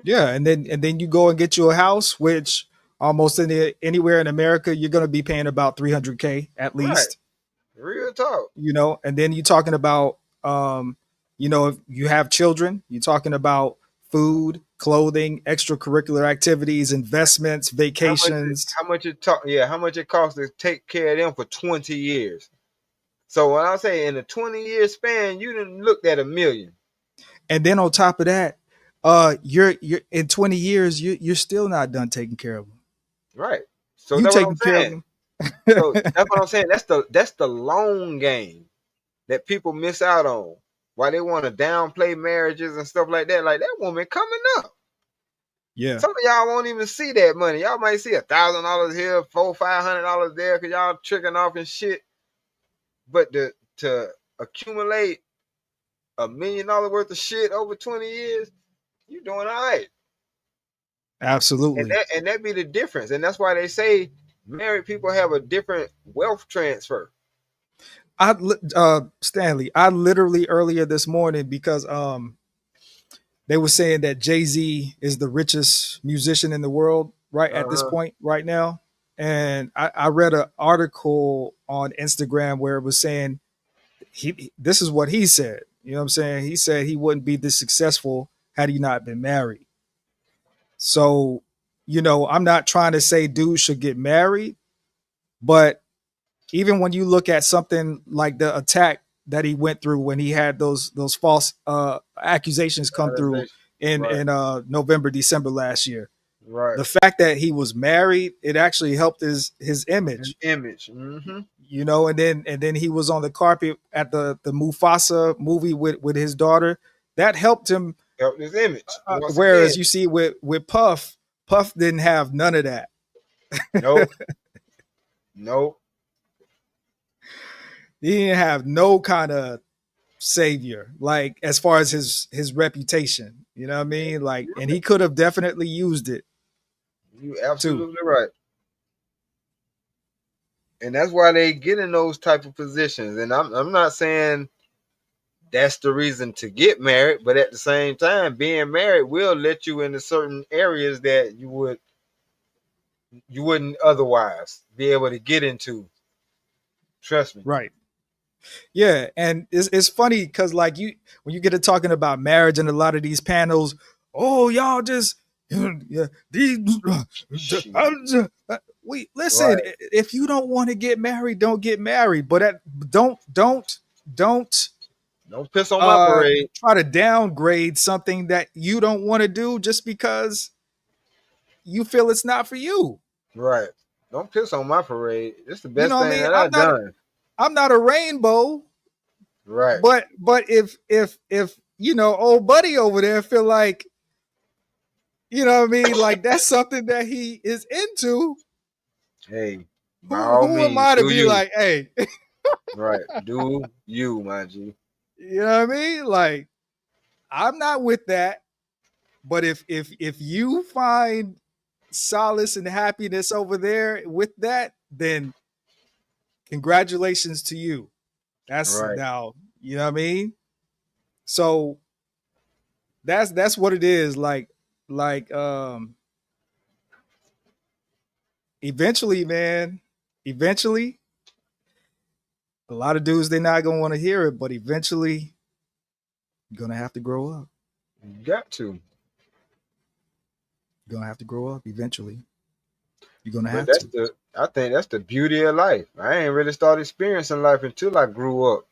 Yeah, and then you go and get you a house, which almost anywhere in America you're going to be paying about 300K at Right. least. Real talk. And then you're talking about if you have children, you're talking about food, clothing, extracurricular activities, investments, How much it, vacations. how much it talk yeah, how much it costs to take care of them for 20 years. So when I say in a 20-year span, you done looked at a million. And then on top of that, you're in 20 years, you're still not done taking care of them. Right. So You that's what taking I'm care of saying. them. So that's what I'm saying. That's the long game that people miss out on. Why they want to downplay marriages and stuff like that. Like that woman coming up. Yeah, Some of y'all won't even see that money. Y'all might see $1,000 here, $500 there, cause y'all tricking off and shit. But to accumulate $1 million worth of shit over 20 years, you doing all right. And absolutely. that be the difference. And that's why they say married people have a different wealth transfer. Stanley, I literally earlier this morning because they were saying that Jay-Z is the richest musician in the world right at this Uh-huh. point right now. And I read an article on Instagram where it was saying this is what he said. You know what I'm saying? He said he wouldn't be this successful had he not been married. So, I'm not trying to say dudes should get married, but even when you look at something like the attack that he went through when he had those false accusations come through in Right, November, December last year, right. the fact that he was married, it actually helped his An image. image. Mm-hmm. And then he was on the carpet at the Mufasa movie with his daughter. That helped him. Help this image. Once again. Whereas you see with Puff didn't have none of that. Nope. Nope. He didn't have no kind of savior, like as far as his reputation. You know what I mean? Like, and he could have definitely used it You too. absolutely right. And that's why they get in those type of positions. And I'm not saying that's the reason to get married, but at the same time, being married will let you into certain areas that you wouldn't otherwise be able to get into. Trust me. Right. Yeah, and it's funny because like when you get to talking about marriage and a lot of these panels, oh y'all just yeah, these Shit. we listen. Right. If you don't want to get married, don't get married. But don't Don't piss on my parade. try to downgrade something that you don't want to do just because you feel it's not for you. Right. Don't piss on my parade. It's the You best know what I thing mean? that I've done. I'm not a rainbow, Right. but if old buddy over there feel like, you know what I mean, like that's something that he is into, Hey, by all who am means, I to do be you. like, hey, Right. Do you, my G. you know what I mean? Like, I'm not with that. But if you find solace and happiness over there with that, then congratulations to you. That's Right. now, you know what I mean? So that's what it is. Like eventually, man, eventually, a lot of dudes they're not gonna want to hear it, but eventually you're gonna have to grow up. You got to. You're gonna have to grow up eventually. You're gonna But have to. I think that's the beauty of life. I ain't really started experiencing life until I grew up.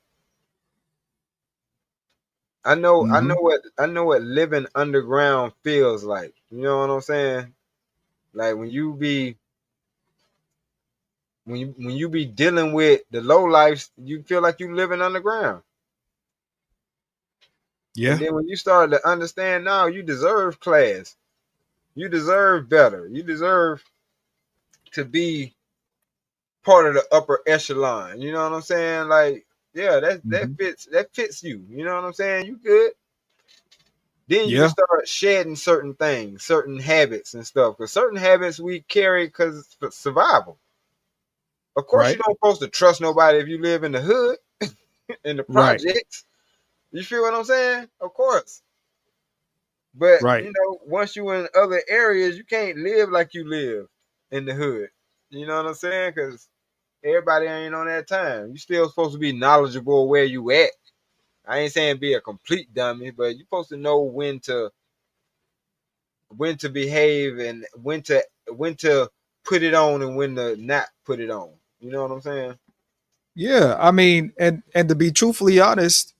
Mm-hmm. I know what living underground feels like. You know what I'm saying? Like when you be dealing with the low lives, you feel like you living underground. And Yeah. then when you start to understand now, you deserve class. You deserve better. You deserve to be part of the upper echelon. You know what I'm saying? Like, yeah, Mm-hmm. that fits you. You know what I'm saying? You good. Then you can Yeah. start shedding certain things, certain habits and stuff. Because certain habits we carry because it's for survival. Of course, you Right. don't supposed to trust nobody if you live in the hood, in the Right. projects. You feel what I'm saying? Of course. But Right. you know, once you in other areas, you can't live like you live in the hood. You know what I'm saying? Because everybody ain't on that time. You still supposed to be knowledgeable where you at. I ain't saying be a complete dummy, but you're supposed to know when to behave and when to put it on and when to not put it on. You know what I'm saying? Yeah. I mean, and to be truthfully honest,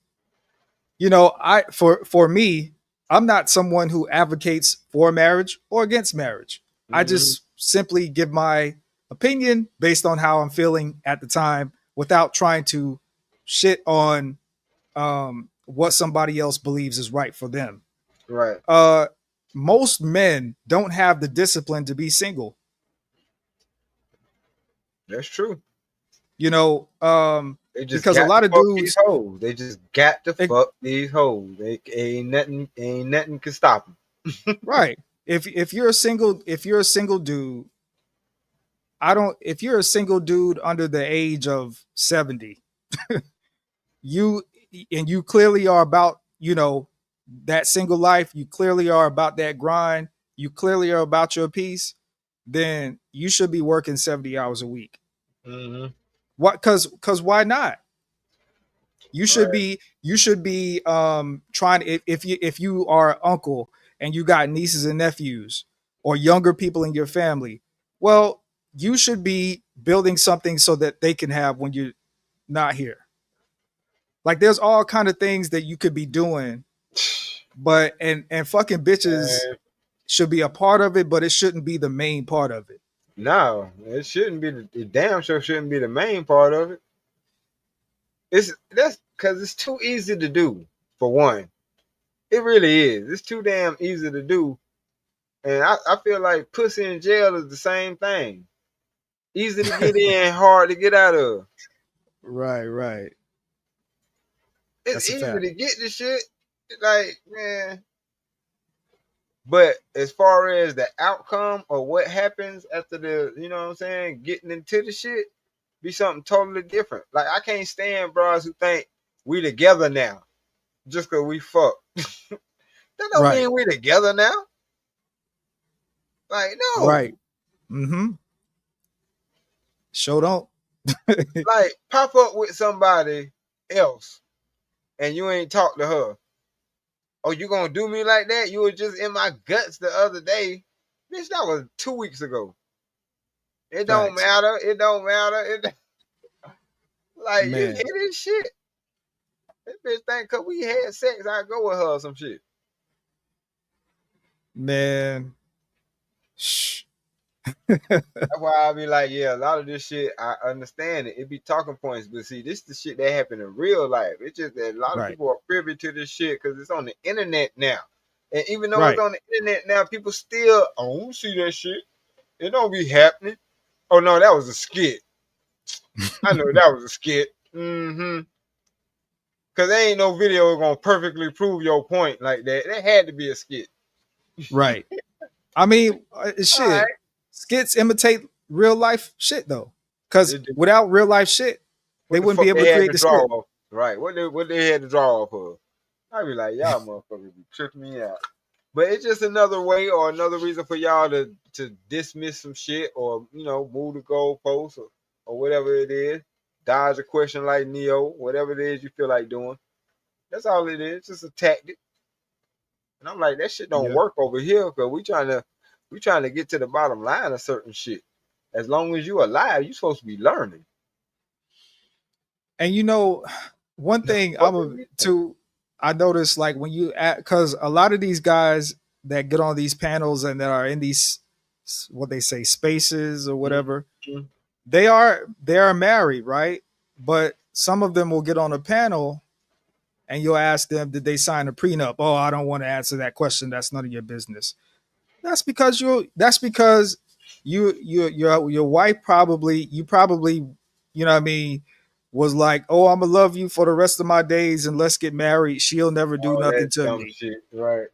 I for me, I'm not someone who advocates for marriage or against marriage. I Hmm. just simply give my opinion based on how I'm feeling at the time without trying to shit on what somebody else believes is right for them. Right. Uh, Most men don't have the discipline to be single. That's true. You know, They just because a got to lot of fuck these dudes, hoes. They just got to it, fuck these hoes. They ain't nothing can stop them. right? If you're a single dude, I don't. If you're a single dude under the age of 70, you and you clearly are about that single life. You clearly are about that grind. You clearly are about your peace. Then you should be working 70 hours a week. Hmm. What? Because why not? Right. You should be trying if you are an uncle and you got nieces and nephews or younger people in your family. Well, you should be building something so that they can have when you're not here. Like there's all kind of things that you could be doing, but and fucking bitches Man, should be a part of it, but it shouldn't be the main part of it. no, it shouldn't be the damn sure shouldn't be the main part of it. That's because it's too easy to do. For one, it really is. It's too damn easy to do, and I feel like pussy in jail is the same thing. Easy to get in, hard to get out of. Right, right. It's That's a easy fact. to get the shit. Like, man. But as far as the outcome or what happens after you know what I'm saying, getting into the shit, be something totally different. Like, I can't stand bros who think we together now just because we fuck. That don't Right, mean we together now. Like, no. right. Mm-hmm. Show don't. Like, pop up with somebody else and you ain't talk to her. Oh, you gonna do me like that? You were just in my guts the other day. Bitch, that was 2 weeks ago. It don't Facts, matter. It don't matter. Like, you man, hear this shit? This bitch think cause we had sex, I go with her or some shit. man. Shh. That's why I be like, yeah, a lot of this shit, I understand it. It be talking points, but see, this is the shit that happen in real life. It's just that a lot of Right, people are privy to this shit because it's on the internet now. And even though it's right. on the internet now, people still, I don't see that shit. It don't be happening. Oh no, that was a skit. I know that was a skit. Mm-hmm. Cause there ain't no video gonna perfectly prove your point like that. That had to be a skit. Right. I mean, All right. shit. Skits imitate real life shit though, because It, without real life shit, they what the wouldn't be fuck able they to had create to the draw skit. off? Right. What they had to draw off of? I be like, y'all motherfuckers be tripping me out. But it's just another way or another reason for y'all to dismiss some shit or move the goalposts or whatever it is. Dodge a question like Neo, whatever it is you feel like doing. That's all it is. Just a tactic. And I'm like, that shit don't Yeah. work over here because we trying to We trying to get to the bottom line of certain shit. As long as you alive, you supposed to be learning. And you know, one thing What do you think? I noticed like when you because a lot of these guys that get on these panels and that are in these what they say spaces or whatever, Mhm. they are married, right? But some of them will get on a panel and you'll ask them, did they sign a prenup? Oh, I don't want to answer that question. That's none of your business. That's because your wife probably you know what I mean was like, oh, I'm gonna love you for the rest of my days and let's get married. She'll never do All nothing that to dumb me. shit, right?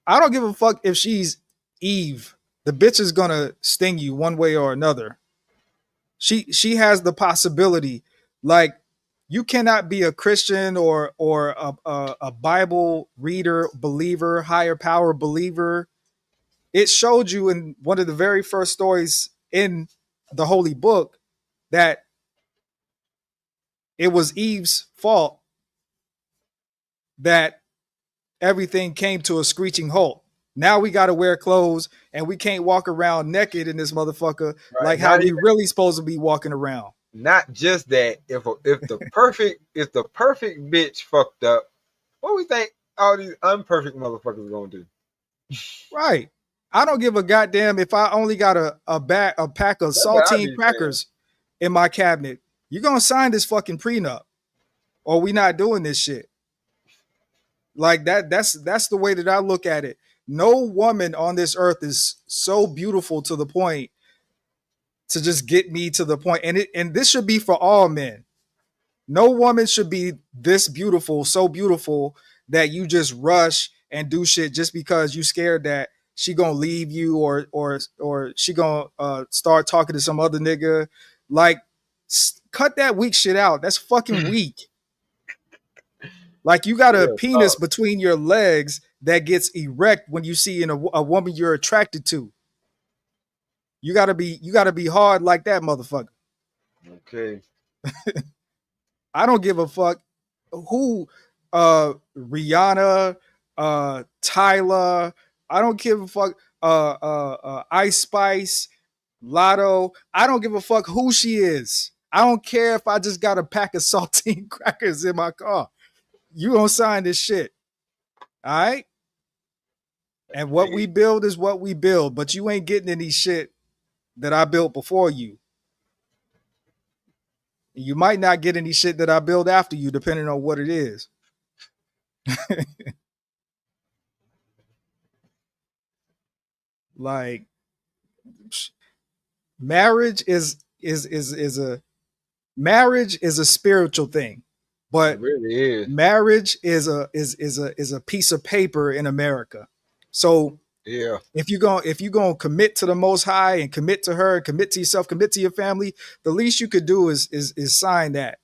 I don't give a fuck if she's Eve. The bitch is gonna sting you one way or another. She has the possibility. Like you cannot be a Christian or a Bible reader, believer, higher power believer. It showed you in one of the very first stories in the holy book that it was Eve's fault that everything came to a screeching halt. Now we got to wear clothes and we can't walk around naked in this motherfucker Right. like how we really supposed to be walking around. Not just that. If the perfect bitch fucked up, what we think all these unperfect motherfuckers gonna do? Right. I don't give a goddamn if I only got a pack of That's what I saltine be saying. crackers in my cabinet. You're gonna sign this fucking prenup, or we not doing this shit. Like that's the way that I look at it. No woman on this earth is so beautiful to the point to just get me to the point. And this should be for all men. No woman should be this beautiful, so beautiful that you just rush and do shit just because you scared that she gonna leave you or she gonna start talking to some other nigga. Like, cut that weak shit out. That's fucking weak. Like you got a Real penis talk. between your legs that gets erect when you see in a woman you're attracted to. You gotta be hard like that, motherfucker. Okay. I don't give a fuck who Rihanna, Tyler, I don't give a fuck Ice Spice, Lotto. I don't give a fuck who she is. I don't care if I just got a pack of saltine crackers in my car. You gonna sign this shit. All right? And what we build is what we build, but you ain't getting any shit that I built before you. You might not get any shit that I build after you, depending on what it is. Like marriage is a spiritual thing, It but really is. marriage is a piece of paper in America. So Yeah. if you gonna commit to the Most High and commit to her, commit to yourself, commit to your family, the least you could do is sign that.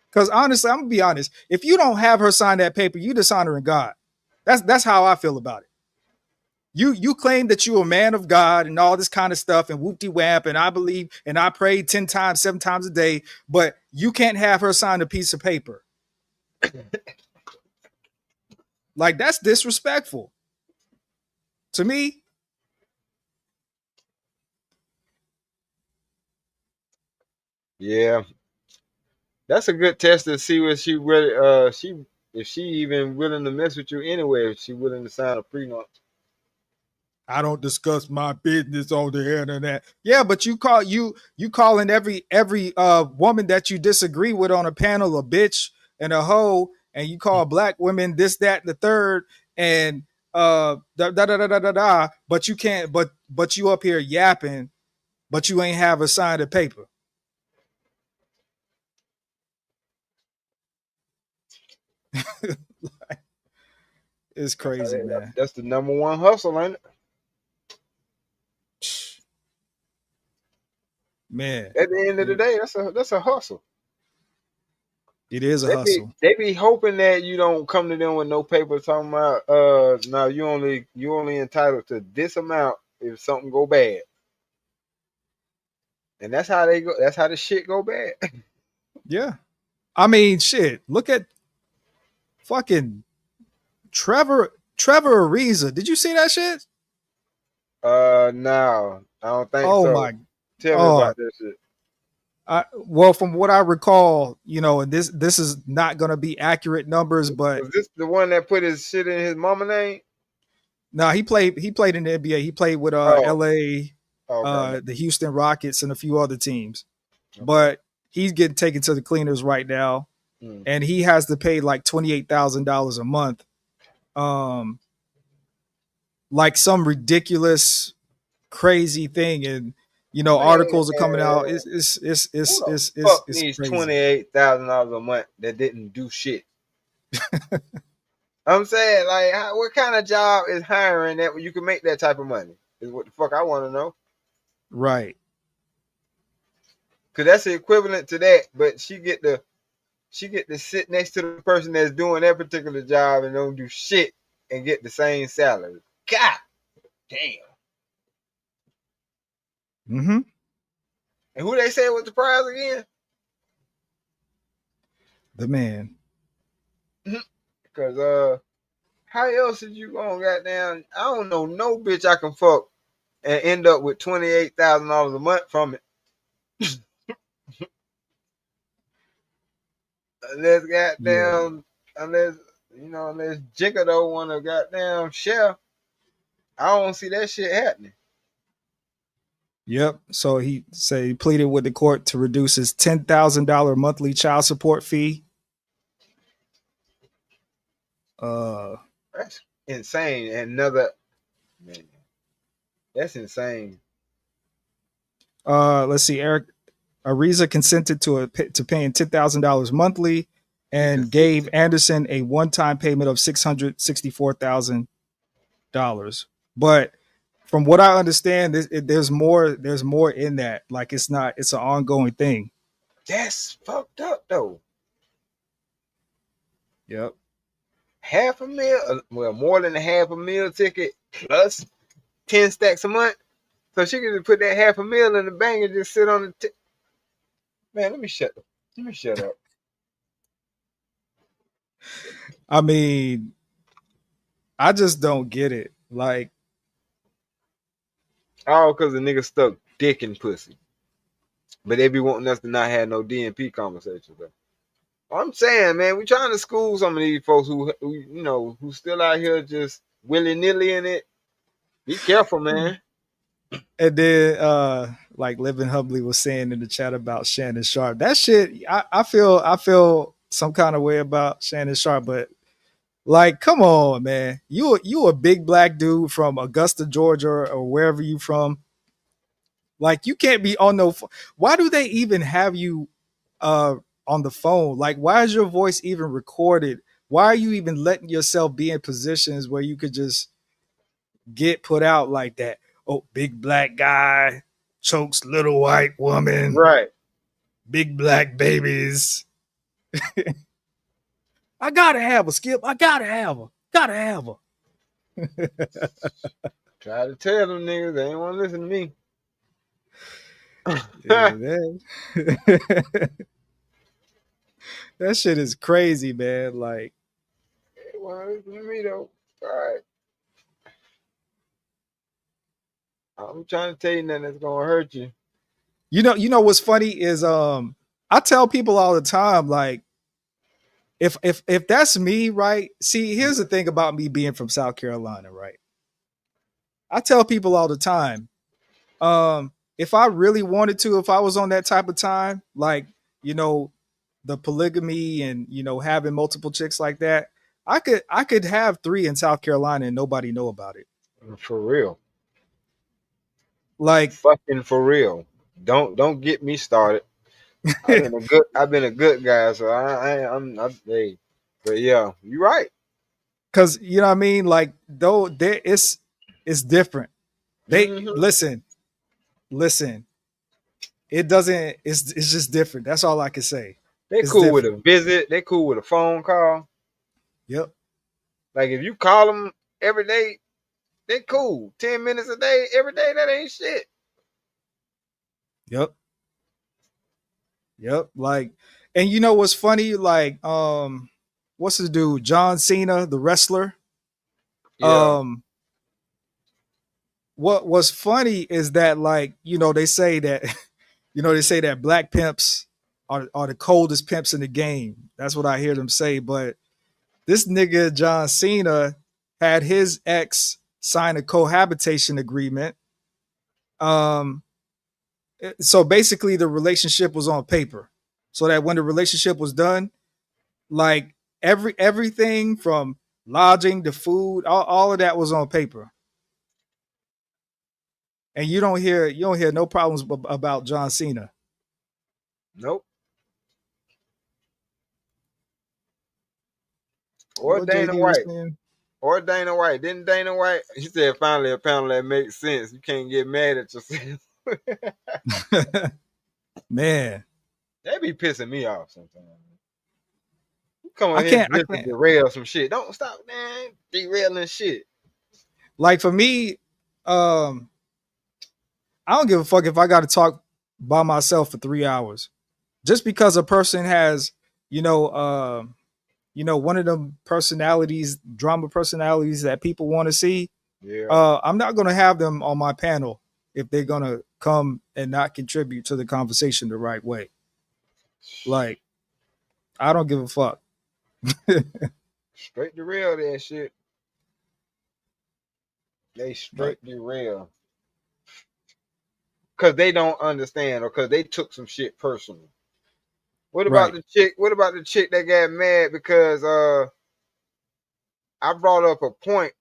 Because honestly, I'm gonna be honest. If you don't have her sign that paper, you dishonoring God. That's how I feel about it. You claim that you're a man of God and all this kind of stuff and whoop de whap and I believe and I pray 10 times, 7 times a day, but you can't have her sign a piece of paper. Like that's disrespectful to me. Yeah. That's a good test to see what she really she if she even willing to mess with you anyway, if she willing to sign a prenup. I don't discuss my business on the internet. Yeah, but you calling every woman that you disagree with on a panel a bitch and a hoe, and you call black women this, that, and the third, and da da da da da da da. But you can't. But you up here yapping, but you ain't have a signed a paper. It's crazy, man. That's the number one hustle, ain't it? Man, At the end of the day, that's a hustle. it is a hustle. They be hoping that you don't come to them with no paper talking about now you only entitled to this amount if something go bad. And that's how they go, that's how the shit go bad. Yeah, I mean, shit. Look at fucking Trevor Ariza. Did you see that shit? No, I don't think Oh so. my. Tell me Oh, about this shit. well, from what I recall, and this is not going to be accurate numbers, but Was this the one that put his shit in his mama name? no, he played in the NBA. He played with Oh, LA, okay, the Houston Rockets, and a few other teams. okay. But he's getting taken to the cleaners right now, Mm. and he has to pay like $28,000 a month, um, like some ridiculous, crazy thing. And articles are coming out. Man, who the fuck It's needs crazy. $28,000 a month that didn't do shit? I'm saying, like, what kind of job is hiring that you can make that type of money? Is what the fuck I want to know. Right. Cause that's the equivalent to that, but she get to sit next to the person that's doing that particular job and don't do shit and get the same salary. God damn. Mm-hmm. And who they say was the prize again? The man. Cause how else is you gonna goddamn? I don't know no bitch I can fuck and end up with $28,000 a month from it. Unless Yeah. goddamn, unless unless Jinka don't want to goddamn share. I don't see that shit happening. Yep. So he said he pleaded with the court to reduce his $10,000 monthly child support fee. Uh, That's insane. And another man, that's insane. let's see. Eric Ariza consented to paying $10,000 monthly, He and gave consistent. Anderson a one-time payment of $664,000. But from what I understand, there's more. There's more in that. Like it's not. It's an ongoing thing. That's fucked up though. Yep. Half a meal, well, more than a half a meal ticket plus 10 stacks a month. So she could just put that half a meal in the bank and just sit on the man. Let me shut up. I mean, I just don't get it. Like, All because the nigga stuck dick in pussy. But they be wanting us to not have no DNP conversations though. I'm saying, man, we trying to school some of these folks who still out here just willy nilly in it. Be careful, man. and then like Living Humbly was saying in the chat about Shannon Sharp. That shit, I feel some kind of way about Shannon Sharp, but like, come on, man. You a big black dude from Augusta, Georgia, or wherever you from. Like, you can't be on no. Why do they even have you uh on the phone? Like, why is your voice even recorded? Why are you even letting yourself be in positions where you could just get put out like that? Oh, big black guy chokes little white woman, Right. big black babies. I gotta have a Skip. I gotta have her. Gotta have her. Try to tell them niggas they ain't want to listen to me. Yeah, that, that shit is crazy, man. Like, They want to listen to me though. All right. I'm trying to tell you nothing that's gonna hurt you. you know what's funny is I tell people all the time, like, if that's me, right? See, here's the thing about me being from South Carolina, right? I tell people all the time, if I really wanted to, if I was on that type of time, like, you know, the polygamy and having multiple chicks like that, I could have three in South Carolina and nobody know about it. For real. Like, Fucking for real. Don't get me started. I've been a good guy, so hey. But yeah, you're right. because you know what I mean. Like, though, there it's different. They Mm-hmm. listen. It doesn't. It's just different. That's all I can say. They It's cool with different. a visit. They cool with a phone call. Yep. Like if you call them every day, they cool. 10 minutes a day, every day. That ain't shit. Yep. Yep. Like, and you know what's funny? Like, what's the dude? John Cena, the wrestler. Yeah. Um, what's funny is that, like, they say that they say that black pimps are the coldest pimps in the game. That's what I hear them say. But this nigga John Cena had his ex sign a cohabitation agreement. Um, so basically, the relationship was on paper, so that when the relationship was done, like everything from lodging to food, all of that was on paper. And you don't hear no problems about John Cena. Nope. Or What Dana JD was White. saying? Or Dana White. Didn't Dana White? He said finally a panel that makes sense. You can't get mad at yourself. Man, They be pissing me off sometimes. You come I on here can't. I just to can't. derail some shit. Don't stop, man. Derailing shit. Like for me, I don't give a fuck if I got to talk by myself for 3 hours. Just because a person has, you know, uh, one of them personalities, drama personalities that people want to see, Yeah. I'm not gonna have them on my panel if they're gonna come and not contribute to the conversation the right way. Like, I don't give a fuck. Straight derail that shit. They Like, straight derail. Cause they don't understand or cause they took some shit personal. What about right, the chick? What about the chick that got mad because I brought up a point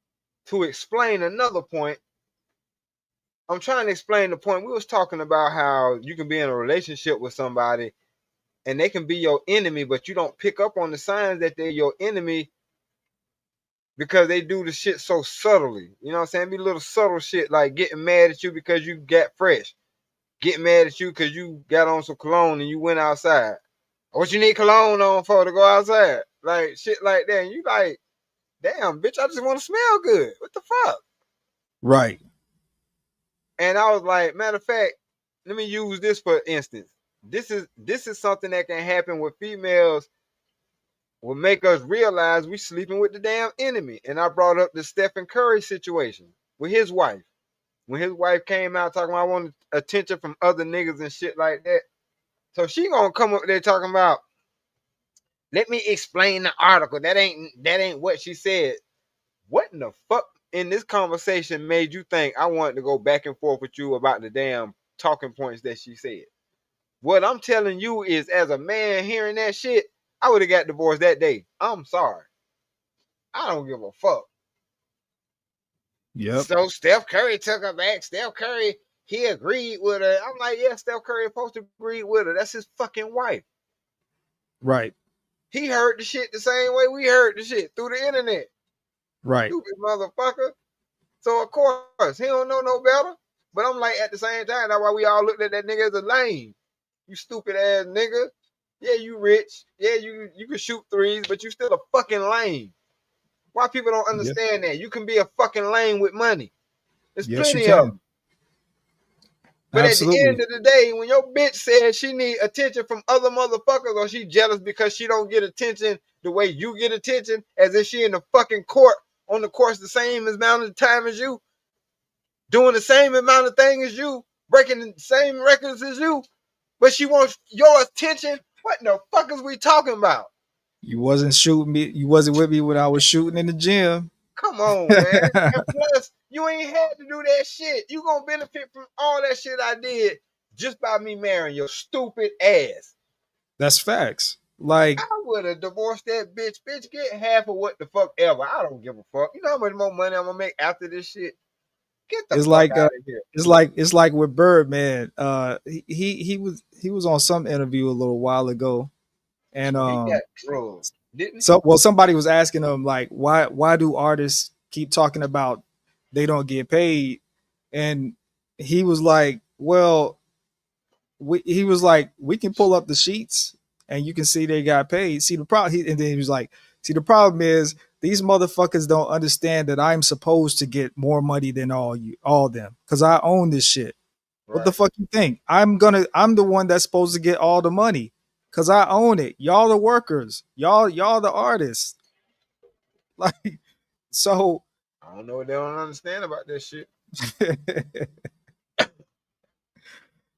to explain another point. I'm trying to explain the point. We was talking about how you can be in a relationship with somebody and they can be your enemy, but you don't pick up on the signs that they're your enemy because they do the shit so subtly. You know what I'm saying? Be little subtle shit like getting mad at you because you got fresh. Getting mad at you because you got on some cologne and you went outside. What you need cologne on for to go outside? Like shit like that. And you like, damn, bitch, I just want to smell good. What the fuck? right, And I was like, matter of fact, let me use this for instance. This is something that can happen with females will make us realize we sleeping with the damn enemy. And I brought up the Stephen Curry situation with his wife. When his wife came out talking about I wanted attention from other niggas and shit like that. So she gonna come up there talking about, let me explain the article. That ain't what she said. What in the fuck in this conversation made you think I wanted to go back and forth with you about the damn talking points that she said? What I'm telling you is, as a man hearing that shit, I would have got divorced that day. I'm sorry. I don't give a fuck. yep, So Steph Curry took her back. Steph Curry, he agreed with her. I'm like, yeah, Steph Curry supposed to agree with her. That's his fucking wife. right, He heard the shit the same way we heard the shit through the internet. right. Stupid motherfucker. So of course he don't know no better. But I'm like, at the same time, that's why we all looked at that nigga as a lame. You stupid ass nigga. Yeah, you rich. Yeah, you can shoot threes, but you still a fucking lame. Why people don't Yeah, understand that? You can be a fucking lame with money. There's yes, you plenty of can. them. But at the end Absolutely. of the day, when your bitch says she need attention from other motherfuckers or she jealous because she don't get attention the way you get attention, as if she in the fucking court on the course the same amount of time as you, doing the same amount of thing as you, breaking the same records as you, but she wants your attention. What in the fuck is we talking about? You wasn't shooting me. You wasn't with me when I was shooting in the gym. Come on, man. And plus, you ain't had to do that shit. You gonna benefit from all that shit I did just by me marrying your stupid ass. That's facts. Like, I would have divorced that bitch. Bitch, get half of what the fuck ever. I don't give a fuck. You know how much more money I'm gonna make after this shit? Get the it's fuck like out of here. it's like with Birdman. He was on some interview a little while ago, and He got drugged, didn't he? somebody was asking him, like, why do artists keep talking about they don't get paid, and he was like, well, he was like, we can pull up the sheets and you can see they got paid. See the problem, and then he was like, see the problem is these motherfuckers don't understand that I'm supposed to get more money than all them, because I own this shit. What the Right. fuck you think? I'm the one that's supposed to get all the money because I own it. Y'all the workers. Y'all the artists. Like, so I don't know what they don't understand about this shit.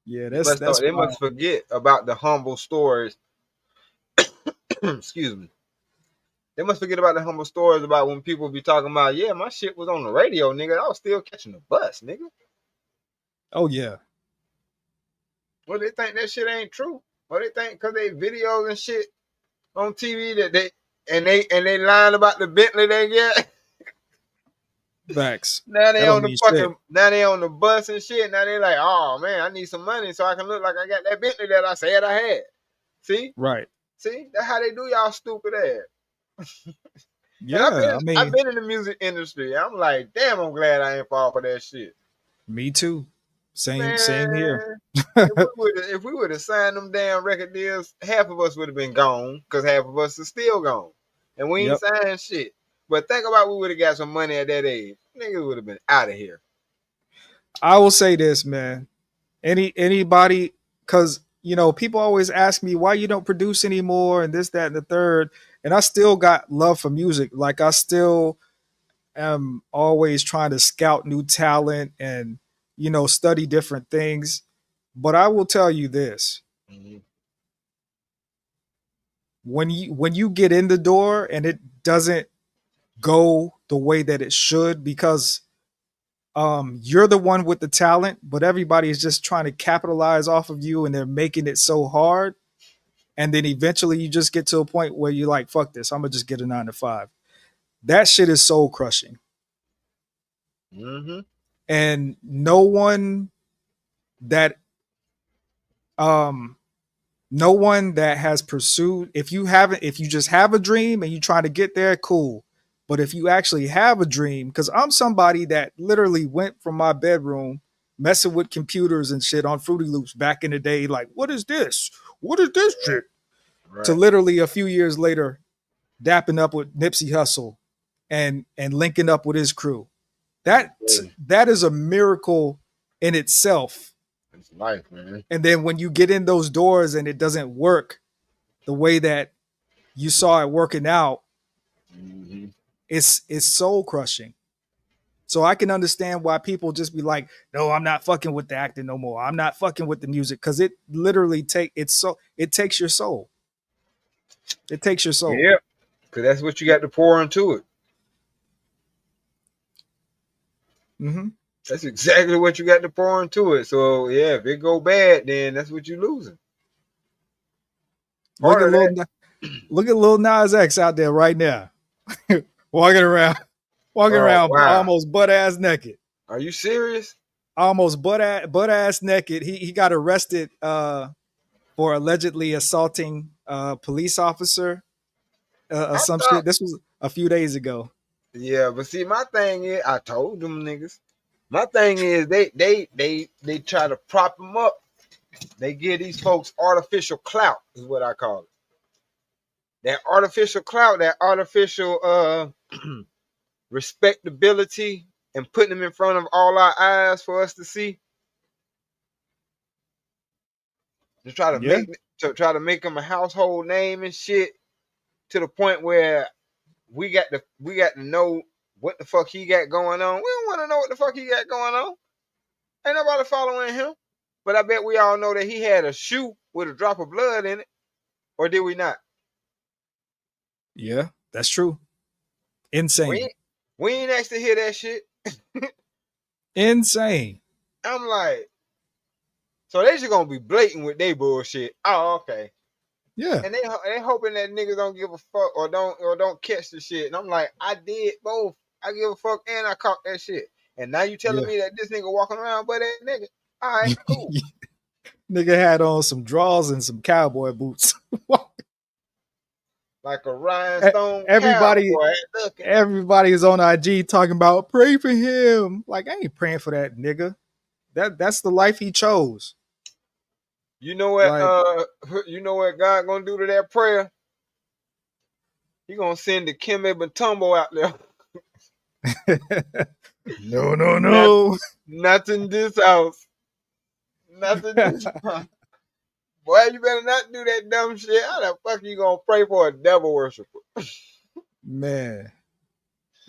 Yeah, They must that's they wild. must forget about the humble stories. Excuse me. They must forget about the humble stories about when people be talking about, yeah, my shit was on the radio, nigga. I was still catching the bus, nigga. Oh yeah. Well, they think that shit ain't true. Well, they think because they videos and shit on TV that they lying about the Bentley they get. Facts. Now That they don't on the mean shit. fucking now they on the bus and shit. Now they like, oh man, I need some money so I can look like I got that Bentley that I said I had. See, Right. see, that's how they do y'all stupid ass. And Yeah. I I've mean, been in the music industry. I'm like, damn, I'm glad I ain't fall for that shit. me too. Same here. Man, if we would have signed them damn record deals, half of us would have been gone because half of us are still gone, and we ain't Yep. signed shit. But think about we would have got some money at that age, niggas would have been out of here. I will say this, man. Anybody, because people always ask me why you don't produce anymore and this, that, and the third, and I still got love for music. Like I still am always trying to scout new talent and study different things. But I will tell you this: Mhm. when you get in the door and it doesn't go the way that it should, because you're the one with the talent, but everybody is just trying to capitalize off of you and they're making it so hard. And then eventually you just get to a point where you're like, fuck this, I'm gonna just get a 9 to 5. That shit is soul crushing. Mhm. And no one that um no one that has pursued, if you just have a dream and you try to get there, cool. But if you actually have a dream, because I'm somebody that literally went from my bedroom messing with computers and shit on Fruity Loops back in the day, like, what is this? What is this shit? To Right. literally a few years later, dapping up with Nipsey Hussle and linking up with his crew. That Yeah. that is a miracle in itself. It's life, man. And then when you get in those doors and it doesn't work the way that you saw it working out, Mhm. it's soul crushing. So I can understand why people just be like, "No, I'm not fucking with the acting no more. I'm not fucking with the music," because it literally it takes your soul. It takes your soul. Yeah, because that's what you got to pour into it. Mm-hmm. That's exactly what you got to pour into it. So yeah, if it go bad, then that's what you losing. Look Part at of that. Lil Nas X out there right now, walking around, walking Oh around wow. almost butt ass naked, Are you serious? almost butt ass naked. He got arrested for allegedly assaulting a police officer, I some thought. shit. This was a few days ago. Yeah, but see, my thing is, I told them niggas. My thing is, they try to prop them up. They give these folks artificial clout, is what I call it. That artificial clout, that artificial respectability, and putting them in front of all our eyes for us to see. To try to Yeah, make them a household name and shit to the point where we got to know what the fuck he got going on. We don't want to know what the fuck he got going on. Ain't nobody following him. But I bet we all know that he had a shoe with a drop of blood in it. Or did we not? yeah, that's true. We Insane, ain't, we ain't asked to hear that shit. insane. I'm like, so they just gonna be blatant with their bullshit. Oh, okay. Yeah, And they hoping that niggas don't give a fuck or don't catch the shit. And I'm like, I did both. I give a fuck and I caught that shit. And now you telling yeah. me that this nigga walking around but that nigga. All right, cool. Nigga had on some drawers and some cowboy boots. Like a rhinestone everybody, cowboy looking. everybody is on IG talking about pray for him. Like I ain't praying for that nigga. That's the life he chose. You know what? Like You know what God gonna do to that prayer? He gonna send the Kimmy Batumbo out there. no, no, not, no. not in this house. Not in this house. Boy, you better not do that dumb shit. How the fuck you gonna pray for a devil worshiper? Man,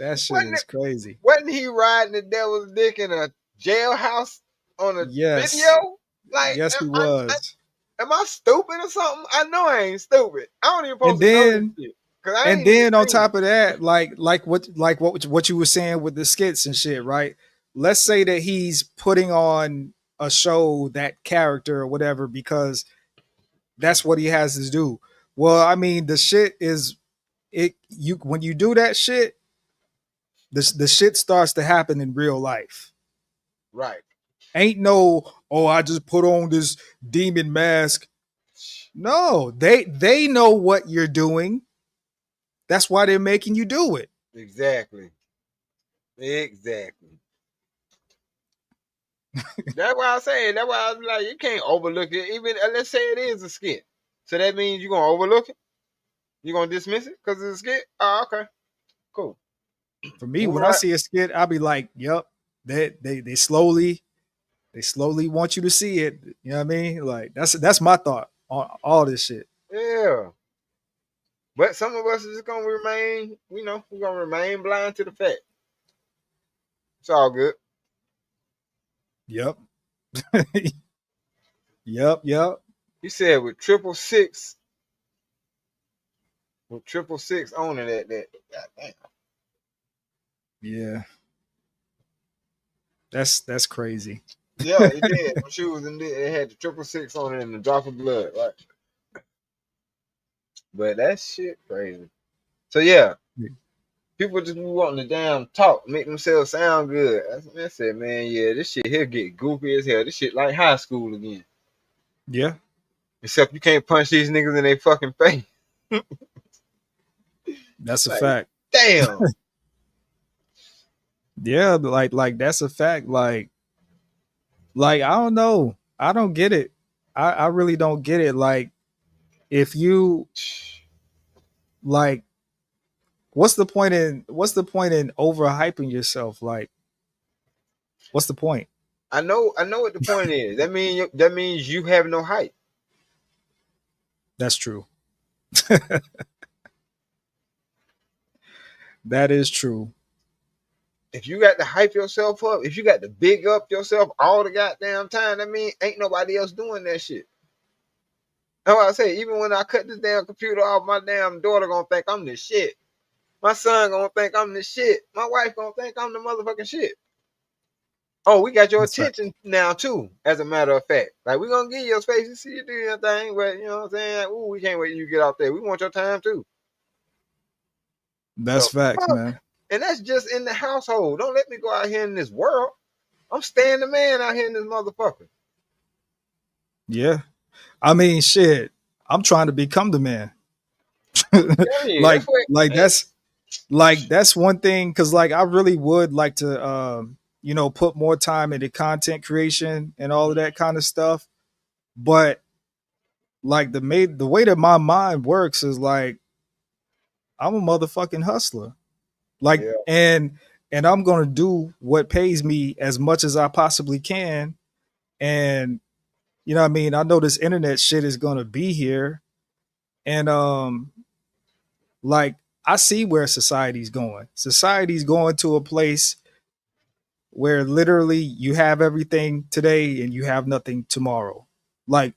That shit Wasn't is it? crazy. Wasn't he riding the devil's dick in a jailhouse on a Yes. video? Like, Yes, he was. am I stupid or something? I know I ain't stupid. I don't even And supposed to know this then shit because I and ain't even then on seen it. top of that, like what you were saying with the skits and shit, right? Let's say that he's putting on a show, that character or whatever, because that's what he has to do. Well, I mean, the shit is it you when you do that shit, the shit starts to happen in real life. Right. Ain't no, oh, I just put on this demon mask. No, they know what you're doing. That's why they're making you do it. Exactly. Exactly. That's why I say. That's why I was like, you can't overlook it. Even let's say it is a skit. So that means you're gonna overlook it. You're gonna dismiss it because it's a skit. Oh, okay, cool. For me, Moving when I right. see a skit, I'll be like, "Yep, they slowly want you to see it." You know what I mean? Like that's my thought on all this shit. Yeah. But some of us is just gonna remain, we're gonna remain blind to the fact. It's all good. Yep, yep. He said with triple six owning that. God damn. Yeah, that's crazy. Yeah, it did. When she was in there, it had the 666 on it and a drop of blood, right? But that shit crazy. So yeah, people just be wanting to damn talk, make themselves sound good. I said, man, yeah, this shit here get goofy as hell. This shit like high school again. Yeah, Except you can't punch these niggas in their fucking face. that's a Like, fact. damn. Yeah, like that's a fact. Like I don't know. I don't get it. I really don't get it. Like if you like what's the point in overhyping yourself? Like what's the point? I know what the point is. That means you have no height. That's true. That is true. If you got to hype yourself up, if you got to big up yourself all the goddamn time, that mean ain't nobody else doing that shit. That's why I say, even when I cut this damn computer off, my damn daughter gonna think I'm the shit. My son gonna think I'm the shit. My wife gonna think I'm the motherfucking shit. Oh, we got your That's fact. attention now too, as a matter of fact. Like, we gonna give you your space to see you do your thing, but you know what I'm saying? Ooh, we can't wait till you get out there. We want your time too. That's The facts, fuck? man. And that's just in the household. Don't let me go out here in this world. I'm staying the man out here in this motherfucker. Yeah. I mean, shit. I'm trying to become the man. I'm telling you, like that's what. like that's that's one thing because like I really would like to put more time into content creation and all of that kind of stuff. But like the way that my mind works is like I'm a motherfucking hustler. Like Yeah, and I'm gonna do what pays me as much as I possibly can. And you know what I mean? I know this internet shit is gonna be here. And like I see where society's going. Society's going to a place where literally you have everything today and you have nothing tomorrow. Like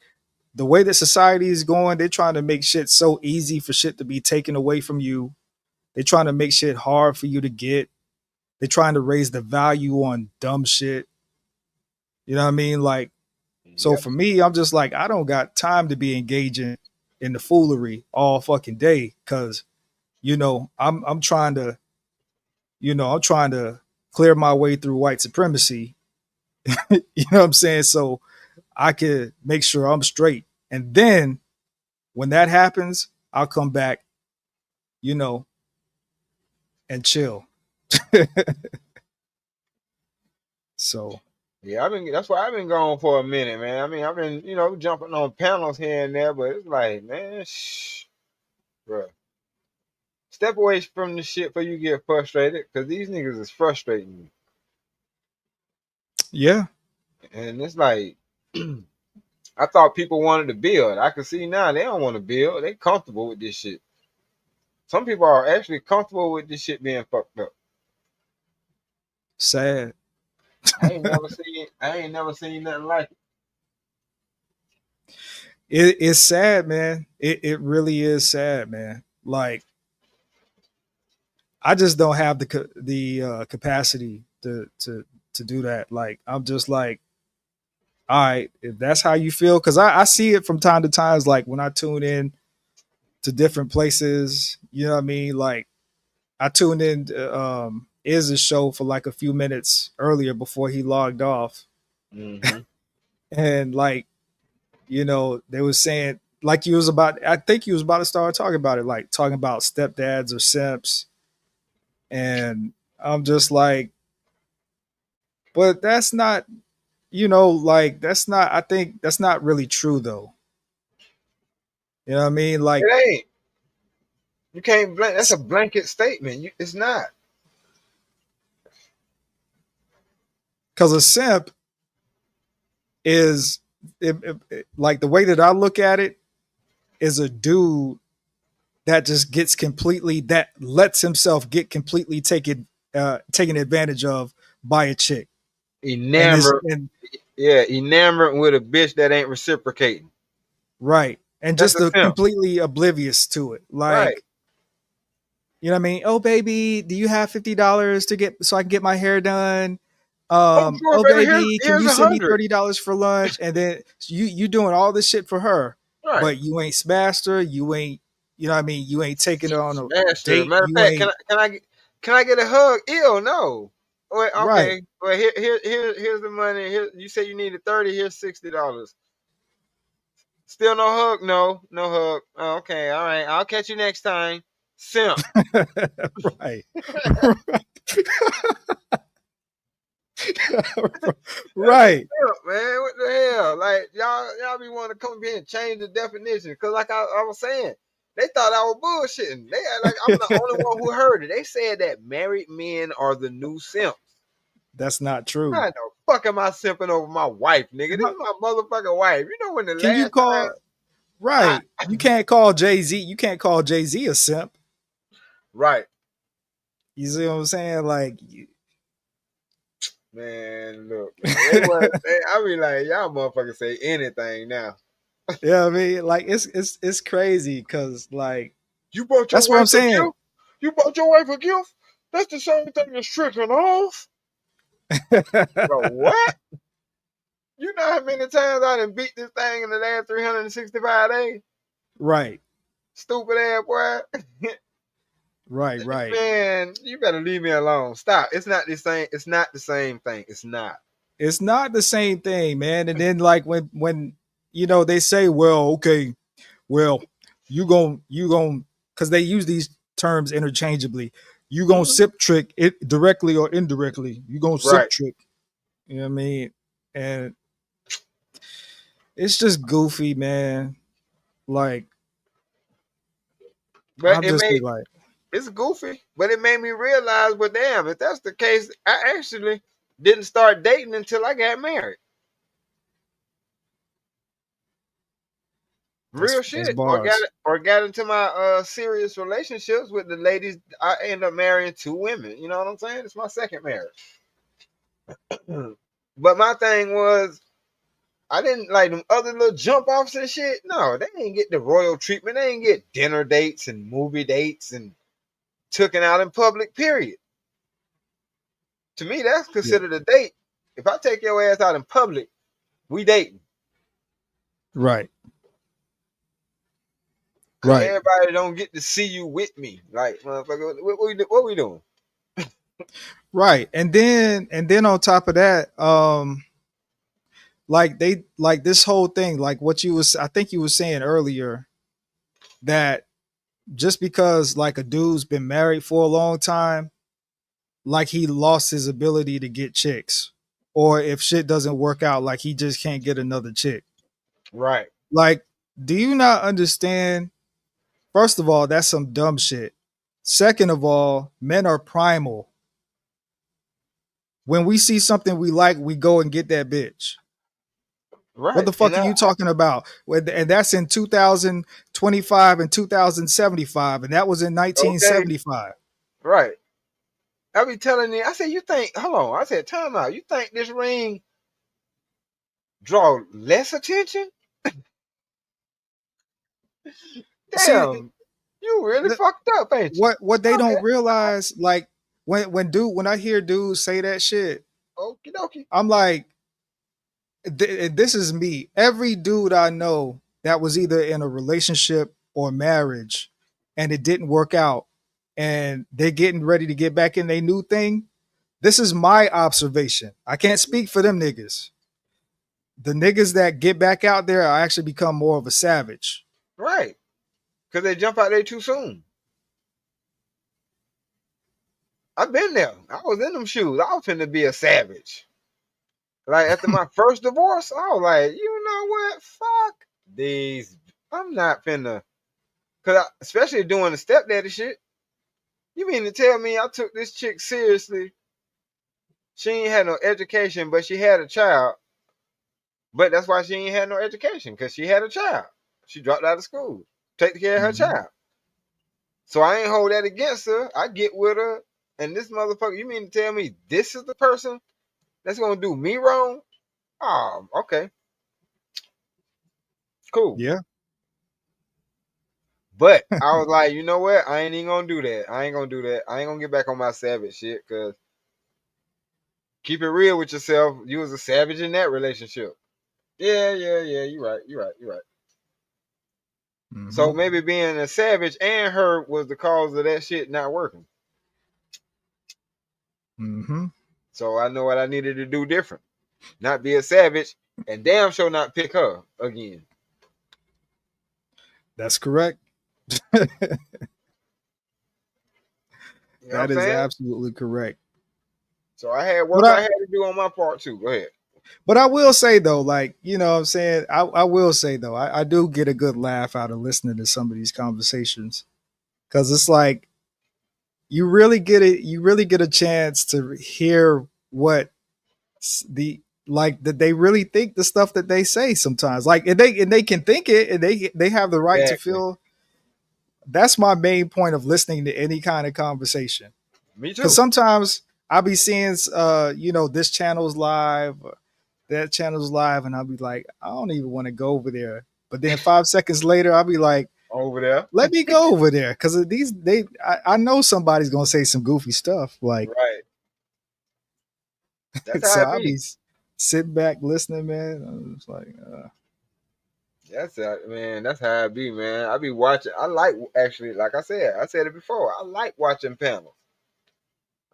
the way that society is going, they're trying to make shit so easy for shit to be taken away from you. They're trying to make shit hard for you to get. They're trying to raise the value on dumb shit. You know what I mean? Like, so yep, for me, I'm just like, I don't got time to be engaging in the foolery all fucking day. Cause, I'm trying to, I'm trying to clear my way through white supremacy. You know what I'm saying? So I could make sure I'm straight. And then when that happens, I'll come back, you know, and chill. So yeah. That's why I've been gone for a minute, man. I mean, I've been, jumping on panels here and there, but it's like, man, bro, step away from the shit before you get frustrated, because these niggas is frustrating you, yeah, and it's like. I thought people wanted to build. I can see now they don't want to build. They comfortable with this shit. Some people are actually comfortable with this shit being fucked up. Sad. I ain't never seen nothing like it. It's sad, man. It really is sad, man. Like I just don't have the capacity to do that. Like I'm just like, all right, if that's how you feel, because I see it from time to times. Like when I tune in to different places, you know what I mean. Like I tuned in to, is a show for like a few minutes earlier before he logged off, Mm-hmm. and like they was saying like you was about. I think you was about to start talking about it, like talking about stepdads or simps, and I'm just like, but that's not, like that's not. I think that's not really true though. You know what I mean? Like, It ain't. You can't blank. That's a blanket statement. It's not. because a simp is like the way that I look at it is a dude that just gets completely that lets himself get completely taken advantage of by a chick and is Enamored. and Yeah, enamored with a bitch that ain't reciprocating. right and That's just a simp. completely oblivious to it, Right. like, you know what I mean? Oh baby, do you have $50 to get so I can get my hair done? Oh, sure, Oh baby. baby, can Here's you send me 100. $30 for lunch? And then you doing all this shit for her, Right. but you ain't smashed her. You ain't, you know what I mean? You ain't taking her on a Master. date. Matter of You fact, ain't can I get a hug? Ew, no. Wait, right. okay. Well, here's the money. Here, you say you needed 30. Here's $60. Still no hug? No, no hug. Oh, okay, all right. I'll catch you next time. Simp. Right. Right. Simp, man. What the hell? Like y'all be wanting to come here and change the definition. Cause like I was saying, they thought I was bullshitting. They act like I'm the only one who heard it. They said that married men are the new simps. That's not true. How the fuck am I simping over my wife, nigga? This is my motherfucking wife. You know when the Can you last time call right? You can't call Jay-Z. You can't call Jay-Z a simp. right. You see what I'm saying? Like, Man, look, man. I be like, y'all motherfuckers say anything now. yeah, I mean, like it's crazy because like You bought your that's what I'm wife a saying. gift? You bought your wife a gift? That's the same thing as tricking off. Bro, what? You know how many times I done beat this thing in the last 365 days? Right, Stupid ass boy. right. Man, you better leave me alone. Stop. It's not the same. It's not the same thing. It's not. It's not the same thing, man. And then like when they say, well, okay, well, you gon' because they use these terms interchangeably. You gonna Mhm. sip trick it directly or indirectly. You gonna sip Right. trick. You know what I mean? And it's just goofy, man. Like I'll But just be like, it's goofy, but it made me realize, well, damn, if that's the case, I actually didn't start dating until I got married. that's Real that's shit. bars. Or got into my serious relationships with the ladies. I ended up marrying two women. You know what I'm saying? It's my second marriage. But my thing was, I didn't like them other little jump offs and shit. No, they ain't get the royal treatment. They ain't get dinner dates and movie dates and taken out in public, period. To me, that's Yeah. considered a date. If I take your ass out in public, we dating. Right. Cause Right. everybody don't get to see you with me. Like, motherfucker, what we doing? Right. And then on top of that, like they like this whole thing, like what you was I think you were saying earlier that just because like a dude's been married for a long time, like he lost his ability to get chicks. Or if shit doesn't work out, like he just can't get another chick. Right. Like, do you not understand? First of all, that's some dumb shit. Second of all, men are primal. When we see something we like, we go and get that bitch. What Right. the fuck are you talking about? And that's in 2025 and 2075, and that was in Okay. 1975. Right. I be telling you, I said, you think, hold on, I said, time out. You think this ring draw less attention? See, Damn, you really the, fucked up, ain't you? what they Okay, don't realize, like when I hear dudes say that shit, okie dokie. I'm like, this is me. Every dude I know that was either in a relationship or marriage and it didn't work out and they're getting ready to get back in their new thing. This is my observation. I can't speak for them niggas. The niggas that get back out there are actually become more of a savage. Right, because they jump out there too soon. I've been there. I was in them shoes. I was finna be a savage. Like after my first divorce, I was like, you know what? Fuck these. I'm not finna. Cause especially doing the stepdaddy shit. You mean to tell me I took this chick seriously? She ain't had no education, but she had a child. But that's why she ain't had no education, because she had a child. She dropped out of school. Take care of her Mhm. child. So I ain't hold that against her. I get with her. And this motherfucker, you mean to tell me this is the person that's gonna do me wrong? Oh, okay. Cool. Yeah, But I was like, you know what? I ain't even gonna do that. I ain't gonna do that. I ain't gonna get back on my savage shit, because keep it real with yourself. You was a savage in that relationship. Yeah. You're right. You're right. So hmm maybe being a savage and her was the cause of that shit not working. hmm So I know what I needed to do different. Not be a savage and damn sure not pick her again. that's correct. You know what I'm That is saying? absolutely correct. So I had But work I had to do on my part too. Go ahead. I will say though, like, you know what I'm saying? I will say though, I do get a good laugh out of listening to some of these conversations. Cause it's like you really get a chance to hear what the like that they really think the stuff that they say sometimes. Like and they can think it and they have the right to Exactly. feel. That's my main point of listening to any kind of conversation. Me Because too. sometimes I'll be seeing, you know, this channel's live, or that channel's live, and I'll be like, I don't even want to go over there. But then 5 seconds later, I'll be like, Over there. let me go over there because I know somebody's gonna say some goofy stuff. Like, Right. That's how so it I'll be be. sitting back listening, man. I'm just like, That's how, man. That's how it be, man. I be watching. I like, actually, like I said it before. I like watching panels.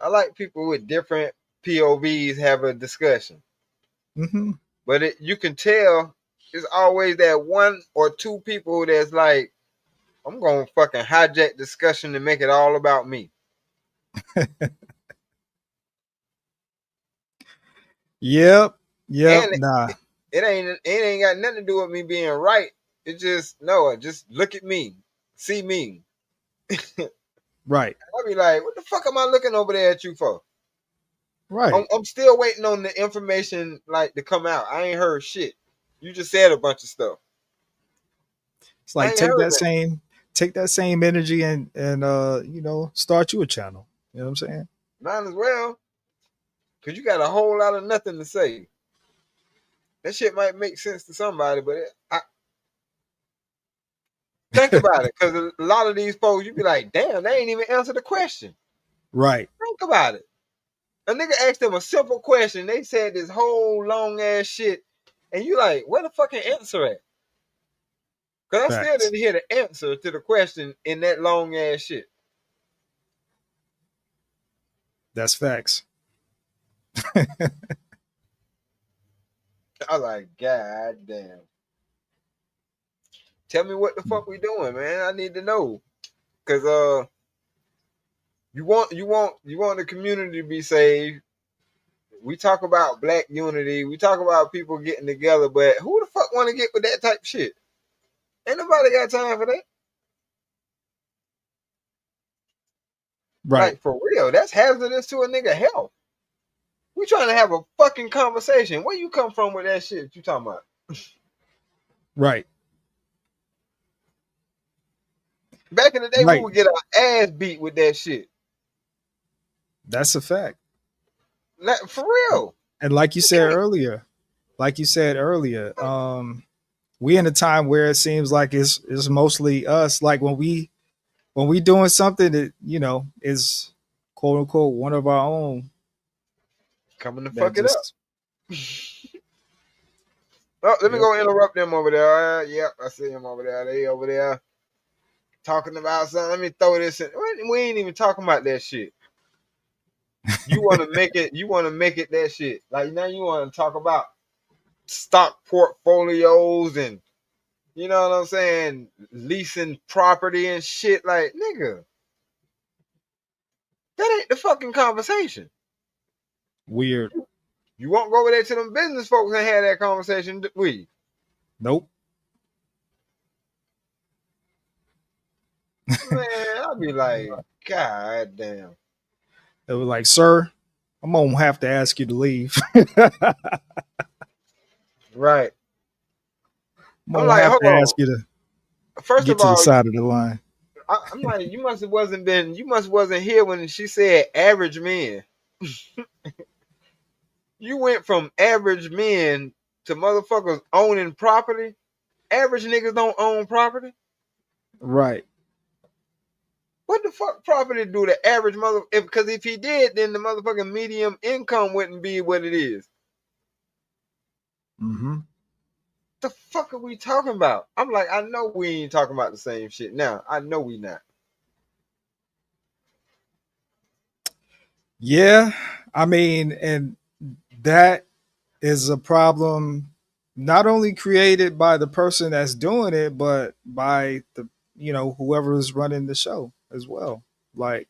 I like people with different POVs have a discussion. mm-hmm, But you can tell it's always that one or two people that's like, I'm gonna fucking hijack discussion and make it all about me. yep, yep, And nah, it ain't got nothing to do with me being right. It just no, just look at me, see me. right, I'll be like, what the fuck am I looking over there at you for? I'm, right. I'm still waiting on the information like to come out. I ain't heard shit. You just said a bunch of stuff. It's I like ain't heard that. take that same energy and you know, start you a channel. You know what I'm saying? Might as well, cause you got a whole lot of nothing to say. That shit might make sense to somebody, but I think about it, cause a lot of these folks, you be like, damn, they ain't even answer the question. Right. Think about it. A nigga asked them a simple question. They said this whole long ass shit, and you like, where the fucking answer at? Cause I still Facts. didn't hear the answer to the question in that long ass shit. That's facts. I was like, God damn. Tell me what the fuck we doing, man. I need to know. Cause you want the community to be saved. We talk about black unity. We talk about people getting together, but who the fuck want to get with that type of shit? Ain't nobody got time for that. Right. Like for real, that's hazardous to a nigga health. We trying to have a fucking conversation. Where you come from with that shit you talking about? Right. Back in the day, we Right. would get our ass beat with that shit. That's a fact. For real. And like you You said can't. earlier, we in a time where it seems like it's mostly us. Like when we doing something that is quote unquote one of our own, Coming to that fuck it up. just Oh, let me yep. go interrupt them over there. Yep, I see them over there. They over there talking about something. Let me throw this in. We ain't even talking about that shit. You want to make it. You want to make it that shit. Like now, you want to talk about stock portfolios and you know what I'm saying, leasing property and shit. Like nigga, that ain't the fucking conversation. Weird. You won't go over there to them business folks and have that conversation with you. Nope. Man, I'll be like, God damn. It was like, sir, I'm gonna have to ask you to leave. Right. I'm I'm gonna like, have hold to ask on. you to First get of to the all, side of the line. I'm like, you must wasn't here when she said average men. You went from average men to motherfuckers owning property. Average niggas don't own property. Right. What the fuck property do the average mother? Because if he did, then the motherfucking medium income wouldn't be what it is. Mm-hmm. The fuck are we talking about? I'm like, I know we ain't talking about the same shit now. I know we not. Yeah. I mean, and that is a problem not only created by the person that's doing it, but by the whoever is running the show as well. Like,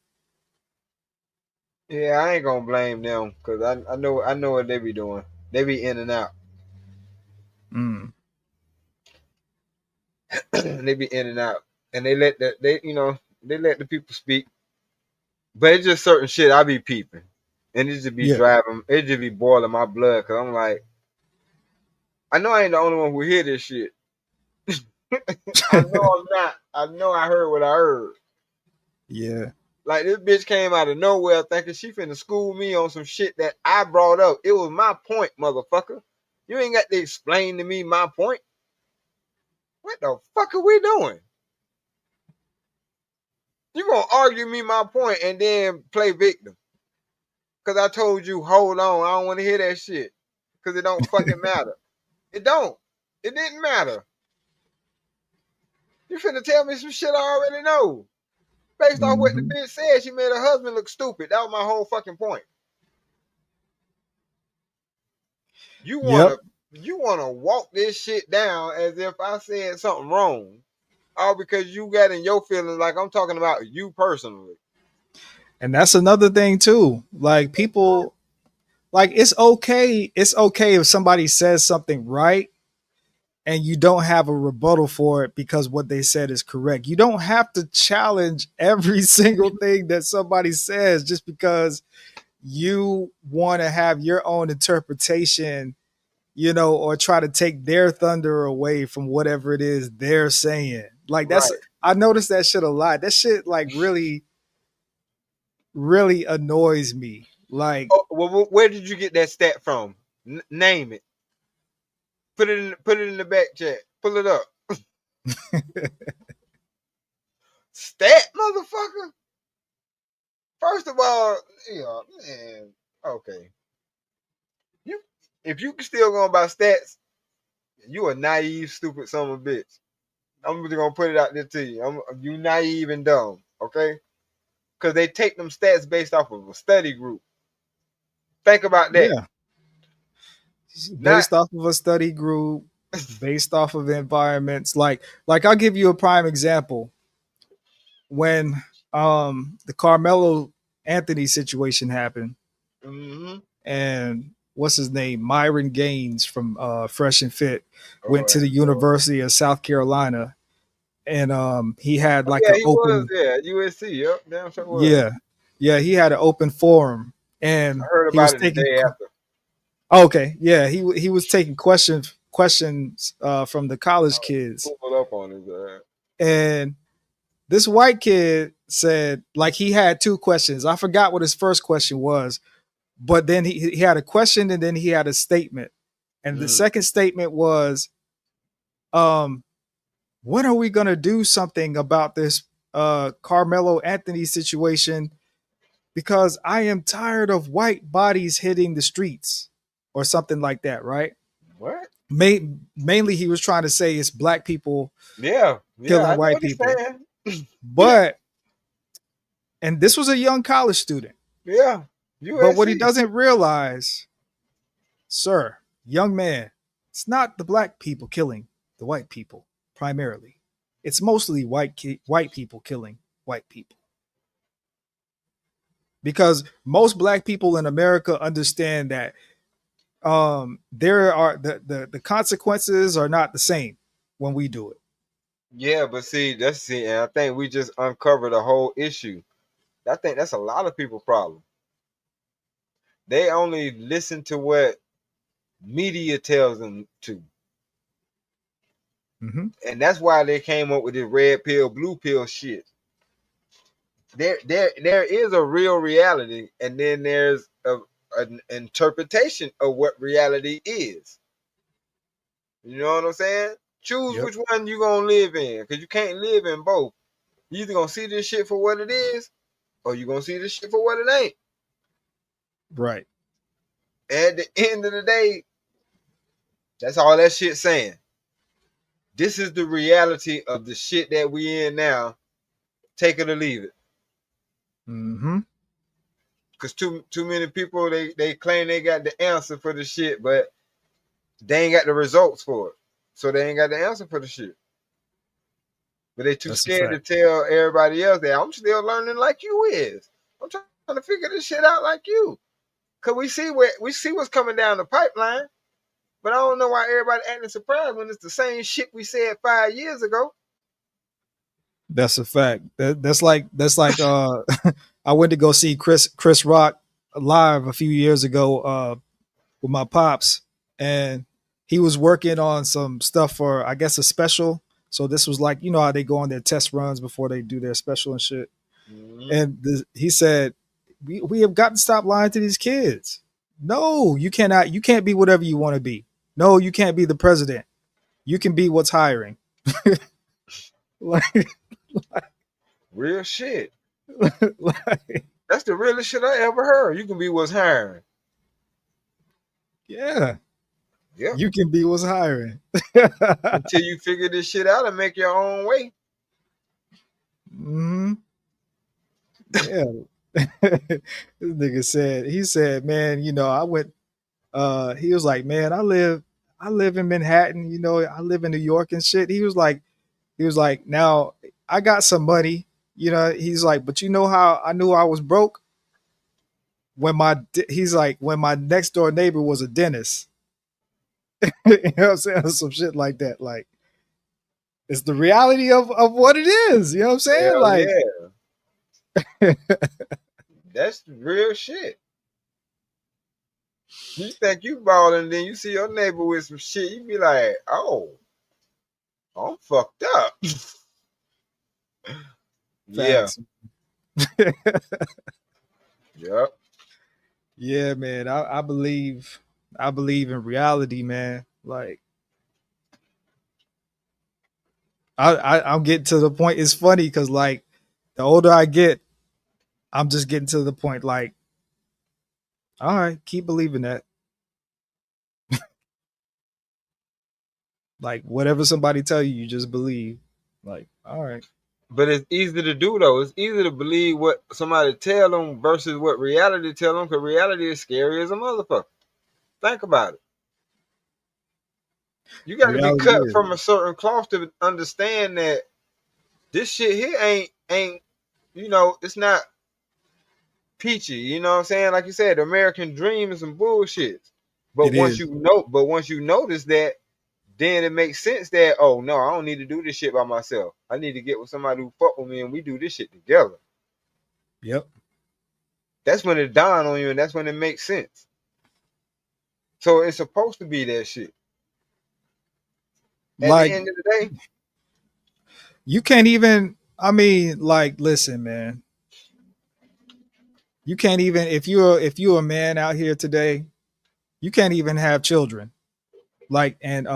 Yeah, I ain't gonna blame them because I know what they be doing. They be in and out. mm, They be in and out, and they let the people speak. But it's just certain shit I be peeping, and it just be yeah, driving. It just be boiling my blood because I'm like, I know I ain't the only one who hear this shit. I know I'm not. I know I heard what I heard. yeah, Like this bitch came out of nowhere thinking she finna school me on some shit that I brought up. It was my point, motherfucker. You ain't got to explain to me my point. What the fuck are we doing? You gonna argue me my point and then play victim? Cause I told you, hold on, I don't want to hear that shit. Cause it don't fucking matter. It don't. It didn't matter. You finna tell me some shit I already know. Based off what the hmm, bitch said, she made her husband look stupid. That was my whole fucking point. You yep. wanna you wanna walk this shit down as if I said something wrong. All because you got in your feelings like I'm talking about you personally. And that's another thing too. Like people, like it's okay. It's okay if somebody says something right and you don't have a rebuttal for it because what they said is correct. You don't have to challenge every single thing that somebody says just because you want to have your own interpretation, or try to take their thunder away from whatever it is they're saying. Like that's Right. I noticed that shit a lot. That shit like really, really annoys me. Like Oh, well, where did you get that stat from? Name it. Put it in the back chat. Pull it up. Stat, motherfucker. First of all, yeah, man. Okay, you if you still going by stats, you a naive, stupid son of a bitch. I'm just gonna put it out there to you. You naive and dumb. Okay, because they take them stats based off of a study group. Think about that. yeah, Not. based off of a study group, based off of environments. Like I'll give you a prime example. When the Carmelo Anthony situation happened, Mm-hmm. and what's his name, Myron Gaines from Fresh and Fit, went Oh, to the University of South Carolina, and he had oh like yeah, an he was open, there. USC. Yep, damn sure was. yeah, yeah, he had an open forum, I and heard he was about it the taking day after. okay, yeah, he was taking questions from the college kids, Pulled up on his and this white kid said, like, he had two questions. I forgot what his first question was, but then he had a question and then he had a statement. And the second statement was, when are we gonna do something about this Carmelo Anthony situation? Because I am tired of white bodies hitting the streets, or something like that, right? What? Mainly, he was trying to say it's black people Yeah, killing I know white what he's people. saying. But, and this was a young college student. Yeah, But what he USC. doesn't realize, sir, young man, it's not the black people killing the white people primarily. It's mostly white people killing white people. Because most black people in America understand that there are the consequences are not the same when we do it. Yeah, but see, and I think we just uncovered a whole issue. I think that's a lot of people' problem. They only listen to what media tells them to. Mm-hmm. And that's why they came up with this red pill, blue pill shit. There is a real reality, and then there's an interpretation of what reality is. You know what I'm saying? Choose Yep. which one you gonna live in, because you can't live in both. You either gonna see this shit for what it is, or you gonna see this shit for what it ain't. Right. At the end of the day, that's all that shit saying. This is the reality of the shit that we in now. Take it or leave it. Mm-hmm. Cause too many people they claim they got the answer for the shit, but they ain't got the results for it. So they ain't got the answer for the shit. But they too That's a scared to fact. tell everybody else that I'm still learning like you is. I'm trying to figure this shit out like you. Cause we see what's coming down the pipeline. But I don't know why everybody acting surprised when it's the same shit we said 5 years ago. That's a fact. That's like I went to go see Chris Rock live a few years ago with my pops, and he was working on some stuff for, I guess, a special. So this was like, you know how they go on their test runs before they do their special and shit. Mm-hmm. And he said, we have got to stop lying to these kids. No, you cannot. You can't be whatever you want to be. No, you can't be the president. You can be what's hiring. like, Real shit. like, That's the realest shit I ever heard. You can be what's hiring. yeah, Yep. you can be what's hiring. Until you figure this shit out and make your own way. Hmm. Yeah. This nigga said, he said, man, I went, he was like, man, I live in Manhattan, I live in New York and shit. He was like, now I got some money, he's like, but you know how I knew I was broke? He's like, when my next door neighbor was a dentist. You know what I'm saying? Some shit like that. Like, it's the reality of what it is. You know what I'm saying? Hell Like, yeah. That's real shit. You think you balling, then you see your neighbor with some shit, you be like, oh, I'm fucked up. Yeah. facts. Yep. Yeah, man. I believe in reality, man. Like, I'm getting to the point. It's funny because, like, the older I get, I'm just getting to the point. Like, all right, keep believing that. Like, whatever somebody tell you, you just believe. Like, all right. But it's easy to do though. It's easy to believe what somebody tell them versus what reality tell them, because reality is scary as a motherfucker. Think about it. You got to be Reality cut is. from a certain cloth to understand that this shit here ain't it's not peachy. You know what I'm saying? Like you said, the American dream is some bullshit. It is. But once you notice that, then it makes sense that, oh no, I don't need to do this shit by myself. I need to get with somebody who fuck with me and we do this shit together. Yep. That's when it dawn on you, and that's when it makes sense. So it's supposed to be that shit. At the Like, end of the day, you can't even. I mean, like, listen, man. You can't even if you're a man out here today, you can't even have children. Like and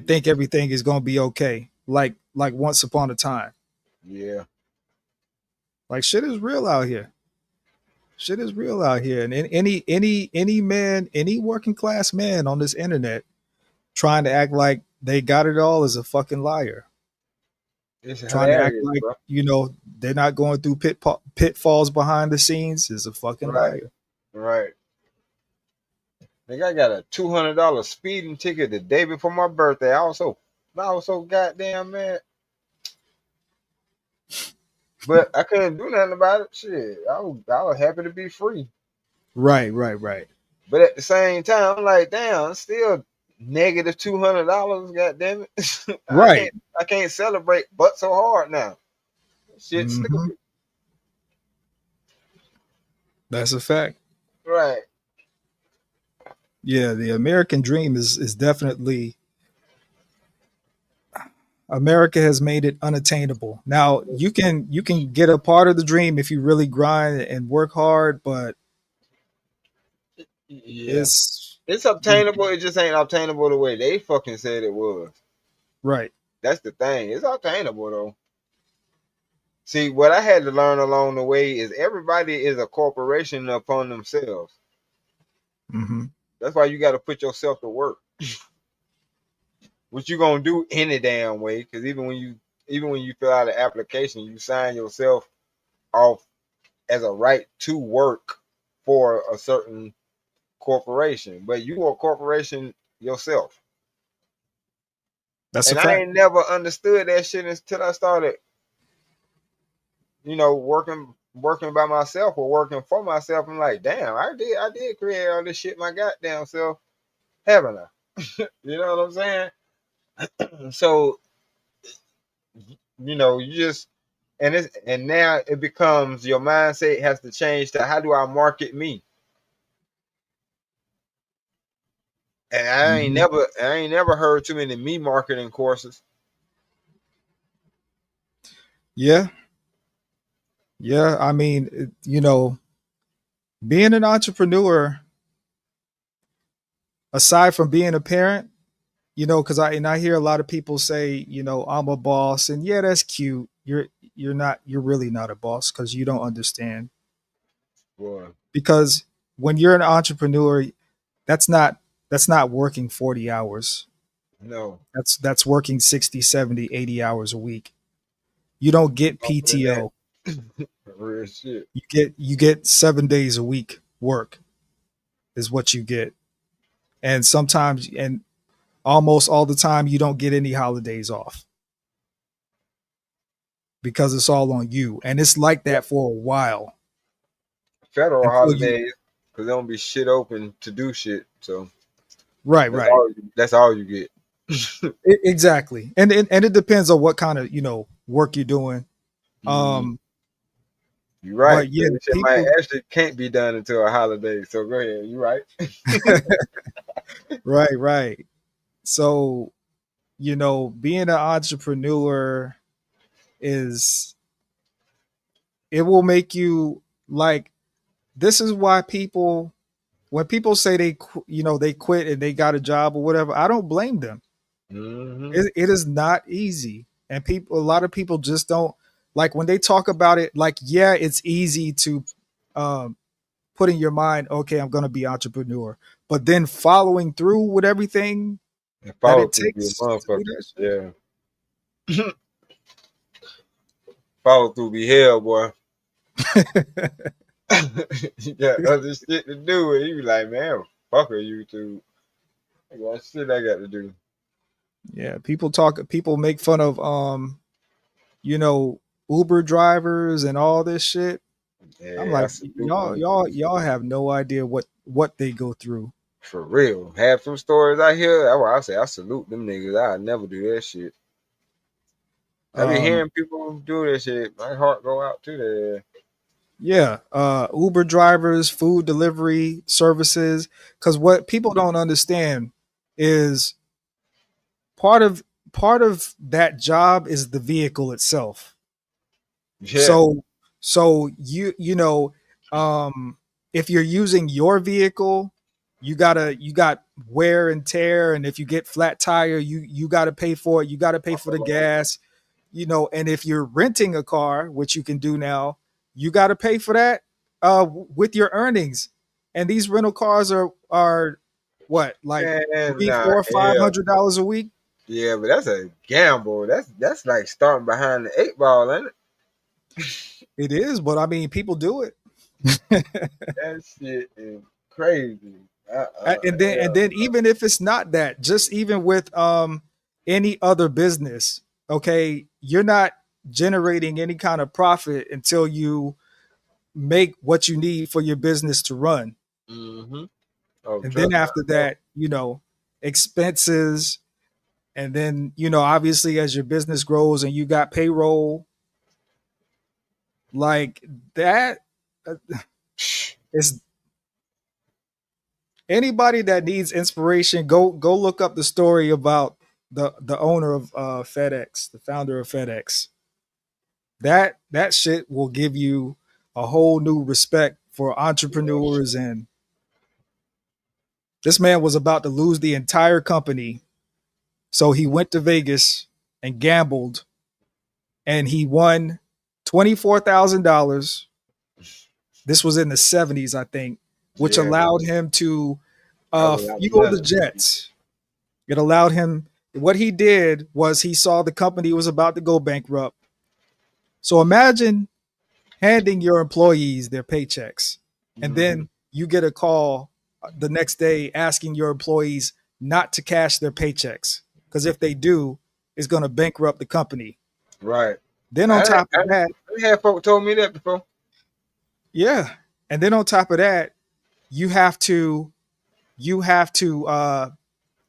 think everything is gonna be okay. Like once upon a time. Yeah. Like shit is real out here. Shit is real out here. And any man, any working class man on this internet trying to act like they got it all is a fucking liar. It's Trying to act hilarious, like, bro. they're not going through pitfalls behind the scenes is a fucking Right. liar. Right. Nigga, I got a $200 speeding ticket the day before my birthday. I was so goddamn mad. But I couldn't do nothing about it. Shit. I was happy to be free. Right, right, right. But at the same time, I'm like, damn, it's still negative $200. God damn it! I Right. can't, I can't celebrate but so hard now. Shit, Hmm. stupid. That's a fact. Right. Yeah, the American dream is definitely America has made it unattainable. Now you can get a part of the dream if you really grind and work hard, but Yeah. it's It's obtainable. It just ain't obtainable the way they fucking said it was. right. That's the thing. It's obtainable though. See, what I had to learn along the way is everybody is a corporation upon themselves. Hmm. That's why you got to put yourself to work. What you gonna do any damn way? Because even when you fill out an application, you sign yourself off as a right to work for a certain corporation, but you are a corporation yourself. That's a And I fact. ain't never understood that shit until I started, working by myself or working for myself. I'm like, damn, I did create all this shit my goddamn self, haven't I? You know what I'm saying? So, you just and now it becomes your mindset has to change to how do I market me? And I ain't Hmm. never I ain't never heard too many me marketing courses. Yeah, yeah. I mean, being an entrepreneur, aside from being a parent, because I hear a lot of people say, I'm a boss, and yeah, that's cute. You're really not a boss because you don't understand. Boy, Because when you're an entrepreneur, that's not that's not working 40 hours. no, That's working 60, 70, 80 hours a week. You don't get longer than that. PTO. Real shit. You get 7 days a week work is what you get. And sometimes and almost all the time you don't get any holidays off because it's all on you. And it's like Yeah. that for a while Federal until you holidays, because there don't be shit open to do shit. So right, that's right. all. That's all you get. Exactly. And it depends on what kind of, work you're doing. Mm, Um you're right. but 'Cause yeah, this shit might people actually can't be done until a holiday. So go ahead. You're right. right, right. So, being an entrepreneur is it will make you like this is why people when people say they quit and they got a job or whatever, I don't blame them. Hmm. It is not easy, and a lot of people just don't like when they talk about it. Like, yeah, it's easy to um, put in your mind, okay, I'm going to be entrepreneur, but then following through with everything And that follow it through be a takes to do motherfucker. that shit. Yeah. Follow through be hell, boy. You got other shit to do, and you be like, man, fuck are you two? I got shit I got to do. Yeah, people make fun of you know, Uber drivers and all this shit. I'm Yeah, I like, salute y'all, them y'all, too. y'all have no idea what they go through. For real. Have some stories I hear. That's why I say I salute them niggas. I never do that shit. I be Um, hearing people do that shit. My heart go out to that. yeah, Uber drivers, food delivery services. Because what people don't understand is part of part of that job is the vehicle itself. Yeah. So you know, if you're using your vehicle, you got wear and tear, and if you get flat tire, you got to pay for it. You got to pay for the gas, you know. And if you're renting a car, which you can do now, you got to pay for that with your earnings. And these rental cars are what, like Man, three, nah, four, five hell. hundred dollars a week. Yeah, but that's a gamble. That's like starting behind the eight ball, ain't it? It is, but I mean, people do it. That shit is crazy. And then even if it's not that, just even with any other business, okay, you're not generating any kind of profit until you make what you need for your business to run. Mm-hmm. Oh, And trust then me, after I know. that, expenses, and then obviously as your business grows and you got payroll like that, uh, is anybody that needs inspiration, go look up the story about the owner of FedEx, the founder of FedEx. That shit will give you a whole new respect for entrepreneurs. And this man was about to lose the entire company, so he went to Vegas and gambled, and he won $24,000. This was in the 70s, I think, which Yeah, allowed him to I was a lot of fuel the money. jets. It allowed him. What he did was he saw the company was about to go bankrupt. So imagine handing your employees their paychecks, and Mm-hmm. then you get a call the next day asking your employees not to cash their paychecks, because if they do, it's going to bankrupt the company. Right. Then on I, top of I, that, I had folk told me that before. yeah, and then on top of that, you have to you have to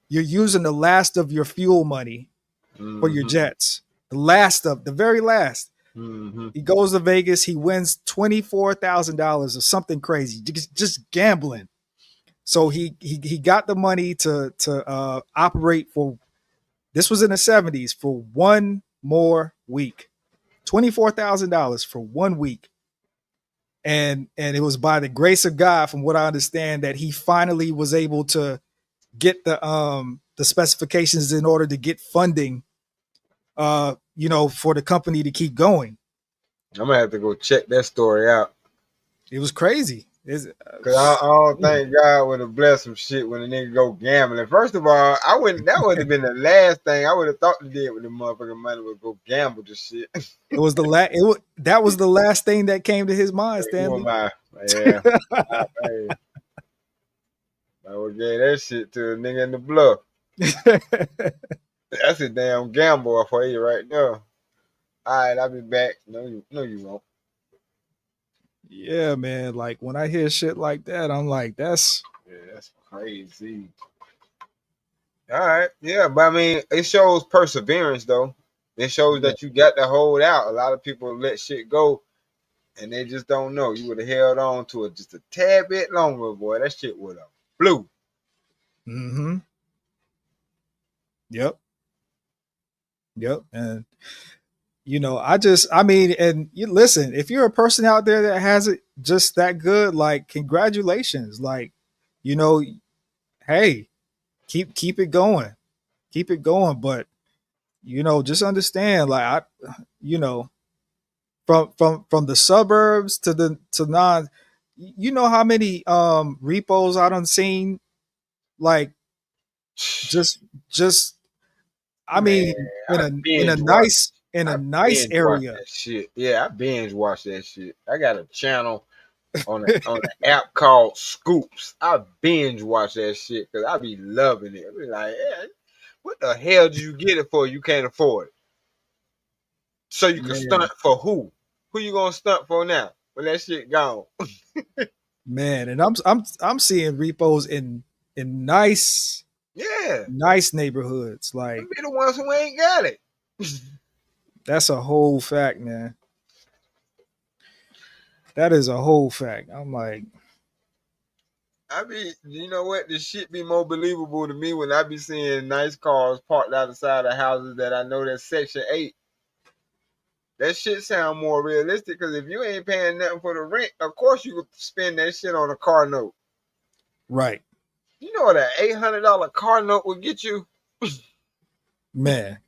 you're using the last of your fuel money for your Mm-hmm. jets. The very last. Mm-hmm. He goes to Vegas. He wins $24,000 or something crazy, just gambling. So he got the money to operate for. This was in the 70s for one more week. $24,000 for 1 week, and it was by the grace of God, from what I understand, that he finally was able to get the specifications in order to get funding, for the company to keep going. I'm gonna have to go check that story out. It was crazy. Cause I don't think God would have blessed some shit when a nigga go gambling. First of all, I wouldn't. That would have been the last thing I would have thought to do with the motherfucking money would go gamble this shit. It was the last. That was the last thing that came to his mind, Who am Stanley. I? Yeah. Hey, I would give that shit to a nigga in the bluff. That's a damn gamble for you right there. All right, I'll be back. No, you won't. Yeah, man. Like when I hear shit like that, I'm like, that's Yeah, that's crazy. All right, yeah, but I mean, it shows perseverance though. It shows yeah. that you got to hold out. A lot of people let shit go, and they just don't know. You would have held on to it just a tad bit longer, boy. That shit would have flew. Mm-hmm. Yep. Yep. And I mean, and you listen, if you're a person out there that has it just that good, like congratulations. Like, you know, hey, keep it going. Keep it going. But, just understand, like you know, from the suburbs to non, how many repos I done seen, like just just I Man, mean, I binge watch. in a I nice binge watch area. that shit. Yeah, I binge watch that shit. I got a channel on an app called Scoops. I binge watch that shit because I be loving it. I be like, yeah, what the hell did you get it for? You can't afford it. So you can Man, stunt for who? Who you gonna stunt for now when that shit gone? man, and I'm seeing repos in Yeah, nice neighborhoods. them Like be the ones who ain't got it. that's a whole fact, man. That is a whole fact. I'm like, You know what? This shit be more believable to me when I be seeing nice cars parked out the side of houses that I know that's Section 8. That shit sound more realistic because if you ain't paying nothing for the rent, of course you could spend that shit on a car note. Right. You know what an $800 car note would get you? Man.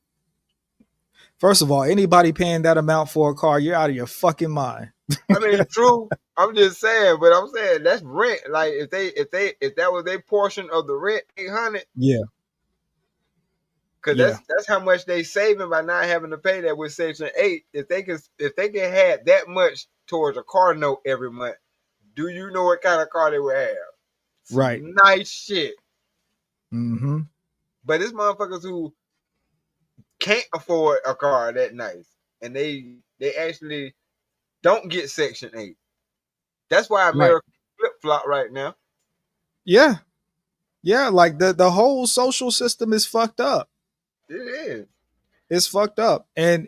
First of all, anybody paying that amount for a car, you're out of your fucking mind. I mean, true. I'm just saying, but I'm saying that's rent. Like if that was their portion of the rent, 800, Yeah. because Yeah. that's how much they saving by not having to pay that with Section 8. If they can have that much towards a car note every month, do you know what kind of car they would have? Right. Some nice shit. Mm-hmm. But it's motherfuckers who can't afford a car that nice, and they actually don't get Section 8. That's why Right. America flip flop right now. Yeah. Yeah. Like the whole social system is fucked up. It is. It's fucked up. And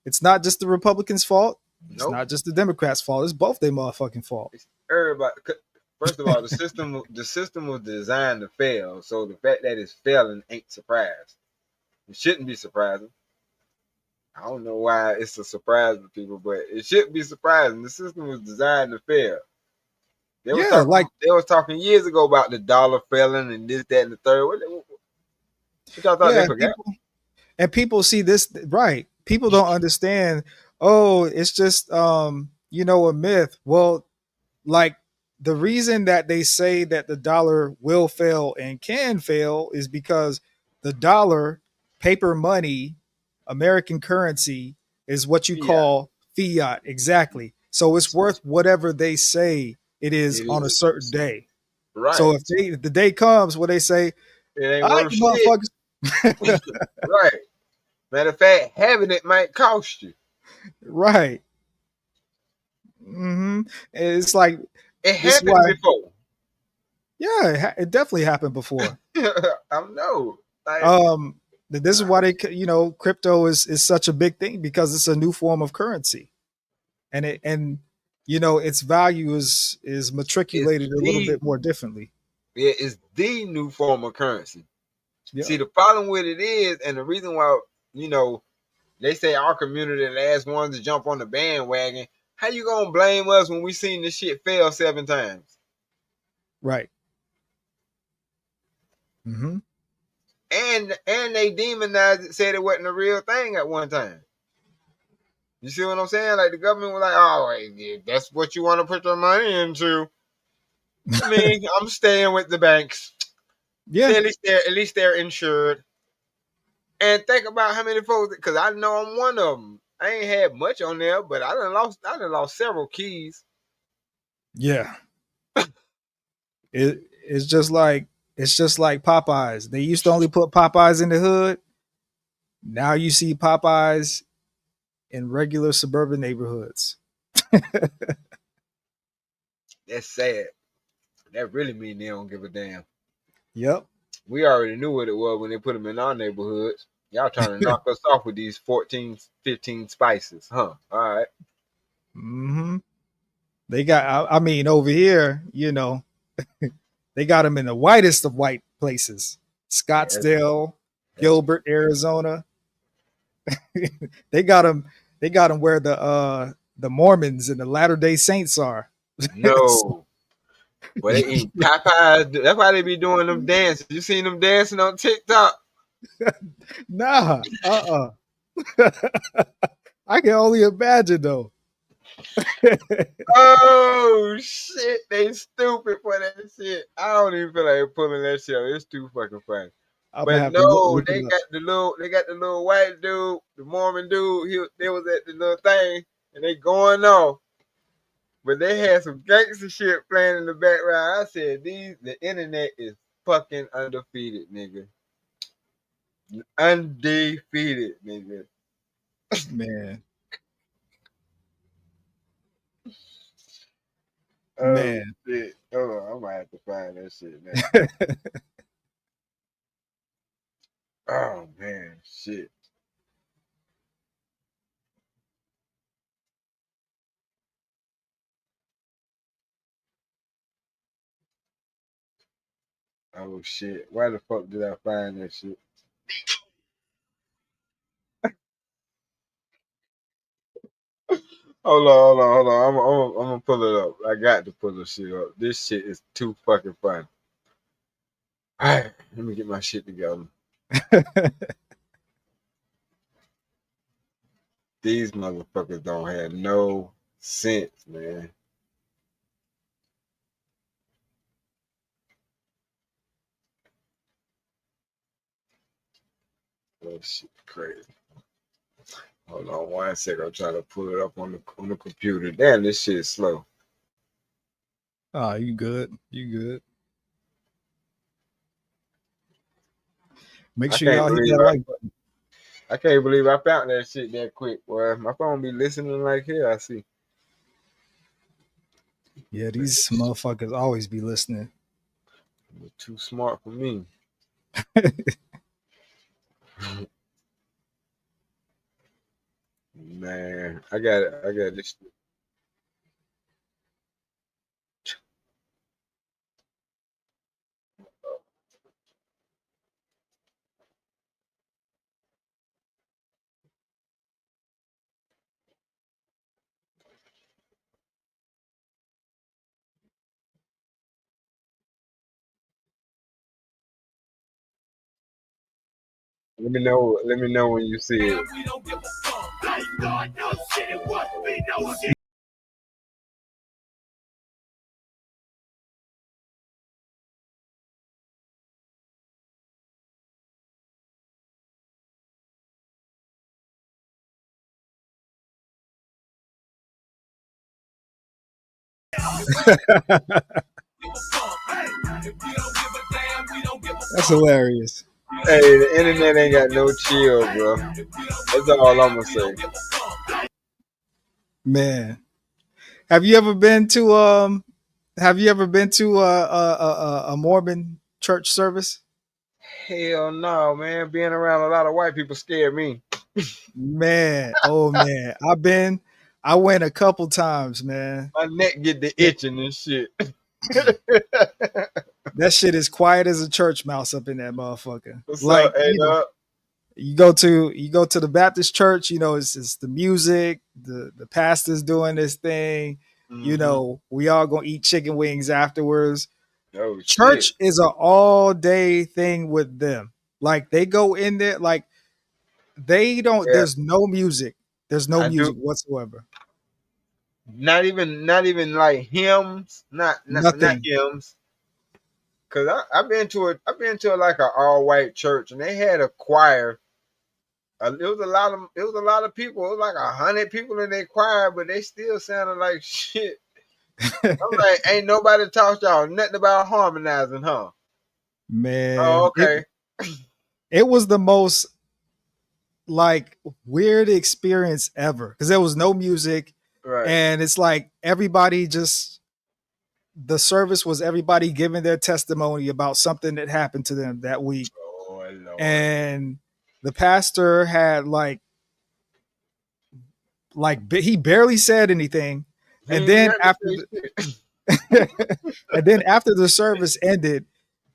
it's not just the Republicans' fault. It's Nope. not just the Democrats' fault. It's both their motherfucking fault. It's everybody. First of all, the system was designed to fail. So the fact that it's failing ain't surprise. It shouldn't be surprising. I don't know why it's a surprise to people, but it shouldn't be surprising. The system was designed to fail. Yeah, like They was talking years ago about the dollar failing and this, that, and the third. What y'all thought they yeah, forgot? people see this right. People don't understand. Oh, it's just a myth. Well, like the reason that they say that the dollar will fail and can fail is because the dollar, paper money, American currency is what you Yeah, call fiat. Exactly. So it's worth whatever they say it is it on a is. certain day. So Right. if the day comes where they say, It ain't all right, worth you shit. motherfuckers. Right. Matter of fact, having it might cost you. Right. Hmm. It's like It this is happened why, before. yeah, it definitely happened before. I know. Like, This is why crypto is such a big thing because it's a new form of currency, and its value is it's matriculated a little the bit more differently. it's the new form of currency. Yeah. See, the problem with it is, and the reason why, you know, they say our community the last ones to jump on the bandwagon. How you gonna blame us when we seen this shit fail 7 times? Right. Hmm. And they demonized it, said it wasn't a real thing at one time. You see what I'm saying? Like the government was like, "Oh, yeah, that's what you want to put your money into." I mean, I'm staying with the banks. Yeah. At least they're insured. And think about how many folks, because I know I'm one of them. I ain't had much on there, but I done lost several keys. Yeah. It's just like Popeyes. They used to only put Popeyes in the hood. Now you see Popeyes in regular suburban neighborhoods. That's sad. That really mean they don't give a damn. Yep. We already knew what it was when they put them in our neighborhoods. Y'all trying to knock us off with these 14, 15 spices, huh? All right. Hmm. They got. I mean, over here, they got them in the whitest of white places: Yeah, Scottsdale, that's Gilbert, Arizona. They got them. They got them where the Mormons and the Latter Day Saints are. no. But they eat Popeyes. That's why they be doing them dances. You seen them dancing on TikTok? Nah. I can only imagine though. Oh shit, they stupid for that shit. I don't even feel like pulling that shit up. It's too fucking funny. I'm gonna But have to no, look it up. they got the little white dude, the Mormon dude. They was at the little thing and they going off. But they had some gangster shit playing in the background. I said, the internet is fucking undefeated, nigga. Undefeated, nigga. Man, Oh man. shit. Hold on, I might have to find that shit now. Oh man, shit. Oh shit! Why the fuck did I find that shit? I'm gonna pull it up. I got to pull the shit up. This shit is too fucking funny. All right, let me get my shit together. These motherfuckers don't have no sense, man. Oh shit, crazy. Hold on one second. I'm trying to pull it up on the computer. Damn, this shit is slow. Oh, you good? You good? Make I sure can't y'all hit believe that like button. I can't believe I found that shit that quick, boy. My phone be listening like hell. I see. Yeah, these motherfuckers always be listening. You're too smart for me. Man, I got this. Let me know when you see it. That's hilarious. Hey, the internet ain't got no chill, bro. That's all I'm gonna say. Man, have you ever been to have you ever been to a Mormon church service? Hell no, man. Being around a lot of white people scared me. Man, oh man. I went a couple times, man. My neck get the That, itching and shit. that shit is quiet as a church mouse up in that motherfucker. What's up, Like, hey dog? you go to the Baptist church, it's the music, the pastor's doing this thing, Mm-hmm. we all gonna eat chicken wings afterwards. Oh shit. Church is an all day thing with them. Like they go in there, like they don't. Yeah, There's no music. There's no I do. music whatsoever. Not even like hymns. Not Nothing. hymns. Cause I've been to like an all white church and they had a choir. It was a lot of people. It was like 100 people in their choir, but they still sounded like shit. I'm like, ain't nobody taught y'all nothing about harmonizing, huh? Oh, Man, okay. it was the most like weird experience ever because there was no music, Right. and it's like everybody just the service was everybody giving their testimony about something that happened to them that week, Oh Lord. and the pastor had he barely said anything, He and ain't then nothing after to say shit. and then after the service ended,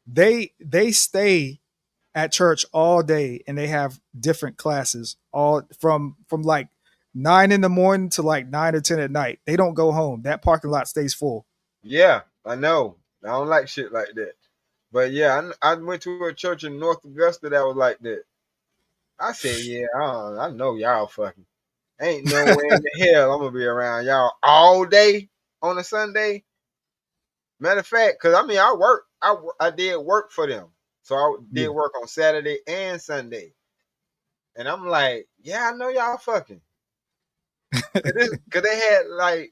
they stay at church all day and they have different classes all from like 9 in the morning to like 9 or 10 at night. They don't go home. That parking lot stays full. Yeah, I know. I don't like shit like that. But yeah, I went to a church in North Augusta that was like that. I said, yeah, I know y'all fucking. Ain't no way in the hell I'm gonna be around y'all all day on a Sunday. Matter of fact, cause I mean I did work for them, so I did Yeah. work on Saturday and Sunday, and I'm like, yeah, I know y'all fucking, cause they had like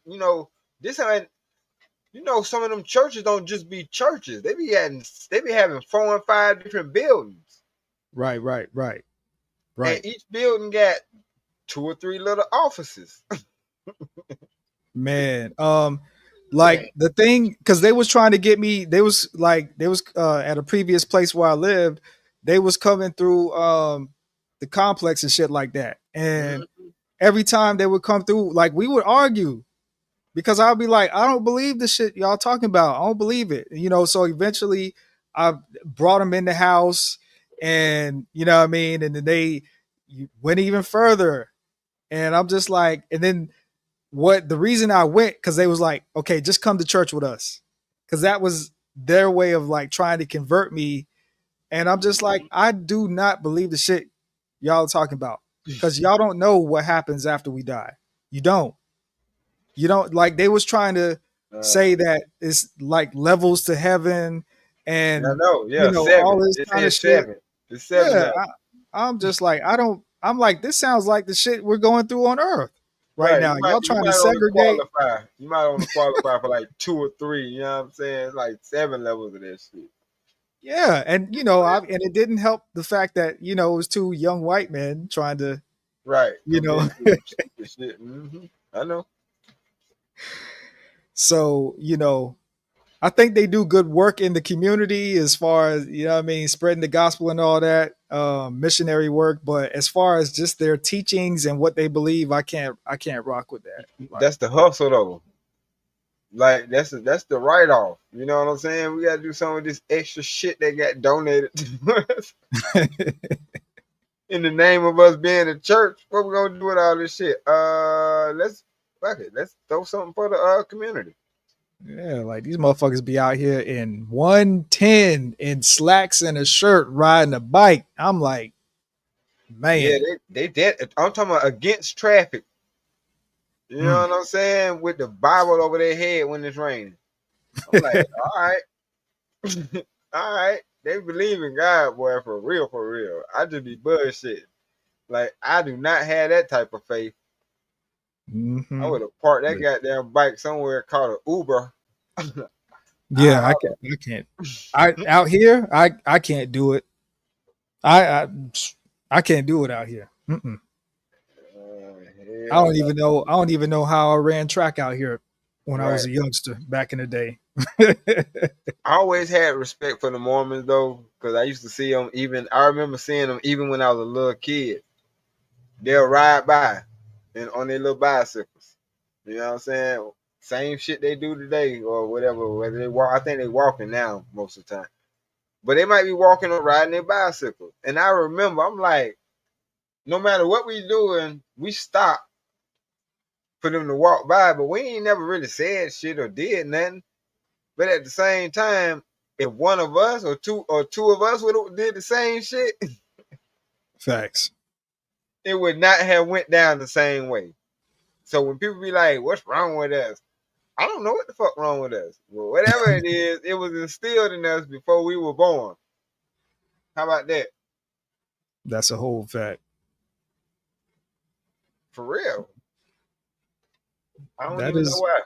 this ain't some of them churches don't just be churches, they be having 4 and 5 different buildings, Right, right, right, and right. each building got 2 or 3 little offices. Man, Man, like the thing because they was trying to get me. They was at a previous place where I lived. They was coming through the complex and shit like that, and mhm. every time they would come through, like we would argue because I'll be like, I don't believe the shit y'all talking about. I don't believe it. So eventually I brought them in the house, and you know what I mean. And then they went even further, and I'm just like, and then what? The reason I went because they was like, okay, just come to church with us, because that was their way of like trying to convert me. And I'm just like, I do not believe the shit y'all are talking about, because y'all don't know what happens after we die. You don't. You don't, like they was trying to say that it's like levels to heaven I and know. you Yeah, know all 7. this It kind of says shit. 7. It's 7 Yeah, now. I'm just like I don't. I'm like this sounds like the shit we're going through on Earth right Right. now. Y'all You trying to might only segregate. qualify. You might only qualify for like 2 or 3. You know what I'm saying? It's like 7 levels of that shit. Yeah, and you know, and it didn't help the fact that you know it was two young white men trying to, Right. you know, Convince you of stupid shit. I know. so you know, I think they do good work in the community as far as you know what I mean, spreading the gospel and all that missionary work. But as far as just their teachings and what they believe, I can't rock with that. Like, That's the hustle though. Like that's the write off. You know what I'm saying? We gotta do some of this extra shit that got donated to us in the name of us being a church. What we gonna do with all this shit? Let's fuck it. Let's throw something for the community. yeah, like these motherfuckers be out here in 110 in slacks and a shirt riding a bike. I'm like, Yeah, man. they did. I'm talking about against traffic. You know Mm. what I'm saying? With the Bible over their head when it's raining. I'm like, all right, all right. They believe in God, boy, for real, for real. I just be bullshit. Like I do not have that type of faith. I Hmm. would have parked that goddamn bike somewhere called an Uber. Yeah, I can't. I out here, I can't do it. I I, I can't do it out here. Mm-mm. Hell no. I don't even know how I ran track out here when I was Right. a youngster back in the day. I always had respect for the Mormons though, because I used to see them. Even I remember seeing them even when I was a little kid. They'll ride by and on their little bicycles. You know what I'm saying? Same shit they do today or whatever. Whether they walk, I think they walking now most of the time. But they might be walking or riding their bicycle. And I remember, I'm like, no matter what we doing, we stop for them to walk by, but we ain't never really said shit or did nothing. But at the same time, if one of us or two of us would have did the same shit, Facts. it would not have went down the same way. So when people be like, "What's wrong with us?" I don't know what the fuck wrong with us. Well, whatever it is, it was instilled in us before we were born. How about that? That's a whole fact. For real. I don't That even know is, why.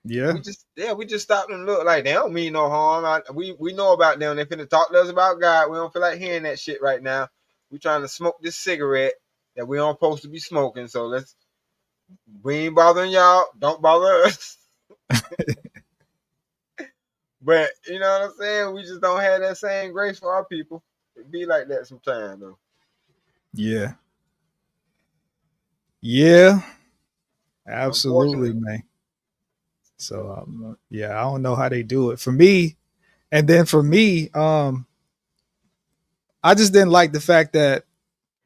yeah, We just stopped and look like they don't mean no harm. We know about them. They finna talk to us about God. We don't feel like hearing that shit right now. We trying to smoke this cigarette that we aren't supposed to be smoking. So we ain't bothering y'all. Don't bother us. But you know what I'm saying? We just don't have that same grace for our people. It be like that sometimes though. yeah, yeah, absolutely, Unfortunately. man. So yeah, I don't know how they do it. For me, and then for me, I just didn't like the fact that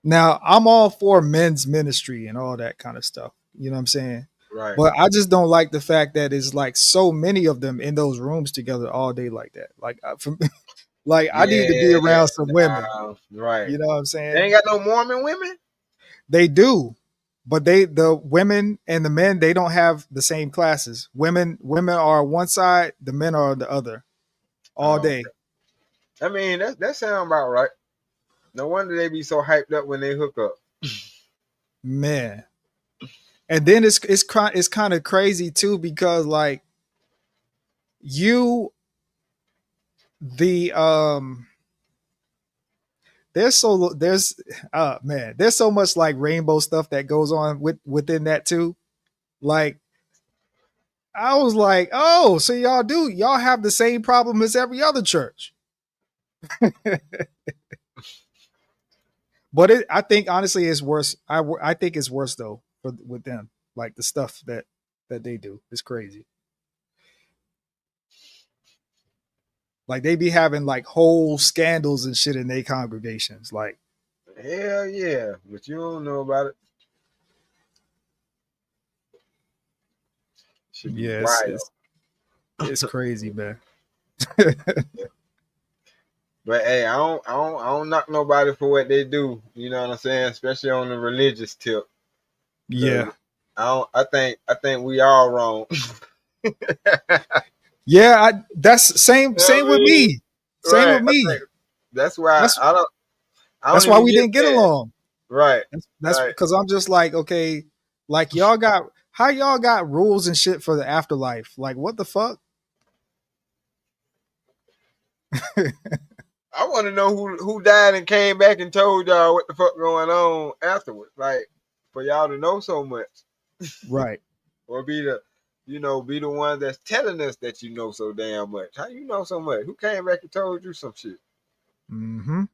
now I'm all for men's ministry and all that kind of stuff. You know what I'm saying? Right. But I just don't like the fact that it's like so many of them in those rooms together all day like that. Like, like I need to be Yeah, around some women. right. You know what I'm They saying? ain't got no Mormon women? They do, but the women and the men they don't have the same classes. Women are one side, the men are the other all Oh, day. I mean, that sound about right. No wonder they be so hyped up when they hook up. Man. And then it's kind of crazy too because like you the there's man there's so much like rainbow stuff that goes on within that too. Like I was like, oh, so y'all have the same problem as every other church. But I think honestly it's worse. I think it's worse though with them. Like the stuff that, they do is crazy. Like they be having like whole scandals and shit in their congregations. Like, Hell yeah, but you don't know about it. Should be yeah, wild. it's crazy, man. But hey, I don't knock nobody for what they do. You know what I'm saying? Especially on the religious tip. Cause Yeah. I think we all wrong. Yeah, that's You know same what I with mean? me. Same Right. with me. That's why That's I don't that's why even we get didn't get mad. along. Right. That's Right. because I'm just like, okay, like y'all got how y'all got rules and shit for the afterlife. Like what the fuck? I want to know who died and came back and told y'all what the fuck going on afterwards. Like for y'all to know so much, Right. or be the, be the one that's telling us that you know so damn much. How you know so much? Who came back and told you some shit? Mm-hmm.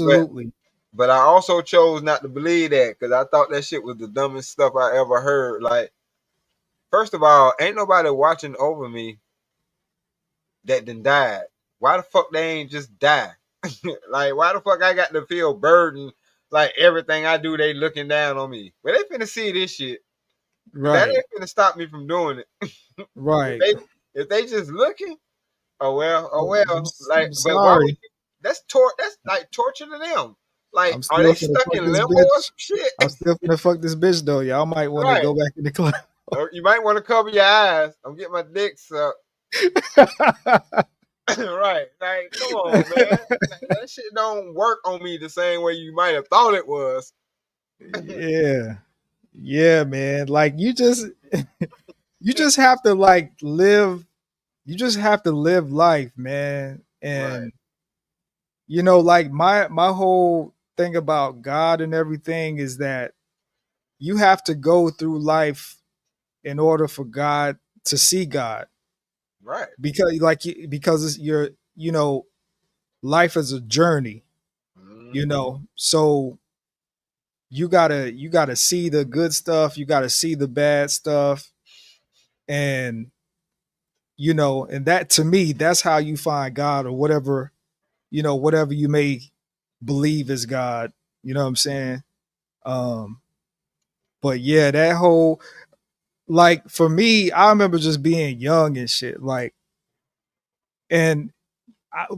But Absolutely. but I also chose not to believe that because I thought that shit was the dumbest stuff I ever heard. Like, first of all, ain't nobody watching over me that then died. Why the fuck they ain't just die? Like, why the fuck I got to feel burdened? Like everything I do, they looking down on me. But they finna see this shit. That Right. ain't finna stop me from doing it. If Right. they just looking, oh Oh, well. Like, I'm but why would sorry. you, that's like torture to them. Like, I'm are still they gonna stuck fuck in this limbo or bitch. some shit? I'm still gonna fuck this bitch though. Y'all might want to Right. go back in the club. Or you might want to cover your eyes. I'm getting my dick sucked. Right. Like, come on, man. Like, that shit don't work on me the same way you might have thought it was. Yeah. Yeah, man. Like you just have to like live you just have to live life, man. Right. And like my whole thing about God and everything is that you have to go through life in order for God to see God. Right. Because it's your life is a journey, Mm-hmm. so you gotta see the good stuff, you gotta see the bad stuff, and and that to me, that's how you find God, or whatever, whatever you may believe is God. You know what I'm saying? Um, but yeah, that whole, like, for me, I remember just being young and shit. Like, and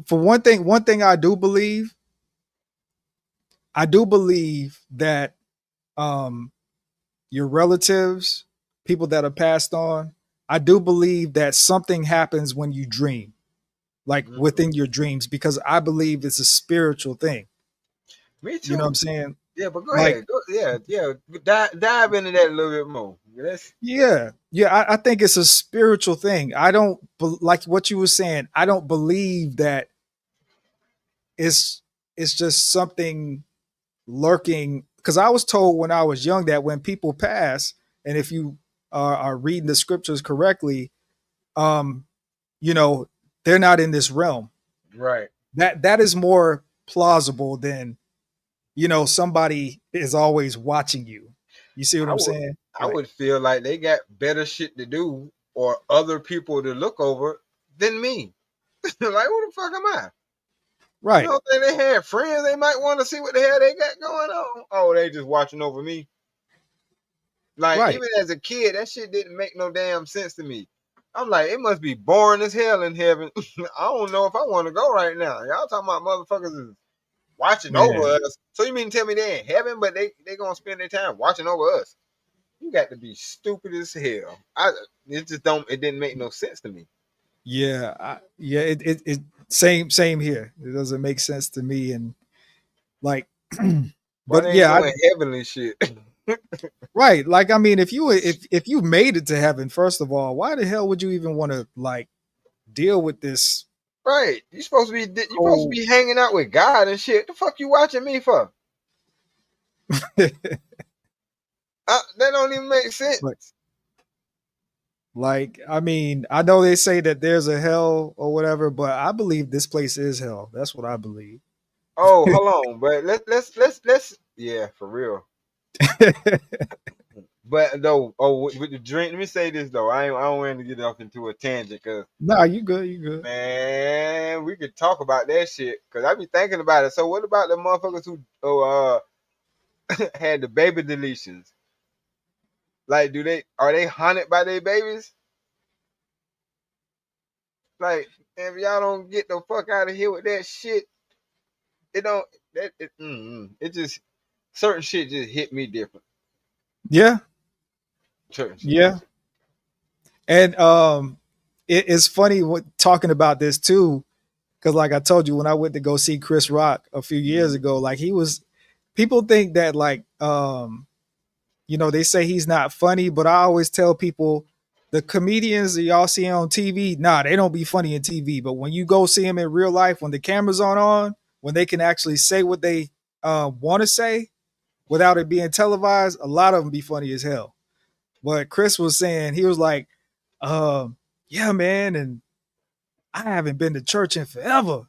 for one thing I do believe that um your relatives, people that are passed on, I do believe that something happens when you dream, like Mm-hmm. within your dreams, because I believe it's a spiritual thing. Me You know what I'm too. saying? Yeah, but go Like, ahead. Go, yeah, yeah. Dive into that a little bit more. That's yeah, I think it's a spiritual thing. I don't like what you were saying. I don't believe that it's it's just something lurking. Because I was told when I was young that when people pass, and if you are reading the scriptures correctly, um, you know, they're not in this realm. right. That is more plausible than somebody is always watching you. You see what I I'm would saying? I Like, would feel like they got better shit to do or other people to look over than me. Like, who the fuck am I? You right, don't think they had friends they might want to see what the hell they got going on? Oh, they just watching over me. Like, right. even as a kid, that shit didn't make no damn sense to me. I'm like, it must be boring as hell in heaven. I don't know if I want to go right now. Y'all talking about motherfuckers is watching over Man, us. So you mean to tell me they in heaven, but they gonna spend their time watching over us? You got to be stupid as hell. It didn't make no sense to me. yeah, yeah. It same here. It doesn't make sense to me, and like, Why but they ain't yeah, doing heavenly shit? right. Like, I mean, if you made it to heaven, first of all, why the hell would you even want to like deal with this Right. You supposed to whole? be hanging out with God and shit. The fuck you watching me for? That don't even make sense. But like, I mean, I know they say that there's a hell or whatever, but I believe this place is hell. That's what I believe. Oh, hold on, but let's yeah, for real. But though, with the drink, let me say this though. I don't want to get off into a tangent because Nah, you good, you good. man, we could talk about that shit. Cause I be thinking about it. So what about the motherfuckers who had the baby deletions? Like, are they haunted by their babies? Like, if y'all don't get the fuck out of here with that shit, it don't. It just certain shit just hit me different. Yeah, Certain shit. yeah. And it's funny what talking about this too, because like I told you, when I went to go see Chris Rock a few years ago, like he was people think that like they say he's not funny, but I always tell people the comedians that y'all see on TV, nah, they don't be funny in TV. But when you go see them in real life, when the cameras aren't on, when they can actually say what they want to say without it being televised, a lot of them be funny as hell. But Chris was saying, he was like, yeah, man, and I haven't been to church in forever.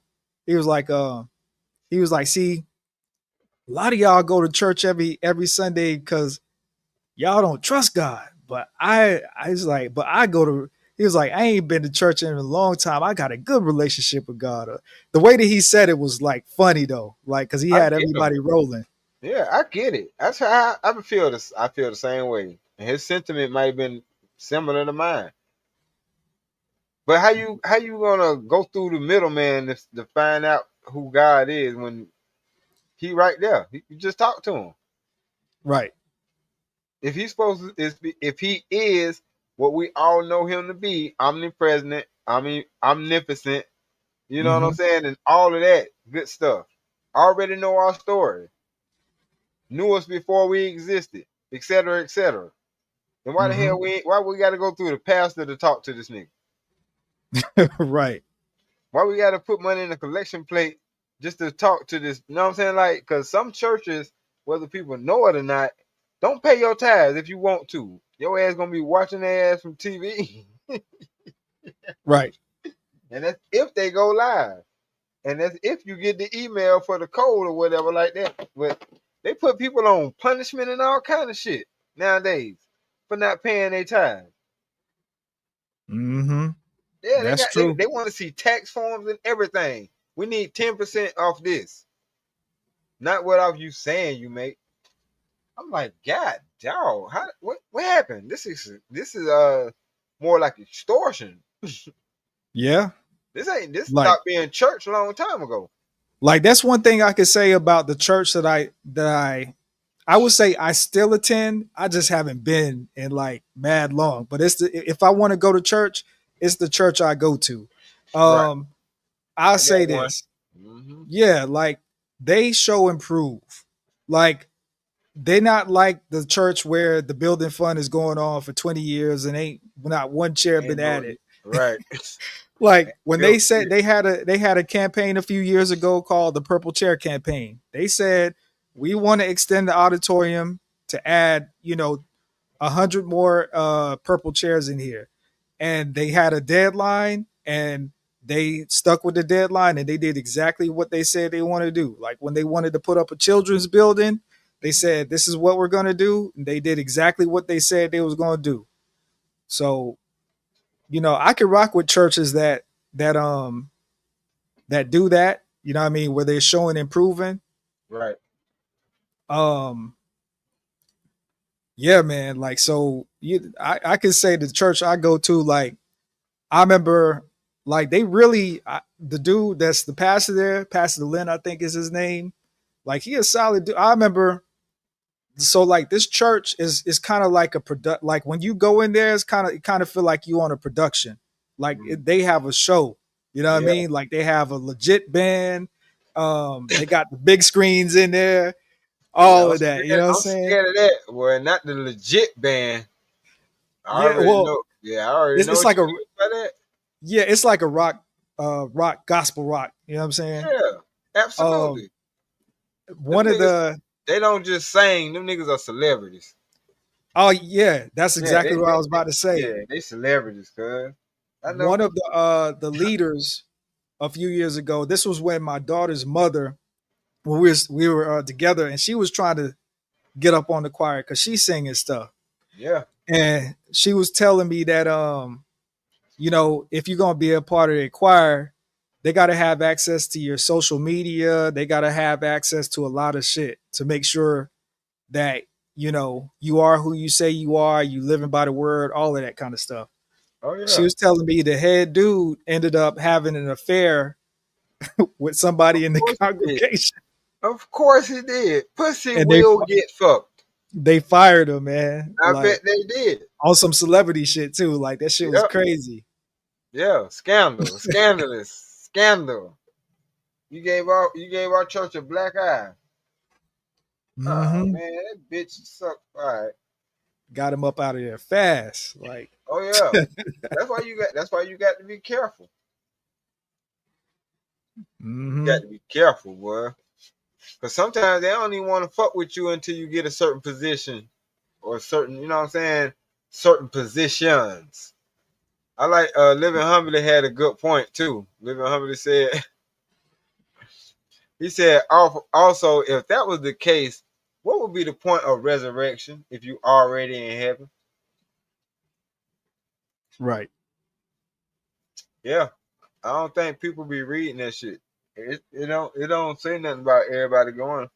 He was like, see, a lot of y'all go to church every Sunday because y'all don't trust God. But I was like, but I go to. He was like, I ain't been to church in a long time. I got a good relationship with God. The way that he said it was like funny though, like because he I had get him. everybody rolling. Yeah, I get it. That's how I feel. This I feel the same way. And his sentiment might have been similar to mine. But how you gonna go through the middleman to find out who God is when he right there? You just talk to him. Right. If he's supposed to, if he is what we all know him to be, omnipresent, omnipotent, you know what I'm Mm-hmm. saying, and all of that good stuff. Already know our story, knew us before we existed, etc., etc. Then why the Mm-hmm. hell why we got to go through the pastor to talk to this nigga? Right. Why we got to put money in a collection plate just to talk to this? You know what I'm saying? Like, because some churches, whether people know it or not, don't pay your tithes if you want to. Your ass gonna be watching their ass from TV, Right. and that's if they go live, and that's if you get the email for the code or whatever like that. But they put people on punishment and all kind of shit nowadays for not paying their tithes. Mm-hmm. Yeah, That's they true. want to see tax forms and everything. We need 10% off this, not what off you saying you make. I'm like, God, dog, what happened? This is more like extortion. Yeah. This Like stopped being church a long time ago. like that's one thing I could say about the church that I would say I still attend. I just haven't been in like mad long. But if I want to go to church, it's the church I go to. Right. Um, I'll I got say one. this. Hmm. Yeah, like they show improve. Like they not like the church where the building fund is going on for 20 years and ain't not one chair been Ain't no added. right. Like when they Built said shit. they had a campaign a few years ago called the Purple Chair campaign. They said we want to extend the auditorium to add 100 more purple chairs in here, and they had a deadline and they stuck with the deadline and they did exactly what they said they want to do. Like when they wanted to put up a children's building, they said this is what we're going to do, and they did exactly what they said they was going to do. So I could rock with churches that do that. You know what I mean? Where they're showing improving. Right. Um, yeah, man. Like so, I can say the church I go to. Like I remember, like they really the dude that's the pastor there, Pastor Lynn, I think is his name. Like he a solid dude. I remember. So like this church is kind of like a product. Like when you go in there, it's kind of feel like you on a production. Like Mm. they have a show. You know what I Yeah. mean? Like they have a legit band. They got the big screens in there, Yeah. all of that. You know what I'm I'm saying? scared of that. Well, not the legit band. I Yeah. already Well, know. Yeah, I already it's, know it's what like you a mean by that. yeah, it's like a rock gospel rock. You know what I'm saying? Yeah. Um, Absolutely. one Them of niggas, the they don't just sing. Them niggas are celebrities. oh yeah, that's Yeah, exactly what I was about to say. yeah, they celebrities, cuz. I know. One of the leaders a few years ago. This was when my daughter's mother, when we were together, and she was trying to get up on the choir because she's singing stuff. Yeah. And she was telling me that if you're gonna be a part of the choir, they gotta have access to your social media, they gotta have access to a lot of shit to make sure that you are who you say you are, you living by the word, all of that kind of stuff. Oh She yeah. was telling me the head dude ended up having an affair with somebody Of in the course he did. congregation, Of course he did. Pussy and will get fucked. they fired him, man. I Like bet they did. on some celebrity shit too. Like that shit was Yep. crazy. Yeah. Scandal. Scandalous. Scandal. You gave our church a black eye. Oh Hmm. man, that bitch sucked. All right. Got him up out of there fast. Like, Oh yeah. That's why you got to be careful. You got hmm to be careful, boy. Because sometimes they don't even want to fuck with you until you get a certain position or certain, you know what I'm saying? Certain positions. I like Living Humbly had a good point too. Living Humbly said he said also if that was the case, what would be the point of resurrection if you already in heaven? right. Yeah. I don't think people be reading that shit. It don't say nothing about everybody going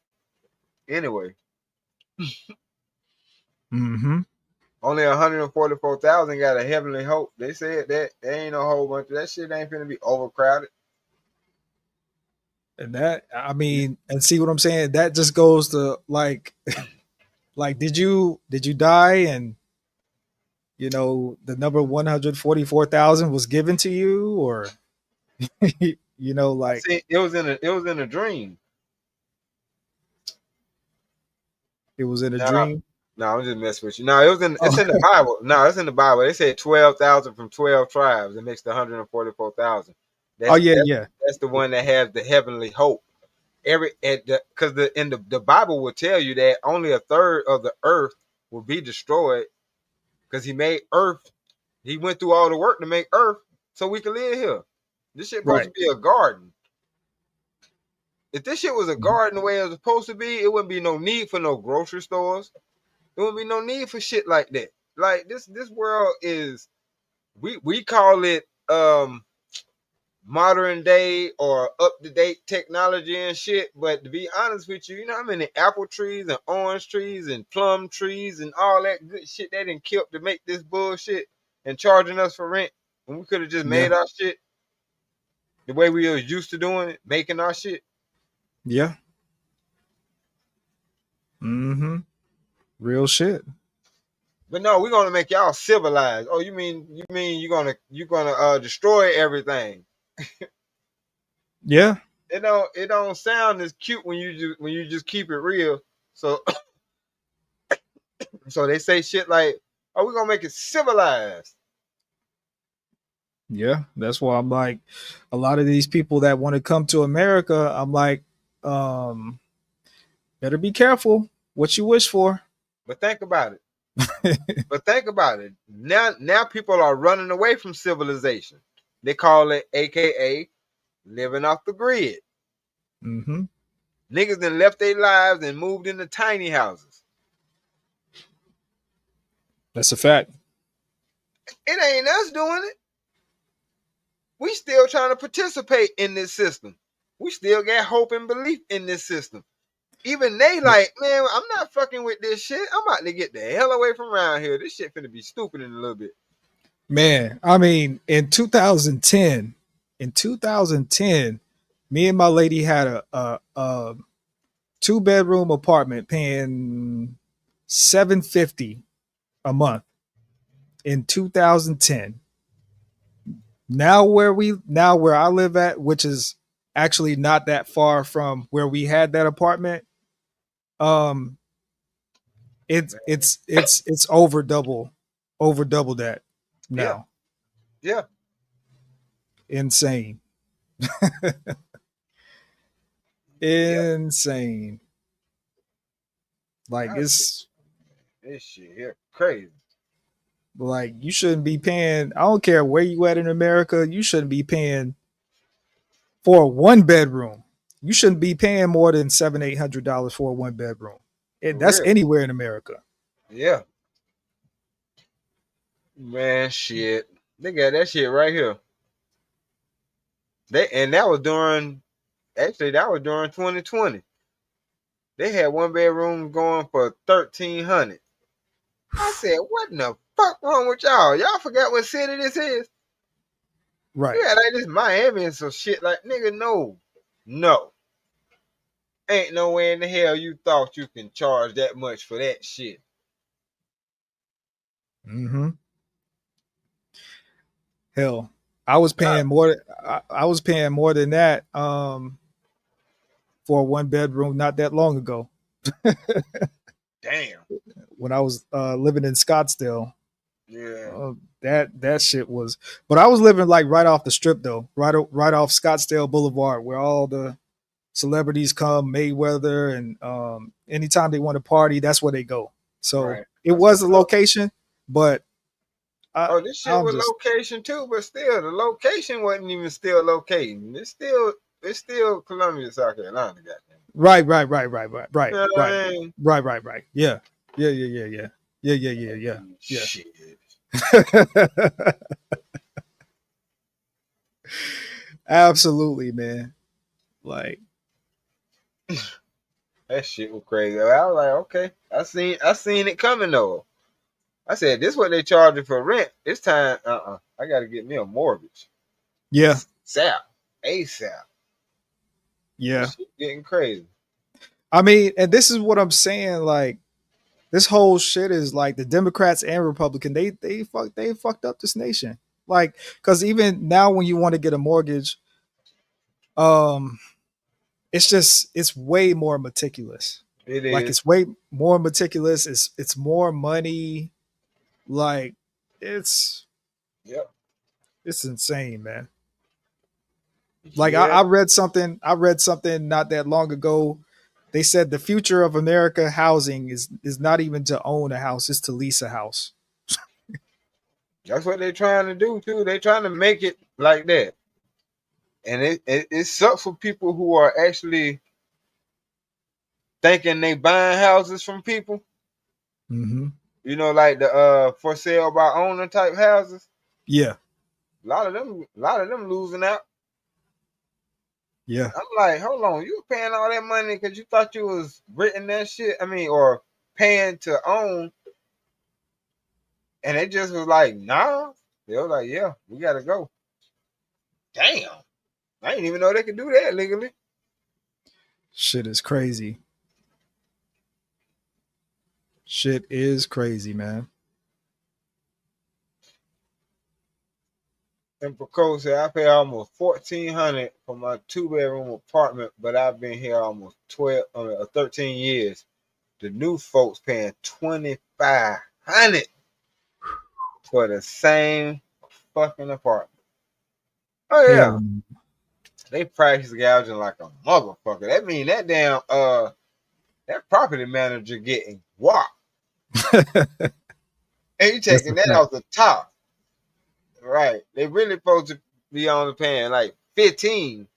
anyway. Hmm. Only 144,000 got a heavenly hope. They said that there ain't no whole bunch of that shit ain't finna be overcrowded. And that, I mean, and see what I'm saying? That just goes to like, did you die and the number 144,000 was given to you, or I like see it was in a dream. it was in a No, dream? no, I'm just messing with you. No, it's Oh, in the Bible. No, it's in the Bible. They said 12,000 from 12 tribes. It makes the 144,000. oh That's yeah, that's yeah, that's the one that has the heavenly hope. Because the Bible will tell you that only a third of the earth will be destroyed because he made earth. He went through all the work to make earth so we can live here. This shit supposed right. to be a garden. If this shit was a garden the way it was supposed to be, it wouldn't be no need for no grocery stores. There wouldn't be no need for shit like that. Like this world is we call it modern day or up to date technology and shit. But to be honest with you, you know how many apple trees and orange trees and plum trees and all that good shit they done killed to make this bullshit and charging us for rent when we could have just Yeah, made our shit the way we was used to doing it, making our shit. yeah. Hmm. Real shit. But no, we're gonna make y'all civilized. Oh, you mean you're gonna destroy everything? Yeah, It don't sound as cute when you just keep it real. So so they say shit like, "Oh, we're gonna make it civilized." yeah. That's why I'm like, a lot of these people that want to come to America, I'm like, um, better be careful what you wish for. But think about it. But think about it. Now people are running away from civilization. They call it, AKA, living off the grid. Hmm. Niggas then left their lives and moved into tiny houses. That's a fact. It ain't us doing it. We still trying to participate in this system. We still got hope and belief in this system. Even they like, man, I'm not fucking with this shit. I'm about to get the hell away from around here. This shit finna be stupid in a little bit. Man, I mean, in 2010, me and my lady had a 2 bedroom apartment paying 750 a month in 2010. Now where I live at, which is actually not that far from where we had that apartment, um, it's over double that Yeah, now. yeah. Insane. Yep. Insane. Like I see. it's This shit here crazy. like you shouldn't be paying. I don't care where you at in America. You shouldn't be paying for a 1 bedroom. You shouldn't be paying more than $700-800 for a 1 bedroom. For That's real. anywhere in America. Yeah. Man, shit. They got that shit right here. That was during 2020. They had one bedroom going for 1,300. I said, what in the fuck wrong with y'all? Y'all forgot what city this is? Right. Yeah, like this Miami and some shit. Like, nigga, no. No. Ain't no way in the hell you thought you can charge that much for that shit. Mm-hmm. Hell, I was paying more. I was paying more than that for a 1 bedroom not that long ago Damn. when I was living in Scottsdale. Yeah. That shit was, but I was living like right off the strip though, right off Scottsdale Boulevard, where all the celebrities come, Mayweather, and anytime they want to party, that's where they go. So Right. it That's was a what's up. location, but Oh, this shit I'm was just location too, but still, the location wasn't even still locating. It's still Columbia, South Carolina, goddamn. right, right, right, right, right, You right, know what right, I mean? right, right, right. Yeah, yeah, yeah, yeah, yeah, yeah, yeah, yeah, yeah, Shit. yeah. Absolutely, man. Like, That shit was crazy. I was like, okay. I seen it coming though. I said, this what they charging for rent. This time, I gotta get me a mortgage. yeah, ASAP. ASAP. yeah. This shit getting crazy. I mean, and this is what I'm saying. Like, this whole shit is like the Democrats and Republican. They fucked up this nation. Like, because even now, when you want to get a mortgage, um, it's way more meticulous. It Like, is. it's way more meticulous. It's more money. Like, it's Yep. it's insane, man. Like, Yeah. I read something. I read something not that long ago. They said the future of America housing is not even to own a house; it's to lease a house. That's what they're trying to do too. They're trying to make it like that. And it sucks for people who are actually thinking they buying houses from people. Mm-hmm. You know, like the for sale by owner type houses. Yeah, A lot of them losing out. yeah, I'm like, hold on, you were paying all that money because you thought you was renting that shit. I mean, or paying to own, and it just was like, nah. They were like, yeah, we gotta go. Damn, I didn't even know they could do that legally. shit is crazy. Shit is crazy, man. In Pocosa, I pay almost 1,400 for my 2 bedroom apartment, but I've been here almost 13 years. The new folks paying 2,500 for the same fucking apartment. Oh yeah, Hell, they price gouging like a motherfucker. That mean that damn that property manager getting whopped. And you that's a taking that fact. off the top. Right. They really supposed to be on the paying like 15,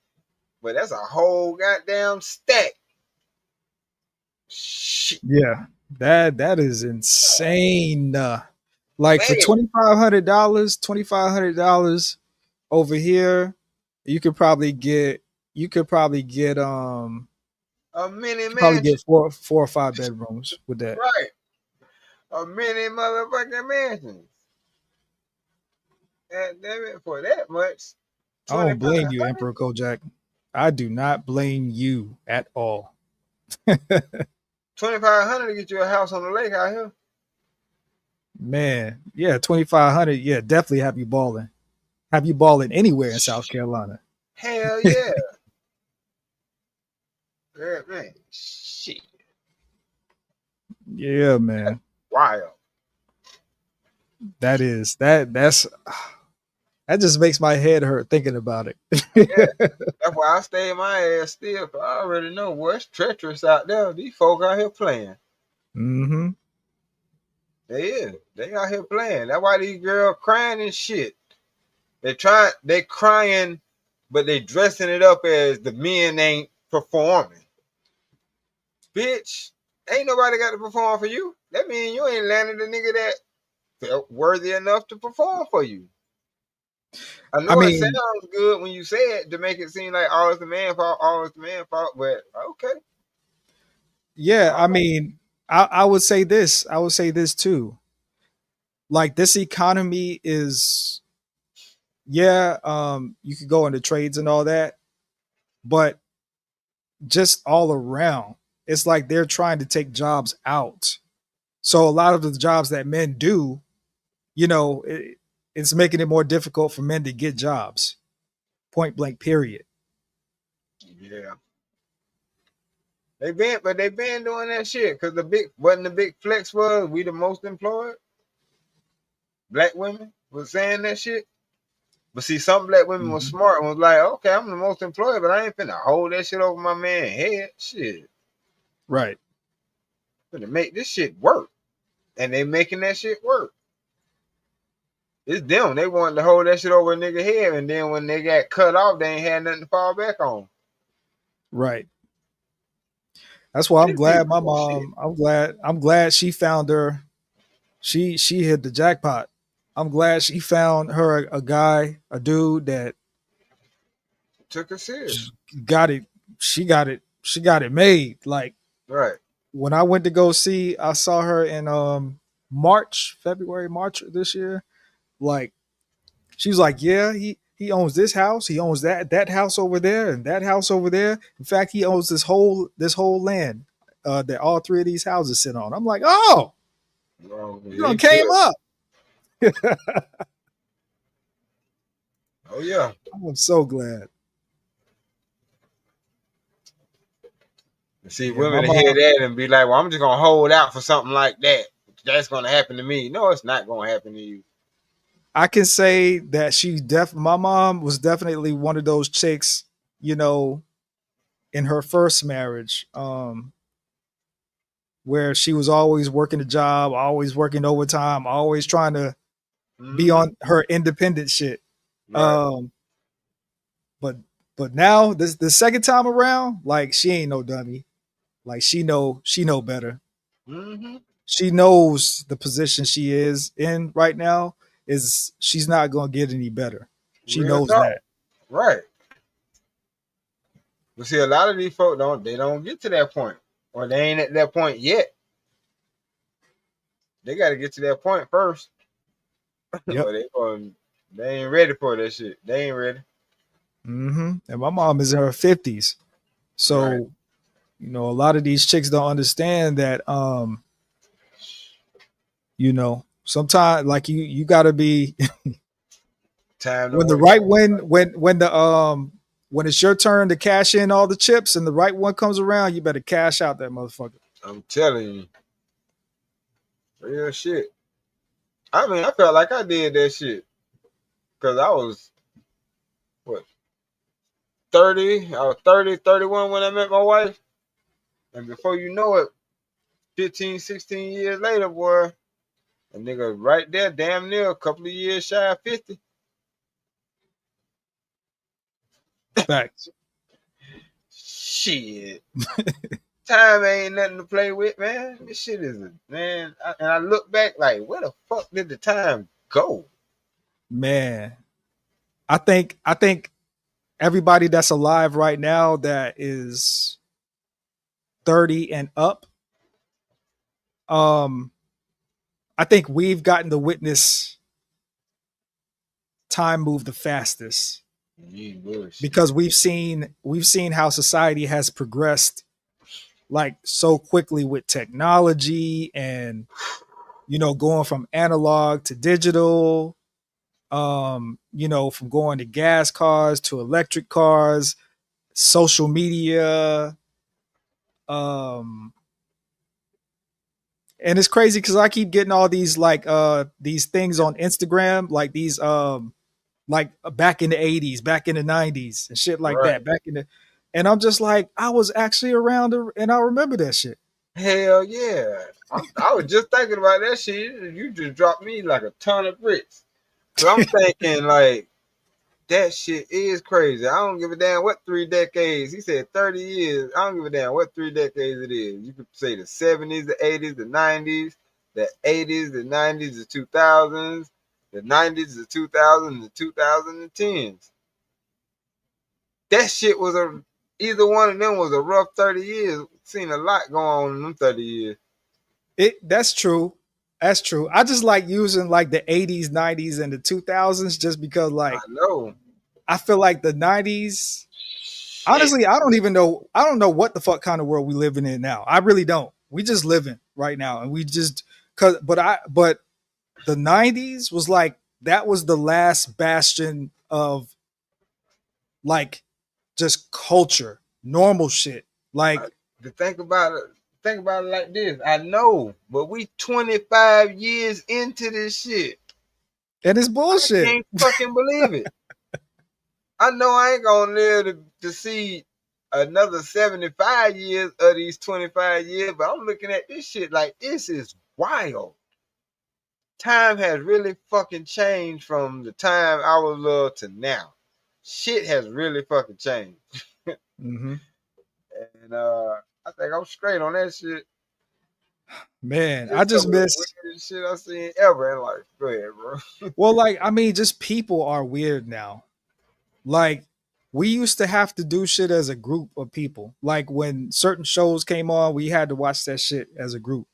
but that's a whole goddamn stack. Shit. Yeah, that is insane. Like for Man. $2,500 over here, you could probably get you could probably get A mini you could probably mansion. get four or five bedrooms with that. Right. A mini motherfucking mansion. God damn it, for that much. I don't blame you, 2,500? Emperor Kojak. I do not blame you at all. 2,500 to get you a house on the lake out here. Man, yeah, 2,500. Yeah, definitely have you balling. Have you balling anywhere in South Carolina? Hell yeah. Yeah, man. Shit. Yeah, man. Wild. That's that just makes my head hurt thinking about it. Yeah. That's why I stay my ass still. 'Cause I already know what's treacherous out there. These folk out here playing. Mm-hmm. They is. They out here playing. That's why these girls crying and shit. They crying, but they dressing it up as the men ain't performing. Bitch, ain't nobody got to perform for you. That mean you ain't landed a nigga that felt worthy enough to perform for you. I I know it mean, sounds good when you say it to make it seem like all it's the man fault, all it's the man fault, but okay. yeah, All I right. mean, I would say this. I would say this too. Like this economy is, yeah, you could go into trades and all that, but just all around, it's like they're trying to take jobs out. So a lot of the jobs that men do, it's making it more difficult for men to get jobs. Point blank. Period. Yeah. They been doing that shit because the big flex was we the most employed. Black women was saying that shit. But see, some black women was Mhm. smart and was like, okay, I'm the most employed, but I ain't finna hold that shit over my man's head. Shit. Right. Finna make this shit work. And they making that shit work. It's them. They wanted to hold that shit over a nigga head, and then when they got cut off, they ain't had nothing to fall back on. Right. That's why I'm It be glad my real shit. mom. I'm glad she found her. She hit the jackpot. I'm glad she found her a guy, a dude that Took her serious. got it. She got it. She got it made. Like Right. when I went to go see, I saw her in February, March this year. Like she was like, yeah, he owns this house, he owns that house over there, and that house over there. In fact, he owns this whole land that all three of these houses sit on. I'm like, oh, you Yeah, done he came good. up. Oh yeah. I'm so glad. See, Yeah, my women hear mom. that and be like, well, I'm just gonna hold out for something like that. That's gonna happen to me. No, it's not gonna happen to you. I can say that my mom was definitely one of those chicks, you know, in her first marriage, where she was always working a job, always working overtime, always trying to be Mm-hmm. on her independent shit. Right. Um, but but now this the second time around, like she ain't no dummy. Like she know better. Mm-hmm. She knows the position she is in right now is she's not gonna get any better. She Real knows talk. that. Right. But see, a lot of these folk don't get to that point, or they ain't at that point yet. They got to get to that point first, Yep. or they ain't ready for that shit. They ain't ready. And my mom is in her 50s. Right. So, a lot of these chicks don't understand that sometimes like you gotta be Time when don't the wait right for nobody. when it's your turn to cash in all the chips and the right one comes around, you better cash out that motherfucker. I'm telling you, real shit. I mean, I felt like I did that shit because I was what 30. I was 30, 31 when I met my wife, and before you know it, 15, 16 years later, boy, a nigga right there, damn near a couple of years shy of 50. Facts. Shit. Time ain't nothing to play with, man. This shit is man. And I look back like, where the fuck did the time go? Man. I think everybody that's alive right now that is 30 and up, um, I think we've gotten to witness time move the fastest You bullshit. because we've seen how society has progressed like so quickly with technology and going from analog to digital, from going to gas cars to electric cars, social media, um and it's crazy because I keep getting all these these things on Instagram, like these like back in the 80s, back in the 90s and shit like Right. that. And I'm just like, I was actually around and I remember that shit. Hell yeah. I was just thinking about that shit. You just dropped me like a ton of bricks. So I'm thinking like that shit is crazy. I don't give a damn what 3 decades. He said 30 years. I don't give a damn what 3 decades it is. You could say the 70s, the 80s, the 90s, the 80s, the 90s, the 2000s, the 90s, the 2000s, the 2010s. That shit was either one of them was a rough 30 years. Seen a lot going on in them 30 years. That's true. That's true. I just like using like the 80s, 90s, and the 2000s just because I like know. I feel like the 90s. Shit. Honestly, I don't even know. I don't know what the fuck kind of world we living in now. I really don't. We just living right now, and we just but the 90s was like that was the last bastion of like just culture, normal shit. Like, To think about it like this. I know, but we 25 years into this shit. and it's I bullshit. can't fucking believe it. I know I ain't gonna live to see another 75 years of these 25 years, but I'm looking at this shit like this is wild. Time has really fucking changed from the time I was little to now. Shit has really fucking changed. Mm-hmm. And I think I'm straight on that shit. Man, I It's some just of the miss. weirdest shit I've seen ever in life. Go ahead, bro. Well, like I mean, just people are weird now. Like we used to have to do shit as a group of people. Like when certain shows came on, we had to watch that shit as a group.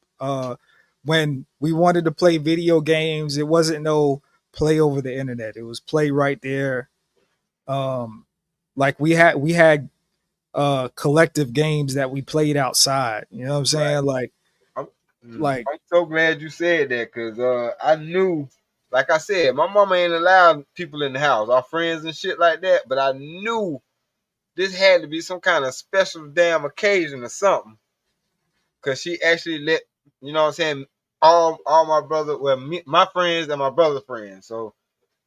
When we wanted to play video games, it wasn't no play over the internet. It was play right there. Um, like we had collective games that we played outside. You know what I'm Right. saying? I'm, Like I'm so glad you said that because I knew, like I said, my mama ain't allowed people in the house, our friends and shit like that. But I knew this had to be some kind of special damn occasion or something because she actually let, you know what I'm saying, all my brother, well, my friends and my brother's friends. So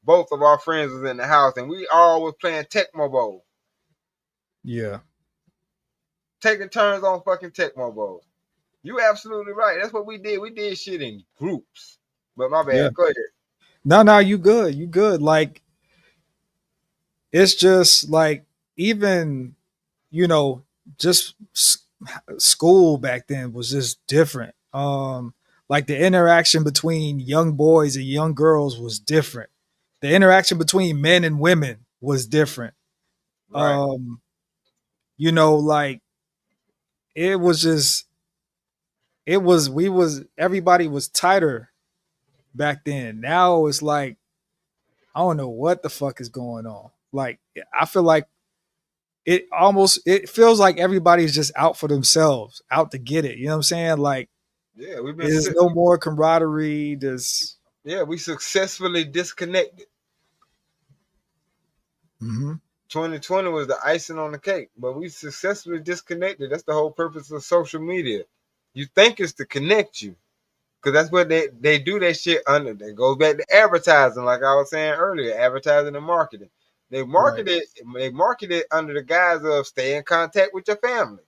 both of our friends was in the house and we all was playing Tecmo Bowl, yeah, taking turns on fucking Tecmo Bowl. You absolutely right. That's what we did. We did shit in groups. But my yeah. bad. Go ahead. No, you good. You good. Like it's just like even you know just school back then was just different. Like the interaction between young boys and young girls was different. The interaction between men and women was different. Right. um like it was just it was we was everybody was tighter back then. Now it's like I don't know what the fuck is going on. Like I feel like it feels like everybody's just out for themselves, out to get it. You know what I'm saying? Like Yeah, there's no more camaraderie. There's we successfully disconnected. Mhm. 2020 was the icing on the cake, but we successfully disconnected. That's the whole purpose of social media. You think it's to connect you, because that's what they do that shit under. That goes back to advertising, like I was saying earlier, advertising and marketing. They Right, market it. They market it under the guise of stay in contact with your family.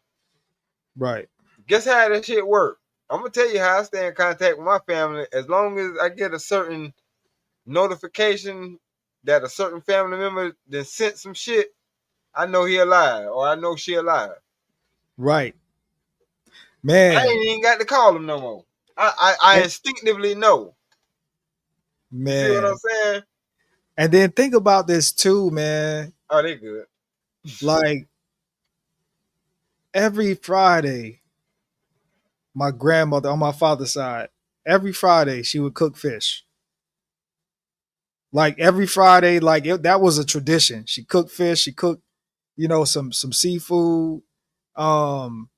right, Guess how that shit work? I'm gonna tell you how I stay in contact with my family. As long as I get a certain notification that a certain family member then sent some shit, I know he alive or I know she alive. right, I man, ain't even got to call them no more. I and, instinctively know. You see what I'm man. saying? And then think about this too, man. Oh, they good. Like every Friday, my grandmother on my father's side, every Friday she would cook fish. Like every Friday, that was a tradition. She cooked fish. She cooked, some seafood. Um,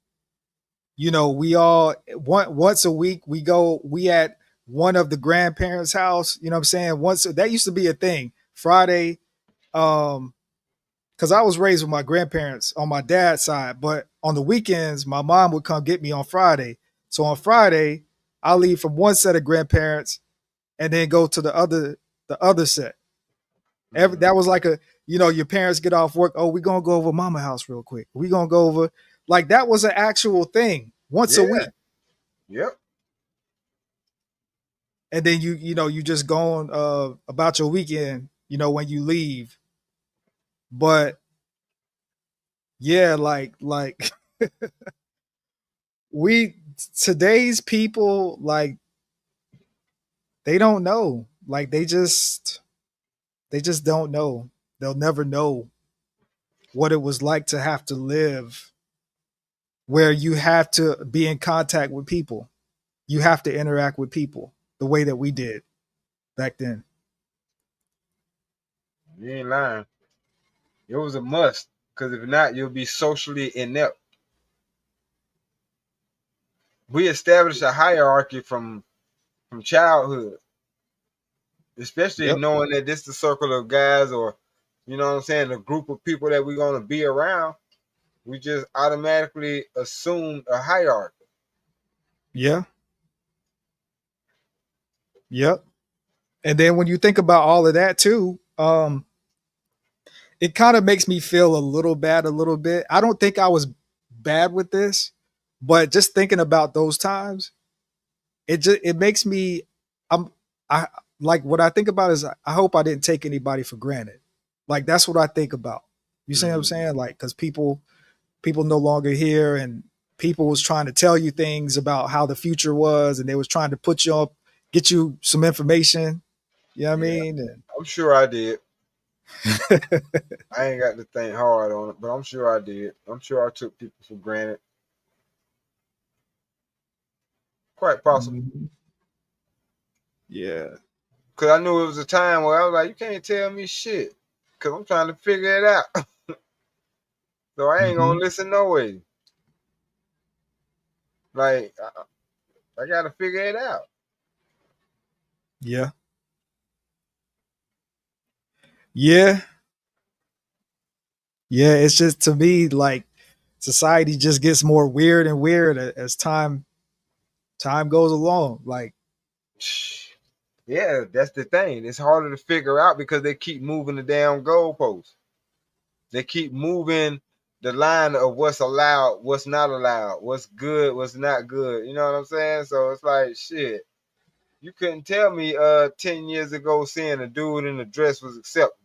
we all once a week we at one of the grandparents' house. You know what I'm saying? Once that used to be a thing. Friday, because I was raised with my grandparents on my dad's side, but on the weekends, my mom would come get me on Friday. So on Friday, I leave from one set of grandparents and then go to the other set. Mm-hmm. That was like your parents get off work. Oh, we're gonna go over mama house real quick. We're gonna go over like that was an actual thing once a Yeah. week. Yep. And then you just go on about your weekend, when you leave. But yeah, we today's people, like They don't know. Like they just don't know. They'll never know what it was like to have to live where you have to be in contact with people. You have to interact with people the way that we did back then. You ain't lying. It was a must, because if not, you'll be socially inept. We established a hierarchy from childhood, especially Yep. knowing that this is the circle of guys, or you know what I'm saying, the group of people that we're gonna be around. We just automatically assumed a hierarchy. Yeah. Yep. And then when you think about all of that too, it kind of makes me feel a little bad a little bit. I don't think I was bad with this, but just thinking about those times, it makes me I'm I like what I think about is I hope I didn't take anybody for granted. Like that's what I think about. You see what I'm Mm, saying? Like cuz people no longer here and people was trying to tell you things about how the future was and they was trying to put you up, get you some information. You know what I yeah, mean? I'm sure I did. I ain't got to think hard on it, but I'm sure I did. I'm sure I took people for granted. Quite possible. Mhm. Yeah. Because I knew it was a time where I was like, you can't tell me shit. Because I'm trying to figure it out. So I ain't Hmm. going to listen no way. Like, I got to figure it out. Yeah. Yeah. Yeah. It's just to me like society just gets more weird and weird as time goes along. Like, Yeah, that's the thing. It's harder to figure out because they keep moving the damn goalposts. They keep moving the line of what's allowed, what's not allowed, what's good, what's not good. You know what I'm saying? So it's like shit. You couldn't tell me 10 years ago seeing a dude in a dress was acceptable.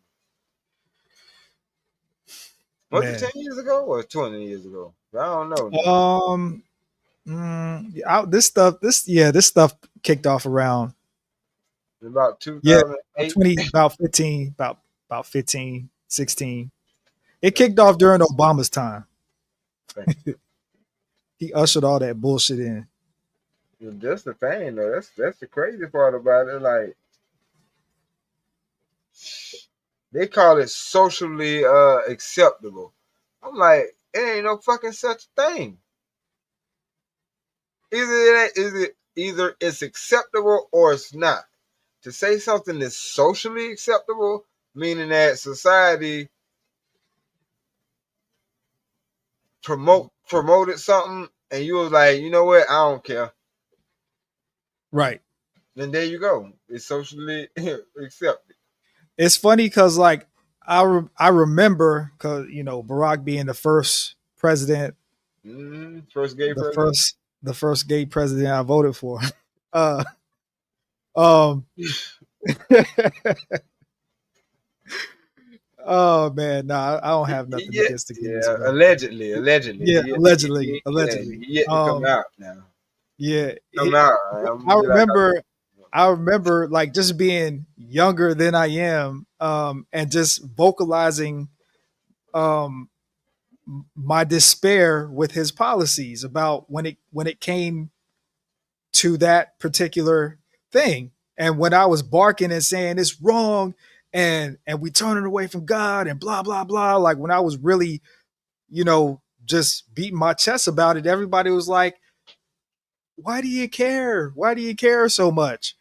Was it 10 man. years ago or 20 years ago? I don't know now. Um this stuff kicked off around About yeah, 2008. 20 about 15 about 15, 16. It kicked off during Obama's time. He ushered all that bullshit in. That's the thing though. That's the crazy part about it. Like they call it socially acceptable. I'm like, it ain't no fucking such thing. Either it's acceptable or it's not. To say something is socially acceptable, meaning that society promoted something and you was like, you know what, I don't care. Right. Then there you go. It's socially accepted. It's funny because like I remember because Barack being the first president, First gay the president. first the first gay president I voted for. uh, um, oh man, nah, I don't have nothing Yeah, against the gays, yeah. bro. Allegedly. Yeah, You, allegedly, yeah, allegedly. you yet to come out now. Yeah, Come out. I'm I gonna be like, remember. I remember like just being younger than I am, and just vocalizing um, my despair with his policies about when it came to that particular thing. And when I was barking and saying it's wrong and we turning away from God and blah blah blah, like when I was really, just beating my chest about it, everybody was like, "Why do you care? Why do you care so much?"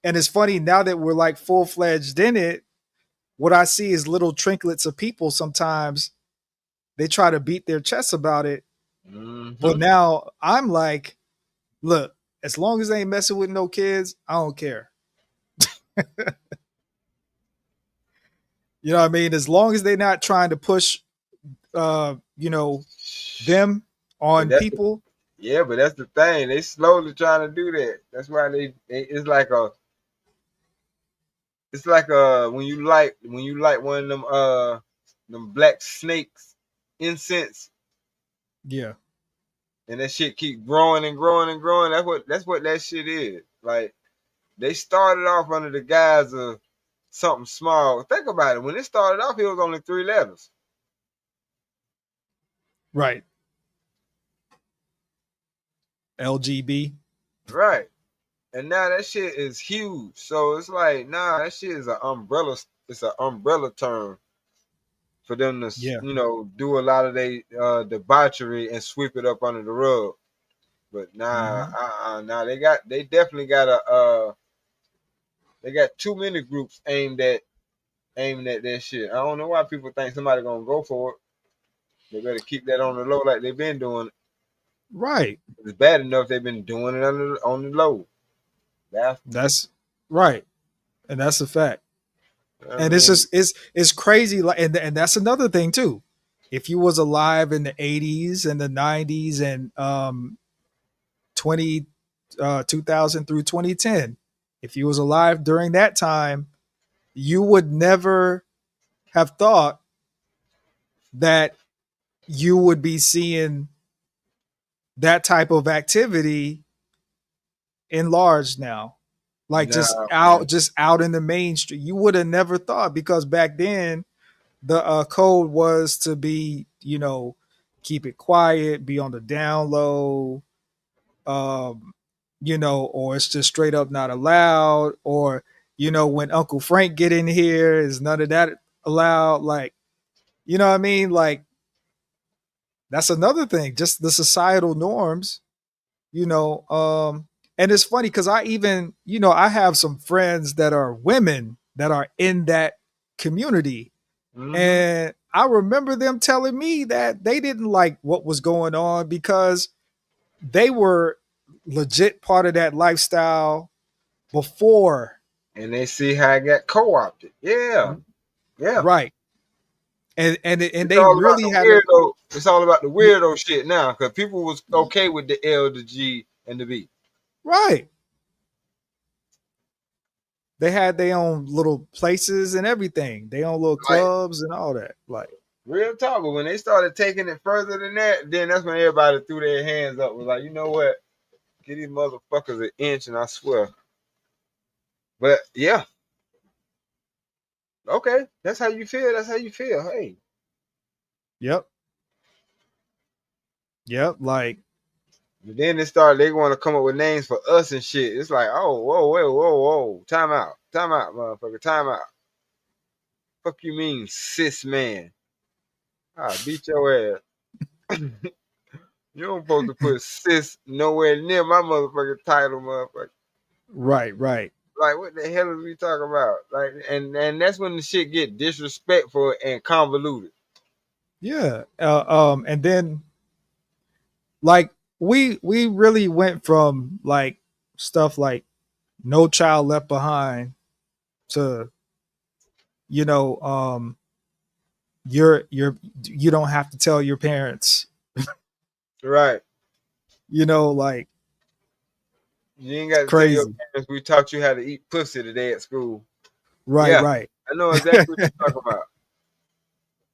And it's funny now that we're like full fledged in it. What I see is little trinklets of people. Sometimes they try to beat their chests about it, but mm-hmm. now I'm like, look, as long as they ain't messing with no kids, I don't care. You know what I mean? As long as they're not trying to push, uh, you know, them But on people. but that's the thing. They slowly trying to do that. That's why it's like when you light one of them black snakes incense Yeah, and that shit keep growing and growing and growing. That's what that shit is. Like they started off under the guise of something small. Think about it. When it started off, it was only 3 letters. Right. LGB. Right. And now that shit is huge. So it's like, nah, that shit is an umbrella. It's an umbrella term for them to, Yeah. do a lot of they debauchery and sweep it up under the rug. But nah, nah, they definitely got they got too many groups aiming at that shit. I don't know why people think somebody gonna go for it. They better keep that on the low like they've been doing. Right. It's bad enough they've been doing it on the low. That's right. And that's a fact. I And it's mean, just it's crazy. Like, and that's another thing too. If you was alive in the 80s and the 90s and 2000 through 2010, if you was alive during that time, you would never have thought that you would be seeing that type of activity enlarged now, like nah, man. just out in the mainstream. You would have never thought, because back then the code was to be, keep it quiet, be on the down low, um, or it's just straight up not allowed, or when Uncle Frank get in here, is none of that allowed. Like, you know what I mean? Like, that's another thing, just the societal norms, you know. And it's funny because I even, I have some friends that are women that are in that community. Mm-hmm. And I remember them telling me that they didn't like what was going on because they were legit part of that lifestyle before. And they see how it got co-opted. Yeah, yeah. Right. And It's they all about really the had a, weirdo. It's all about the weirdo shit now, because people was okay with the L, the G, and the B. right. They had their own little places and everything, their own little Like, clubs and all that. Like, real talk. But when they started taking it further than that, then that's when everybody threw their hands up. Was like, you know what? Give these motherfuckers an inch, and I swear. But yeah, okay. That's how you feel. That's how you feel. Hey. yep, yep, like, And then they want to come up with names for us and shit. It's like, oh, whoa, whoa, whoa, whoa. Time out, motherfucker. Time out. Fuck you mean, cis man? I beat your ass. You don't supposed to put cis nowhere near my motherfucking title, motherfucker. right, right. Like, what the hell is we talking about? Like, and that's when the shit get disrespectful and convoluted. Yeah. And then, like, we really went from like stuff like No Child Left Behind to, you know, you don't have to tell your parents, Right. like, You ain't got to tell your crazy. parents we taught you how to eat pussy today at school. Right, Yeah, right. I know exactly what you're talking about.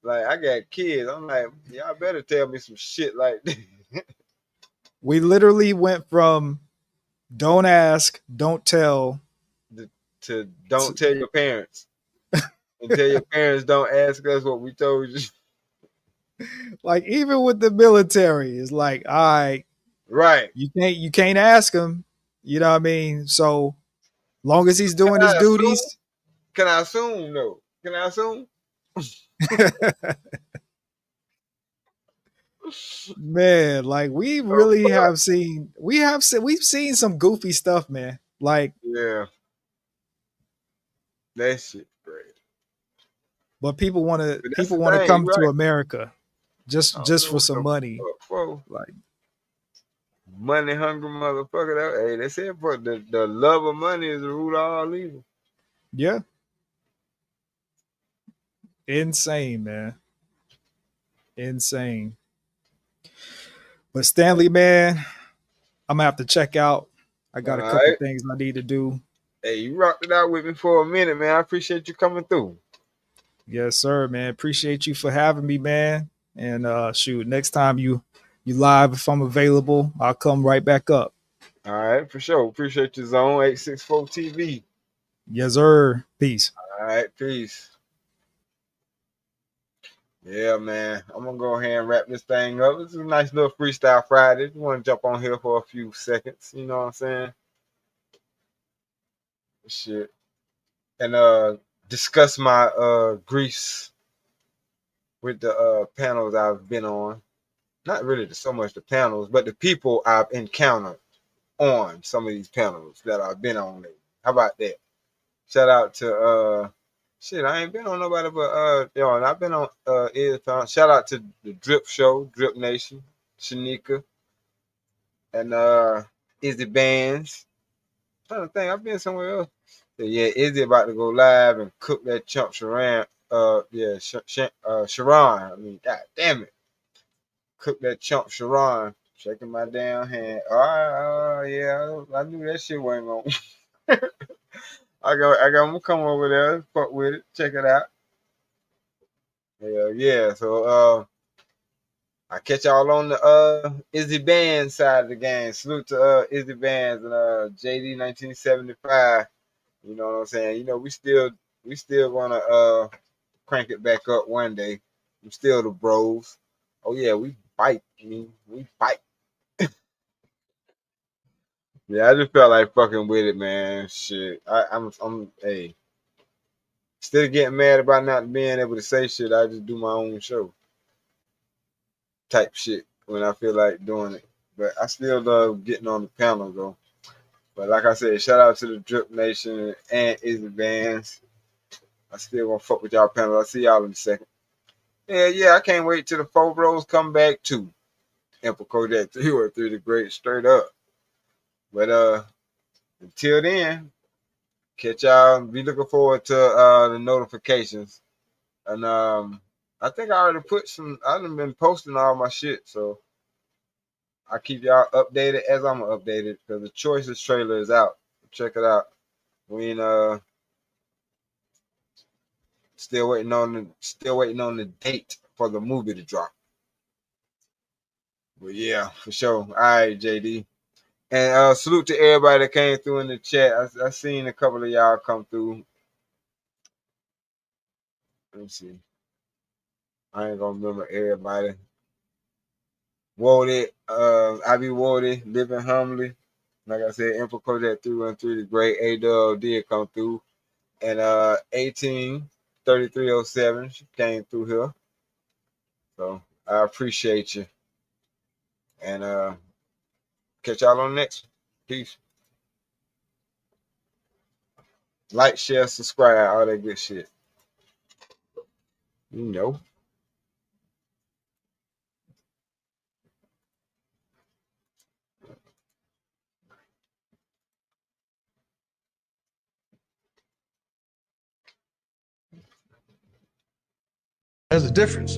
Like, I got kids. I'm like, y'all better tell me some shit like this. We literally went from don't ask, don't tell to don't to, tell your parents. And tell your parents don't ask us what we told you. like, even with the military, it's like, all right, Right. you can't ask him. You know what I mean? So long as he's Can doing his I assume? duties. Can I assume? No. Can I assume? Man, like, we Oh, really fuck. we've seen some goofy stuff, man. Like, Yeah. That shit great. but people want to But that's people the want to thing. come You to right. America I don't just know for what some the money. fuck for. Like, Money hungry motherfucker. Hey, they said for the love of money is the root of all evil. yeah, insane, man, insane. But Stanley, man, I'm gonna have to check out. I All got a couple right. things I need to do. Hey, you rocked it out with me for a minute, man. I appreciate you coming through. Yes, sir, man. Appreciate you for having me, man. And shoot, next time you live, if I'm available, I'll come right back up. All right, for sure. Appreciate your zone 864 TV. Yes, sir. Peace. All right, peace. Yeah, man. I'm gonna go ahead and wrap this thing up. This is a nice little Freestyle Friday. You want to jump on here for a few seconds? You know what I'm saying? Shit, and discuss my griefs with the panels I've been on. Not really so much the panels, but the people I've encountered on some of these panels that I've been on lately. How about that? Shout out to shit, I ain't been on nobody but and I've been on shout out to the Drip Show, Drip Nation, Shanika, and Izzy Bands. I'm trying to think, I've been somewhere else. So, yeah, Izzy about to go live and cook that chump Sharon. Sharon. I mean, god damn it. Cook that chump Sharon. Shaking my damn hand. All right, yeah, I knew that shit wasn't going. I'm gonna come over there, fuck with it, check it out. Yeah. So I catch y'all on the Izzy Bands side of the game. Salute to Izzy Bands and JD 1975. You know what I'm saying? You know, we still wanna crank it back up one day. I'm still the bros. Oh yeah, we bite. I mean, we bite. Yeah, I just felt like fucking with it, man. Shit. I'm hey. Instead of getting mad about not being able to say shit, I just do my own show. Type shit when I feel like doing it. But I still love getting on the panel though. But like I said, shout out to the Drip Nation and Izzy Bands. I still gonna fuck with y'all panel. I'll see y'all in a second. Yeah, I can't wait till the four bros come back too. Emperor Kodak 303 the great straight up. But until then, catch y'all. Be looking forward to the notifications. And I think I already I done been posting all my shit, so I keep y'all updated as I'm updated because the Choices trailer is out. Check it out. We ain't still waiting on the date for the movie to drop. But yeah, for sure. All right, JD. And salute to everybody that came through in the chat. I seen a couple of y'all come through. Let me see. I ain't gonna remember everybody. Woody, I be Woody, living humbly. Like I said, Info Kodak 313, the great A-Dub did come through. And 183307, she came through here. So I appreciate you. And catch y'all on the next one. Peace. Like, share, subscribe, all that good shit. You know. There's a difference.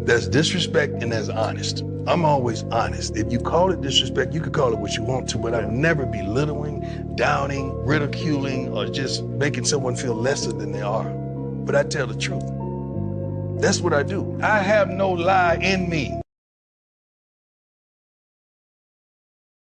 There's disrespect and there's honest. I'm always honest. If you call it disrespect, you can call it what you want to, but I'll never be belittling, downing, ridiculing, or just making someone feel lesser than they are. But I tell the truth. That's what I do. I have no lie in me.